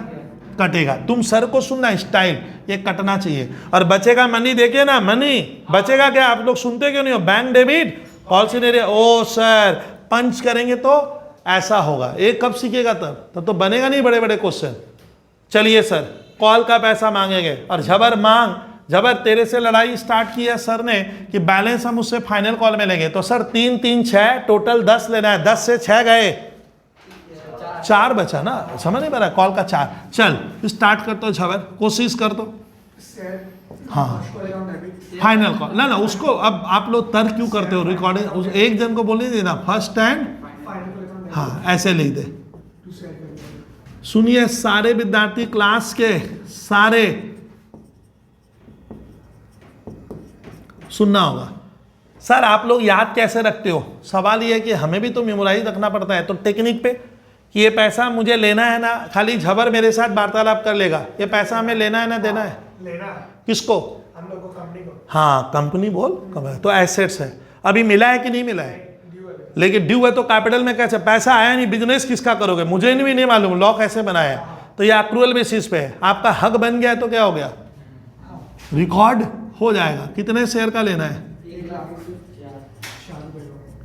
कटेगा। तुम सर को सुनना, स्टाइल ये कटना चाहिए। और बचेगा मनी, देखिए ना मनी बचेगा क्या? आप लोग सुनते क्यों नहीं हो? Bank debit, calls in arrear. ओ सर पंच करेंगे तो ऐसा होगा, ये कब सीखेगा? तब तो बनेगा नहीं बड़े बड़े क्वेश्चन। चलिए सर कॉल का पैसा मांगेंगे, और झबर मांग, झबर तेरे से लड़ाई स्टार्ट की है सर ने कि बैलेंस हम उससे फाइनल कॉल में लेंगे। तो सर 3 3 6 टोटल 10 लेना है, 10 से 6 गए, 4 बचा ना, समझ नहीं पा रहा? कॉल का 4। चल स्टार्ट कर दो झबर, कोशिश कर दो। हाँ फाइनल कॉल ना उसको। अब आप लोग तर्क क्यों करते हो? रिकॉर्डिंग एक जन को बोलने देना, फर्स्ट एंड, हाँ ऐसे लिख दे। सुनिए सारे विद्यार्थी क्लास के सारे सुनना होगा। सर आप लोग याद कैसे रखते हो? सवाल ये है कि हमें भी तो मेमोराइज रखना पड़ता है। तो टेक्निक पे कि ये पैसा मुझे लेना है ना, खाली झबर मेरे साथ वार्तालाप कर लेगा, ये पैसा हमें लेना है ना देना है? लेना है। किसको? हम लोग को, कंपनी को। हाँ कंपनी बोल, तो एसेट्स है। अभी मिला है कि नहीं मिला है? लेकिन ड्यू है तो कैपिटल में कैसे? पैसा आया नहीं, बिजनेस किसका करोगे? मुझे भी नहीं मालूम लॉ कैसे बनाया है। तो ये अक्रूअल बेसिस पे है, आपका हक बन गया है तो क्या हो गया? रिकॉर्ड हो जाएगा। कितने शेयर का लेना है?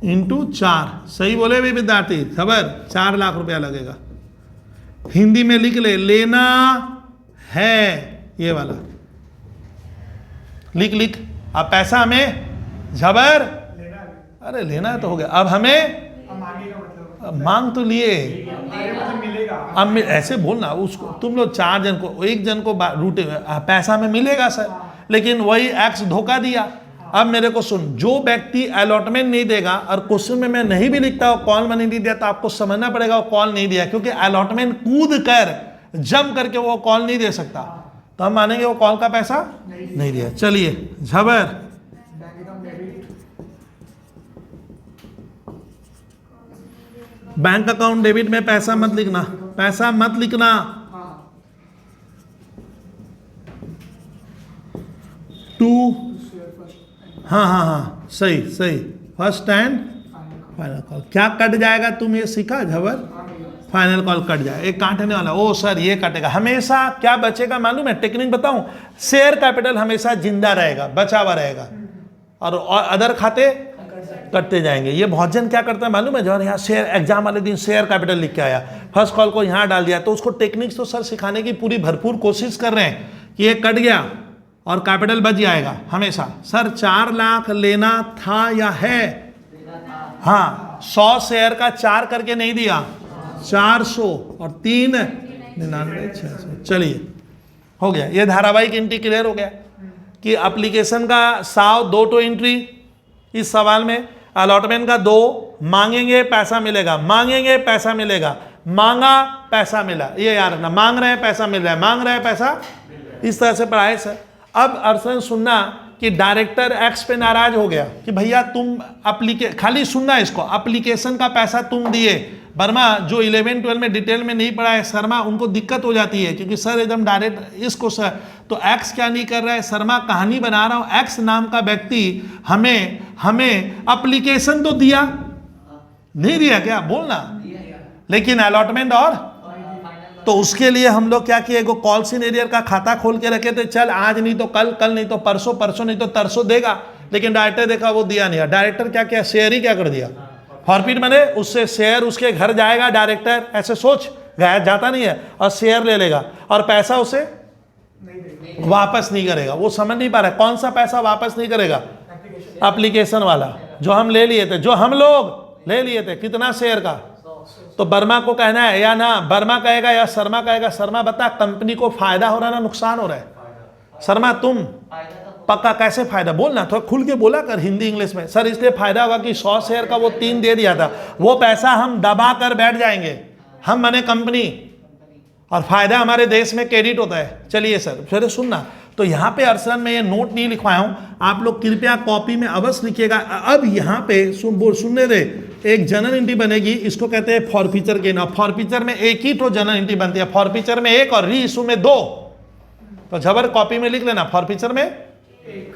इंटू 4। सही बोले भी विद्यार्थी? खबर 4 लाख रुपया लगेगा। हिंदी में लिख ले, लेना है ये वाला लिख। अब पैसा हमें झबर, अरे लेना तो हो गया। अब हमें मांग तो लिए, अब ऐसे बोलना उसको, तुम लोग 4 जन को, एक जन को रूटे पैसा में मिलेगा सर, लेकिन वही एक्स धोखा दिया। अब मेरे को सुन, जो व्यक्ति अलॉटमेंट नहीं देगा, और क्वेश्चन में मैं नहीं भी लिखता हूं कॉल मनी नहीं दिया, तो आपको समझना पड़ेगा वो कॉल नहीं दिया, क्योंकि अलॉटमेंट कूद कर जम करके वो कॉल नहीं दे सकता। तो हम मानेंगे वो कॉल का पैसा नहीं दिया। चलिए झबर बैंक अकाउंट डेबिट में पैसा मत लिखना, पैसा मत लिखना। टू, हाँ सही फर्स्ट एंड फाइनल कॉल। क्या कट जाएगा? तुम ये सीखा झबर? फाइनल कॉल कट जाए, एक काटने वाला। ओ सर ये कटेगा। हमेशा क्या बचेगा मालूम है? टेक्निक बताऊं, शेयर कैपिटल हमेशा जिंदा रहेगा, बचा हुआ रहेगा, और अदर खाते कटते जाएंगे। ये बहुत जन क्या करता है मालूम है? जो यहाँ शेयर एग्जाम वाले दिन शेयर कैपिटल लिख के आया, फर्स्ट कॉल को यहाँ डाल दिया, तो उसको टेक्निक्स तो सर सिखाने की पूरी भरपूर कोशिश कर रहे हैं कि ये कट गया और कैपिटल बच जाएगा हमेशा। सर 4 लाख लेना था या है? हाँ 100 शेयर का 4 करके नहीं दिया, 400 और 3 99,600। चलिए हो गया। ये धारावाहिक एंट्री क्लियर हो गया कि एप्लीकेशन का 100 2 एंट्री इस सवाल में, अलॉटमेंट का 2, मांगेंगे पैसा मिलेगा, मांगेंगे पैसा मिलेगा, मांगा पैसा मिला, ये यार ना, मांग रहे हैं पैसा मिल रहा है, मांग रहे हैं पैसा, इस तरह से पढ़ाए सर। अब अर्सन सुनना कि डायरेक्टर एक्स पे नाराज हो गया कि भैया तुम खाली सुनना है इसको, एप्लीकेशन का पैसा तुम दिए। वर्मा जो 11-12 में डिटेल में नहीं पढ़ा है, शर्मा उनको दिक्कत हो जाती है क्योंकि सर एकदम डायरेक्ट इसको सर, तो एक्स क्या नहीं कर रहा है, शर्मा कहानी बना रहा हूं, एक्स नाम का व्यक्ति हमें एप्लीकेशन तो दिया, नहीं दिया क्या बोलना, लेकिन अलॉटमेंट और, तो उसके लिए हम लोग क्या किए, एगो कॉल सिनेरियर का खाता खोल के रखे थे, चल आज नहीं तो कल, कल नहीं तो परसों, परसों नहीं तो तरसों देगा, लेकिन डायरेक्टर देखा वो दिया नहीं। डायरेक्टर क्या किया, शेयर ही क्या कर दिया, फॉरफिट मैंने उससे शेयर उसके घर जाएगा, डायरेक्टर ऐसे सोच गया जाता नहीं है, और शेयर ले लेगा और पैसा उसे वापस नहीं करेगा। वो समझ नहीं पा रहा है कौन सा पैसा वापस नहीं करेगा, एप्लीकेशन वाला जो हम ले लिए थे, जो हम लोग ले लिए थे, कितना शेयर का, तो वर्मा को कहना है या ना, वर्मा कहेगा या शर्मा कहेगा, शर्मा बता कंपनी को फायदा हो रहा है ना नुकसान हो रहा है, शर्मा तुम पक्का कैसे फायदा, बोलना थोड़ा खुल के बोला कर हिंदी इंग्लिश में। सर इसलिए फायदा होगा कि 100 शेयर का वो 3 दे दिया था, वो पैसा हम दबा कर बैठ जाएंगे, हम बने कंपनी और फायदा हमारे देश में क्रेडिट होता है। चलिए सर फिर सुनना, तो यहाँ पे अरसलन में ये नोट नहीं लिखवाया हूँ, आप लोग कृपया कॉपी में अवश्य लिखिएगा। अब यहाँ पे सुनने दे, एक जनरल एंट्री बनेगी, इसको कहते हैं फॉरफीचर गेन। और फॉरफीचर में एक ही तो जनरल एंट्री बनती है, फॉरफीचर में एक और री इशू में 2, तो जबर कॉपी में लिख लेना, फॉरफीचर में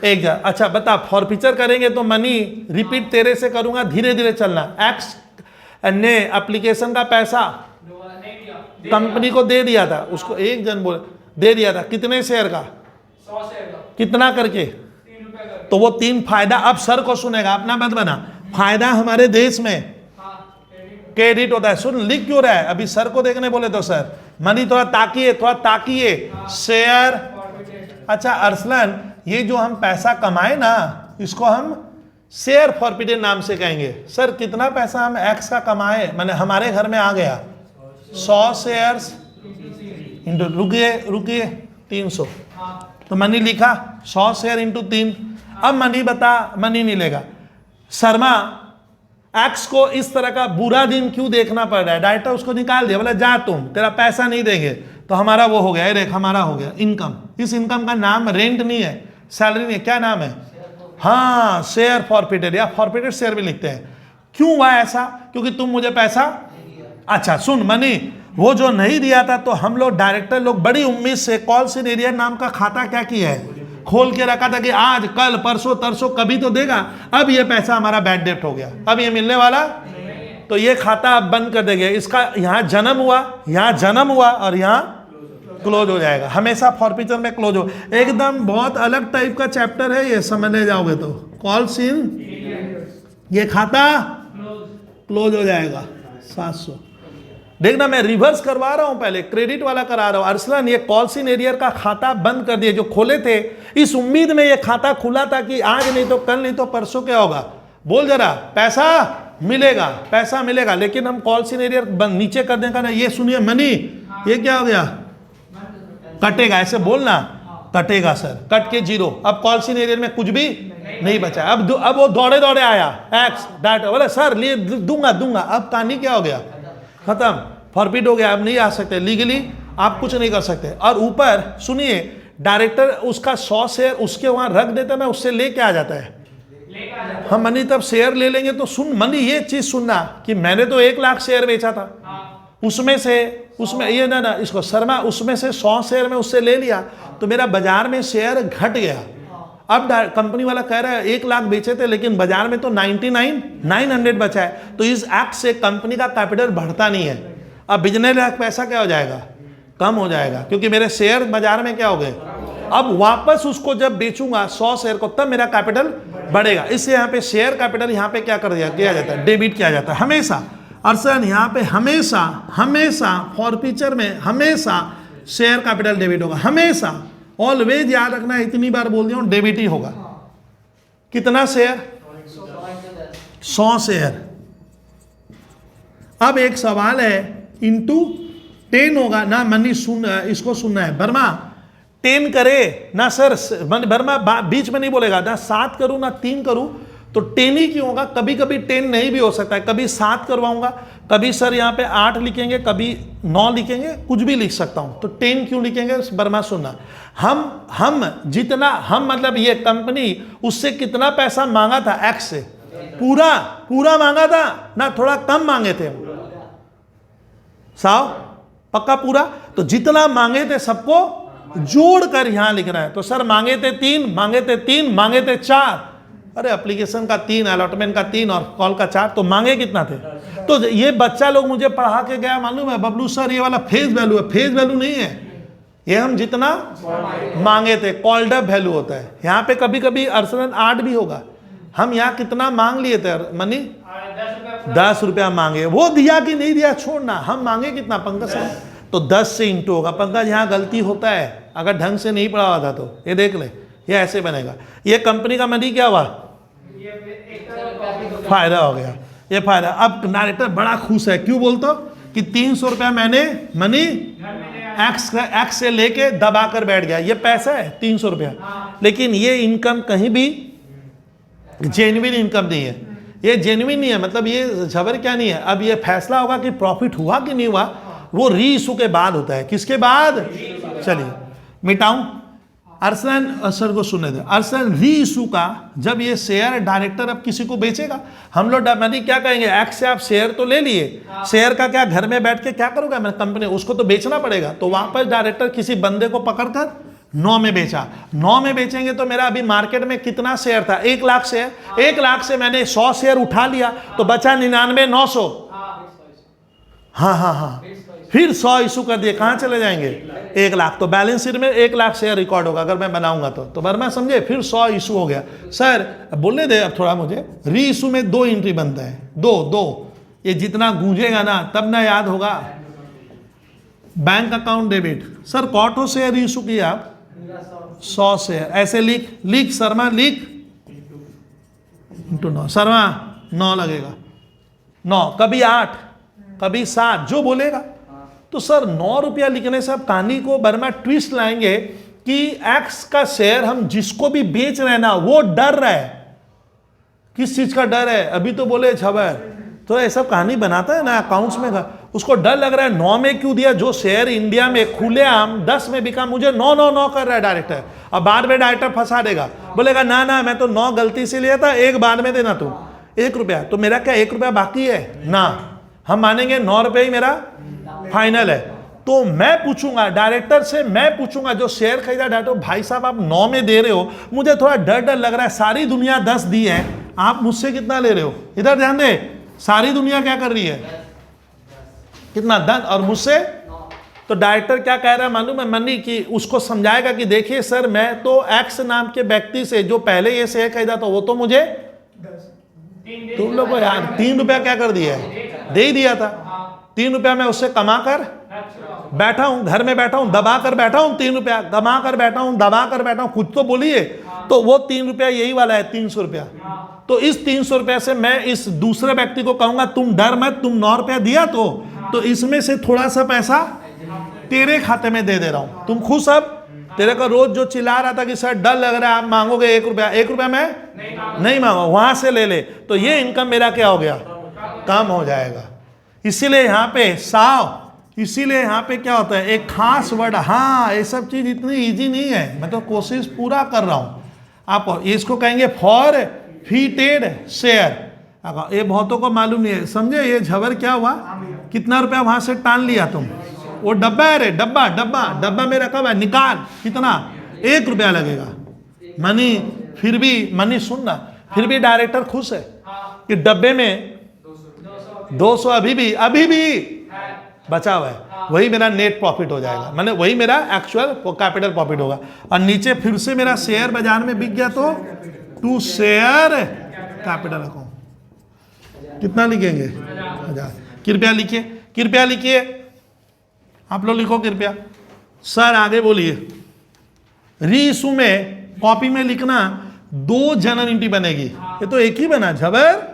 एक। अच्छा बता, फॉरफीचर करेंगे तो मनी रिपीट तेरे से करूंगा, धीरे धीरे चलना। एक्स ने एप्लीकेशन का पैसा कंपनी को दे दिया था, उसको एक जन बोले दे दिया था, कितने शेयर का, 100 शेयर का, कितना करके, 3 रुपए का, तो वो 3 फायदा। अब सर को सुनेगा, अपना मत बना, फायदा हमारे देश में क्रेडिट होता है। सुन लिख क्यों रहा है, अभी सर को देखने बोले तो सर मनी थोड़ा ताकिए शेयर। अच्छा अरसलन, ये जो हम पैसा कमाए ना, इसको हम शेयर फॉरफिटेड नाम से कहेंगे। सर कितना पैसा हम एक्स का कमाए, मैंने हमारे घर में आ गया 100 शेयर्स इंटू, रुकिए 300, तो मनी लिखा 100 शेयर इंटू 3। अब मनी बता, मनी नहीं लेगा। शर्मा एक्स को इस तरह का बुरा दिन क्यों देखना पड़ रहा है, डायरेक्टर उसको निकाल दिया, बोला जा तुम, तेरा पैसा नहीं देंगे, तो हमारा वो हो गया, देख हमारा हो गया इनकम। इस इनकम का नाम रेंट नहीं है, सैलरी नहीं है, क्या नाम है, हाँ शेयर फॉरफिटेड, या फॉरफिटेड शेयर भी लिखते हैं। क्यों हुआ ऐसा, क्योंकि तुम मुझे पैसा, अच्छा सुन मनी, वो जो नहीं दिया था, तो हम लोग डायरेक्टर लोग बड़ी उम्मीद से कॉल सिनेरियर नाम का खाता क्या किया है, खोल के रखा था कि आज कल परसों तरसों कभी तो देगा। अब ये पैसा हमारा बैड डेट हो गया, अब ये मिलने वाला, तो ये खाता अब बंद कर देंगे। इसका यहाँ जन्म हुआ और यहाँ क्लोज हो जाएगा, हमेशा फॉरफीचर में क्लोज हो। एकदम बहुत अलग टाइप का चैप्टर है ये, समझने जाओगे तो कॉल सीन, ये खाता क्लोज हो जाएगा 700। देखना मैं रिवर्स करवा रहा हूं, पहले क्रेडिट वाला करा रहा हूं। अरसलन ये कॉल सिनेरियर का खाता बंद कर दिए, जो खोले थे इस उम्मीद में ये खाता खुला था कि आज नहीं तो कल नहीं तो परसों क्या होगा, बोल जरा, पैसा मिलेगा, लेकिन हम कॉल सिनेरियर नीचे कर देंगे ना। ये सुनिए मनी, ये क्या हो गया, कटेगा, ऐसे बोलना, कटेगा सर, कट के 0। अब कॉल सिनेरियर में कुछ भी नहीं बचा। अब वो दौड़े आया एक्स डाटा, बोले सर लिए दूंगा, अब कहानी क्या हो गया, खत्म, फॉरफिट हो गया, अब नहीं आ सकते, लीगली आप कुछ नहीं कर सकते। और ऊपर सुनिए, डायरेक्टर उसका 100 शेयर उसके वहां रख देता, मैं उससे लेके आ जाता है, हम मनी तब शेयर ले लेंगे। तो सुन मनी, ये चीज सुनना कि मैंने तो 1 लाख शेयर बेचा था, उसमें ये ना इसको शर्मा, उसमें से 100 शेयर में उससे ले लिया, तो मेरा बाजार में शेयर घट गया। अब कंपनी वाला कह रहा है 1 लाख बेचे थे, लेकिन बाजार में तो 900 बचा है, तो इस एक्ट से कंपनी का कैपिटल बढ़ता नहीं है। अब बिजनेस लाख पैसा क्या हो जाएगा, कम हो जाएगा, क्योंकि मेरे शेयर बाजार में क्या हो गए। अब वापस उसको जब बेचूंगा 100 शेयर को, तब मेरा कैपिटल बढ़ेगा। इसलिए यहाँ पे शेयर कैपिटल यहाँ पे क्या कर दिया, किया जाता है, डेबिट किया जाता है हमेशा। अरसन यहाँ पे हमेशा फॉरफीचर में हमेशा शेयर कैपिटल डेबिट होगा, हमेशा, ऑलवेज याद रखना, इतनी बार बोल दिया हूं, डेबिट ही होगा। कितना शेयर, 100 शेयर। अब एक सवाल है, इंटू 10 होगा ना, मनी सुन, इसको सुनना है, वर्मा 10 करे ना सर, वर्मा बीच में नहीं बोलेगा ना, 7 करूं ना 3 करूं, तो 10 ही क्यों होगा? कभी कभी 10 नहीं भी हो सकता है, कभी 7 करवाऊंगा, कभी सर यहाँ पे 8 लिखेंगे, कभी 9 लिखेंगे, कुछ भी लिख सकता हूं। तो 10 क्यों लिखेंगे? बर्मा सुनना, हम जितना, हम मतलब ये कंपनी उससे कितना पैसा मांगा था एक्स से? पूरा मांगा था ना, थोड़ा कम मांगे थे साहब? पक्का पूरा? तो जितना मांगे थे सबको जोड़कर यहां लिख रहा है। तो सर मांगे थे 3, मांगे थे 3, मांगे थे 4, अरे एप्लीकेशन का 3, अलॉटमेंट का 3 और कॉल का 4, तो मांगे कितना थे? तो ये बच्चा लोग मुझे पढ़ा के गया, मालूम है बबलू सर ये वाला फेस वैल्यू है। फेस वैल्यू नहीं है ये, हम जितना मांगे थे कॉल्ड अप वैल्यू होता है। यहाँ पे कभी कभी अर्सलन 8 भी होगा। हम यहाँ कितना मांग लिए थे मनी? 10 रुपया मांगे, वो दिया कि नहीं दिया छोड़ना, हम मांगे कितना पंकज साहब? तो 10 से इंटू होगा। पंकज यहाँ गलती होता है, अगर ढंग से नहीं पढ़ा हुआ था तो ये देख ले, ये ऐसे बनेगा। ये कंपनी का मनी क्या हुआ? फायदा हो गया, ये फायदा। अब डायरेक्टर बड़ा खुश है, क्यों बोलते हो? कि 300 रुपया मैंने मनी एक्स से लेके दबा कर बैठ गया, ये पैसा है 300 रुपया। लेकिन ये इनकम कहीं भी जेन्युइन इनकम नहीं है, ये जेन्युइन नहीं है, मतलब ये झबर क्या नहीं है। अब ये फैसला होगा कि प्रॉफिट हुआ कि नहीं हुआ, वो री इशू के बाद होता है। किसके बाद? चलिए मिटाऊं, अर्सलन सर को सुनने दे। अर्सलन री इशू का जब ये शेयर डायरेक्टर अब किसी को बेचेगा, हम लोग मनी क्या कहेंगे? एक्स से आप शेयर तो ले लिए, शेयर का क्या घर में बैठ के क्या करोगे? मैं कंपनी, उसको तो बेचना पड़ेगा। तो वापस डायरेक्टर किसी बंदे को पकड़कर 9 में बेचा। 9 में बेचेंगे तो मेरा अभी मार्केट में कितना शेयर था? 1 लाख शेयर। 1 लाख से मैंने 100 शेयर उठा लिया तो बचा 99,900। हाँ, फिर 100 इशू कर दिए, कहाँ चले जाएंगे? 1 लाख। तो बैलेंस शीट में 1 लाख शेयर रिकॉर्ड होगा अगर मैं बनाऊंगा तो बर्मा समझे? फिर 100 इशू हो गया। सर बोलने दे अब थोड़ा मुझे, री इशू में 2 एंट्री बनता है, दो। ये जितना गूंजेगा ना तब ना याद होगा। बैंक अकाउंट डेबिट, सर कॉटो शेयर री इशू किया आप 100 शेयर, ऐसे लिख शर्मा लिख इंटू 9, शर्मा 9 लगेगा, 9 कभी 8 कभी 7 जो बोलेगा। तो सर 9 रुपया लिखने से आप कहानी को बर्मा ट्विस्ट लाएंगे कि एक्स का शेयर हम जिसको भी बेच रहे हैं ना वो डर रहा है। किस चीज का डर है? अभी तो बोले झबर, तो ऐसा कहानी बनाता है ना अकाउंट्स में, उसको डर लग रहा है 9 में क्यों दिया? जो शेयर इंडिया में खुलेआम 10 में बिका, मुझे 9 कर रहा है डायरेक्टर। अब बाद में डायरेक्टर फंसा देगा, बोलेगा ना मैं तो 9 गलती से लिया था, 1 बाद में देना तुम 1 रुपया। तो मेरा क्या 1 रुपया बाकी है ना? हम मानेंगे 9 रुपये ही मेरा फाइनल है। तो मैं पूछूंगा डायरेक्टर से, मैं पूछूंगा जो शेयर खरीदा डायरेक्टर, भाई साहब आप 9 में दे रहे हो, मुझे थोड़ा डर लग रहा है, सारी दुनिया 10 दी है, आप मुझसे कितना ले रहे हो? इधर ध्यान दे, सारी दुनिया क्या कर रही है? कितना 10 और मुझसे? तो डायरेक्टर क्या कह रहा है मालूम है मनी? कि उसको समझाएगा कि देखिए सर मैं तो एक्स नाम के व्यक्ति से जो पहले ये शेयर खरीदा था वो तो मुझे तुम लोग को यार 3 रुपया क्या कर दिया है? दे ही दिया था। 3 रुपया मैं उससे कमा कर बैठा हूं, घर में बैठा हूं, दबा कर बैठा हूं, 3 रुपया कमा कर बैठा हूं, दबा कर बैठा हूं, खुद तो बोलिए। तो वो 3 रुपया यही वाला है 300 रुपया। तो इस 300 रुपया से मैं इस दूसरे व्यक्ति को कहूंगा तुम डर मत, तुम 9 रुपया दिया तो इसमें से थोड़ा सा पैसा तेरे खाते में दे रहा हूं, तुम खुश। अब तेरे का रोज जो चिल्ला रहा था कि सर डर लग रहा है, आप मांगोगे 1 रुपया, 1 रुपया मैं नहीं मांगा, वहां से ले ले, तो ये इनकम मेरा क्या हो गया? कम हो जाएगा। इसीलिए यहाँ पे इसीलिए यहाँ पे क्या होता है, एक खास वर्ड। हाँ, ये सब चीज इतनी इजी नहीं है, मैं तो कोशिश पूरा कर रहा हूं। आप इसको कहेंगे फॉरफिटेड शेयर, ये बहुतों को मालूम नहीं है, समझे? ये झबर क्या हुआ? कितना रुपया वहां से टान लिया तुम? वो डब्बा है रे, डब्बा में रखा हुआ है, निकाल। कितना? 1 रुपया लगेगा मनी। फिर भी मनी सुनना, फिर भी डायरेक्टर खुश है कि डब्बे में 200 अभी भी बचा हुआ है, वही मेरा नेट प्रॉफिट हो जाएगा, मैंने वही मेरा एक्चुअल कैपिटल प्रॉफिट होगा। और नीचे फिर से मेरा शेयर बाजार में बिक गया तो टू शेयर कैपिटल अकाउंट कितना लिखेंगे? 1000। कृपया लिखिए, आप लोग लिखो कृपया। सर आगे बोलिए। री इशू में कॉपी में लिखना 2 जनरल एंट्री बनेगी, ये तो एक ही बना झबर।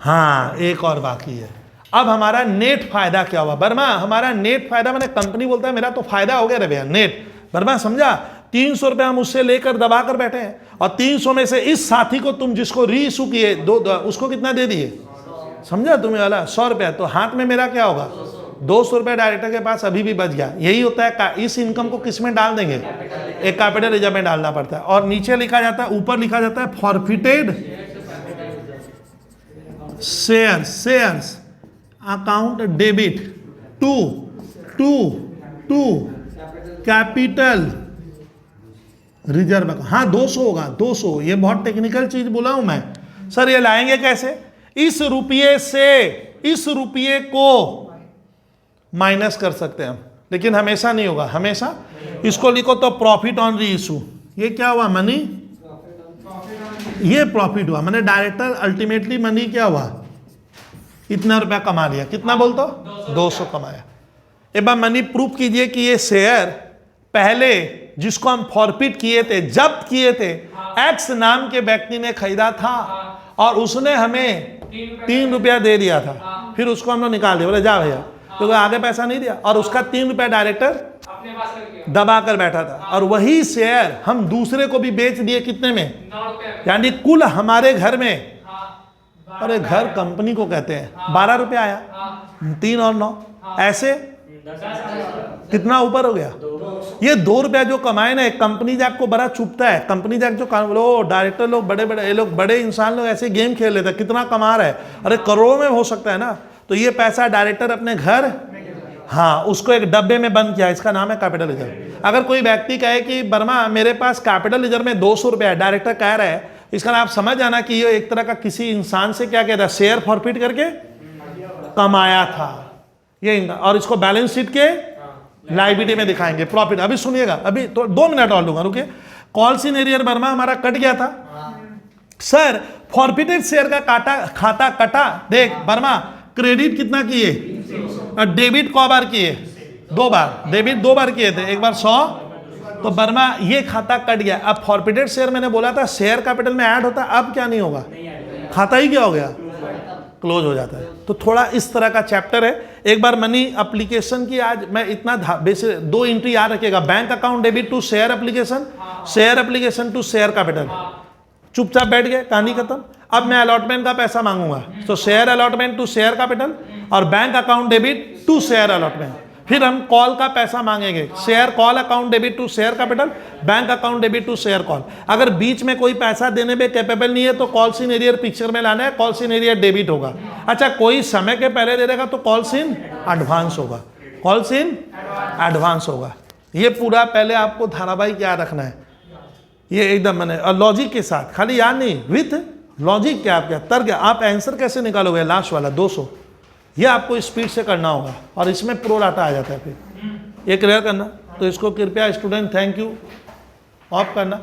हाँ, एक और बाकी है। अब हमारा नेट फायदा क्या हुआ? बर्मा हमारा नेट फायदा, मैंने कंपनी बोलता है मेरा तो फायदा हो गया रे भैया नेट। बर्मा समझा? 300 रुपये हम उससे लेकर दबा कर बैठे हैं, और 300 में से इस साथी को तुम जिसको री इशू किए उसको कितना दे दिए, समझा तुम्हें वाला 100 रुपया, तो हाथ में मेरा क्या होगा 200 रुपये डायरेक्टर के पास अभी भी बच गया। यही होता है, इस इनकम को किस में डाल देंगे, एक कैपिटल रिजर्व में डालना पड़ता है। और नीचे लिखा जाता है, ऊपर लिखा जाता है forfeited shares account debit to capital reserve. हाँ 200 होगा, 200, ये बहुत टेक्निकल चीज बोला हूं मैं सर। ये लाएंगे कैसे, इस रुपये से इस रुपये को माइनस कर सकते हैं हम, लेकिन हमेशा नहीं होगा। हमेशा इसको लिखो तो प्रॉफिट ऑन री इशू। ये क्या हुआ, मनी, ये प्रॉफिट हुआ, मैंने डायरेक्टर अल्टीमेटली मनी क्या हुआ, इतना रुपया कमा लिया। कितना बोलते हो, 200 कमाया। एक बार मनी प्रूफ कीजिए कि ये शेयर पहले जिसको हम फॉरफिट किए थे, जब्त किए थे, एक्स नाम के व्यक्ति ने खरीदा था और उसने हमें 3 रुपया दे दिया था, फिर उसको हम लोग निकाल दिया, बोले जा भैया, क्योंकि आगे पैसा नहीं दिया, और उसका 3 रुपया डायरेक्टर अपने पास रख लिया, दबा कर बैठा था, और वही शेयर हम दूसरे को भी बेच दिए कितने में, 9 रुपए में। यानी कुल हमारे घर में, हाँ, अरे घर कंपनी को कहते हैं, 12 रुपया आया, 3 और 9 ऐसे कितना ऊपर हो गया। ये 2 रुपया जो कमाए ना, कंपनी जैक को बड़ा चुपता है। कंपनी जैक जो लोग डायरेक्टर लोग बड़े बड़े, ये लोग बड़े इंसान लोग ऐसे गेम खेल लेते हैं, कितना कमा रहा है, अरे करोड़ों में हो सकता है ना। तो ये पैसा डायरेक्टर अपने घर, हाँ, उसको एक डब्बे में बंद किया, इसका नाम है कैपिटल रिजर्व। अगर कोई व्यक्ति कहे कि वर्मा मेरे पास कैपिटल रिजर्व में 200 रुपया है, डायरेक्टर कह रहा है, इसका आप समझ आना कि ये एक तरह का किसी इंसान से क्या कहता है, शेयर फॉरफिट करके कमाया था ये, और इसको बैलेंस शीट के लायबिलिटी में दिखाएंगे प्रॉफिट। अभी सुनिएगा, अभी तो 2 मिनट और लूंगा, रुकिए। कॉल्स इन एरियर वर्मा हमारा कट गया था सर, फॉरफिटेड शेयर का खाता कटा। देख वर्मा, क्रेडिट कितना किए और डेबिट क बार किए, 2 बार। डेबिट 2 बार किए थे, एक बार 100, तो वर्मा ये खाता कट गया। अब फॉरफिटेड शेयर मैंने बोला था शेयर कैपिटल में ऐड होता, अब क्या नहीं होगा, खाता ही क्या हो गया, क्लोज हो जाता है। तो थोड़ा इस तरह का चैप्टर है। एक बार मनी एप्लीकेशन की आज मैं इतना बेसिक 2 एंट्री याद रखिएगा, bank account debit to share application, share application to share capital. चुपचाप बैठ गए, कहानी खत्म। अब मैं अलॉटमेंट का पैसा मांगूंगा, तो share allotment to share capital और bank account debit to share allotment. फिर हम कॉल का पैसा मांगेंगे, share call account debit to share capital, bank account debit to share call. अगर बीच में कोई पैसा देने में कैपेबल नहीं है तो कॉल्स इन एरियर पिक्चर में लाना है, कॉल्स इन एरियर डेबिट होगा। अच्छा, कोई समय के पहले दे देगा तो कॉल्स इन एडवांस होगा, कॉल्स इन एडवांस होगा। ये पूरा पहले आपको धारावाहिक याद रखना है, ये एकदम मैंने, और लॉजिक के साथ, खाली याद नहीं, विथ लॉजिक क्या आपका तर्क। आप आंसर कैसे निकालोगे, लास्ट वाला 200, ये आपको स्पीड से करना होगा, और इसमें प्रो डाटा आ जाता है। फिर ये क्लियर करना, तो इसको कृपया स्टूडेंट थैंक यू ऑफ करना।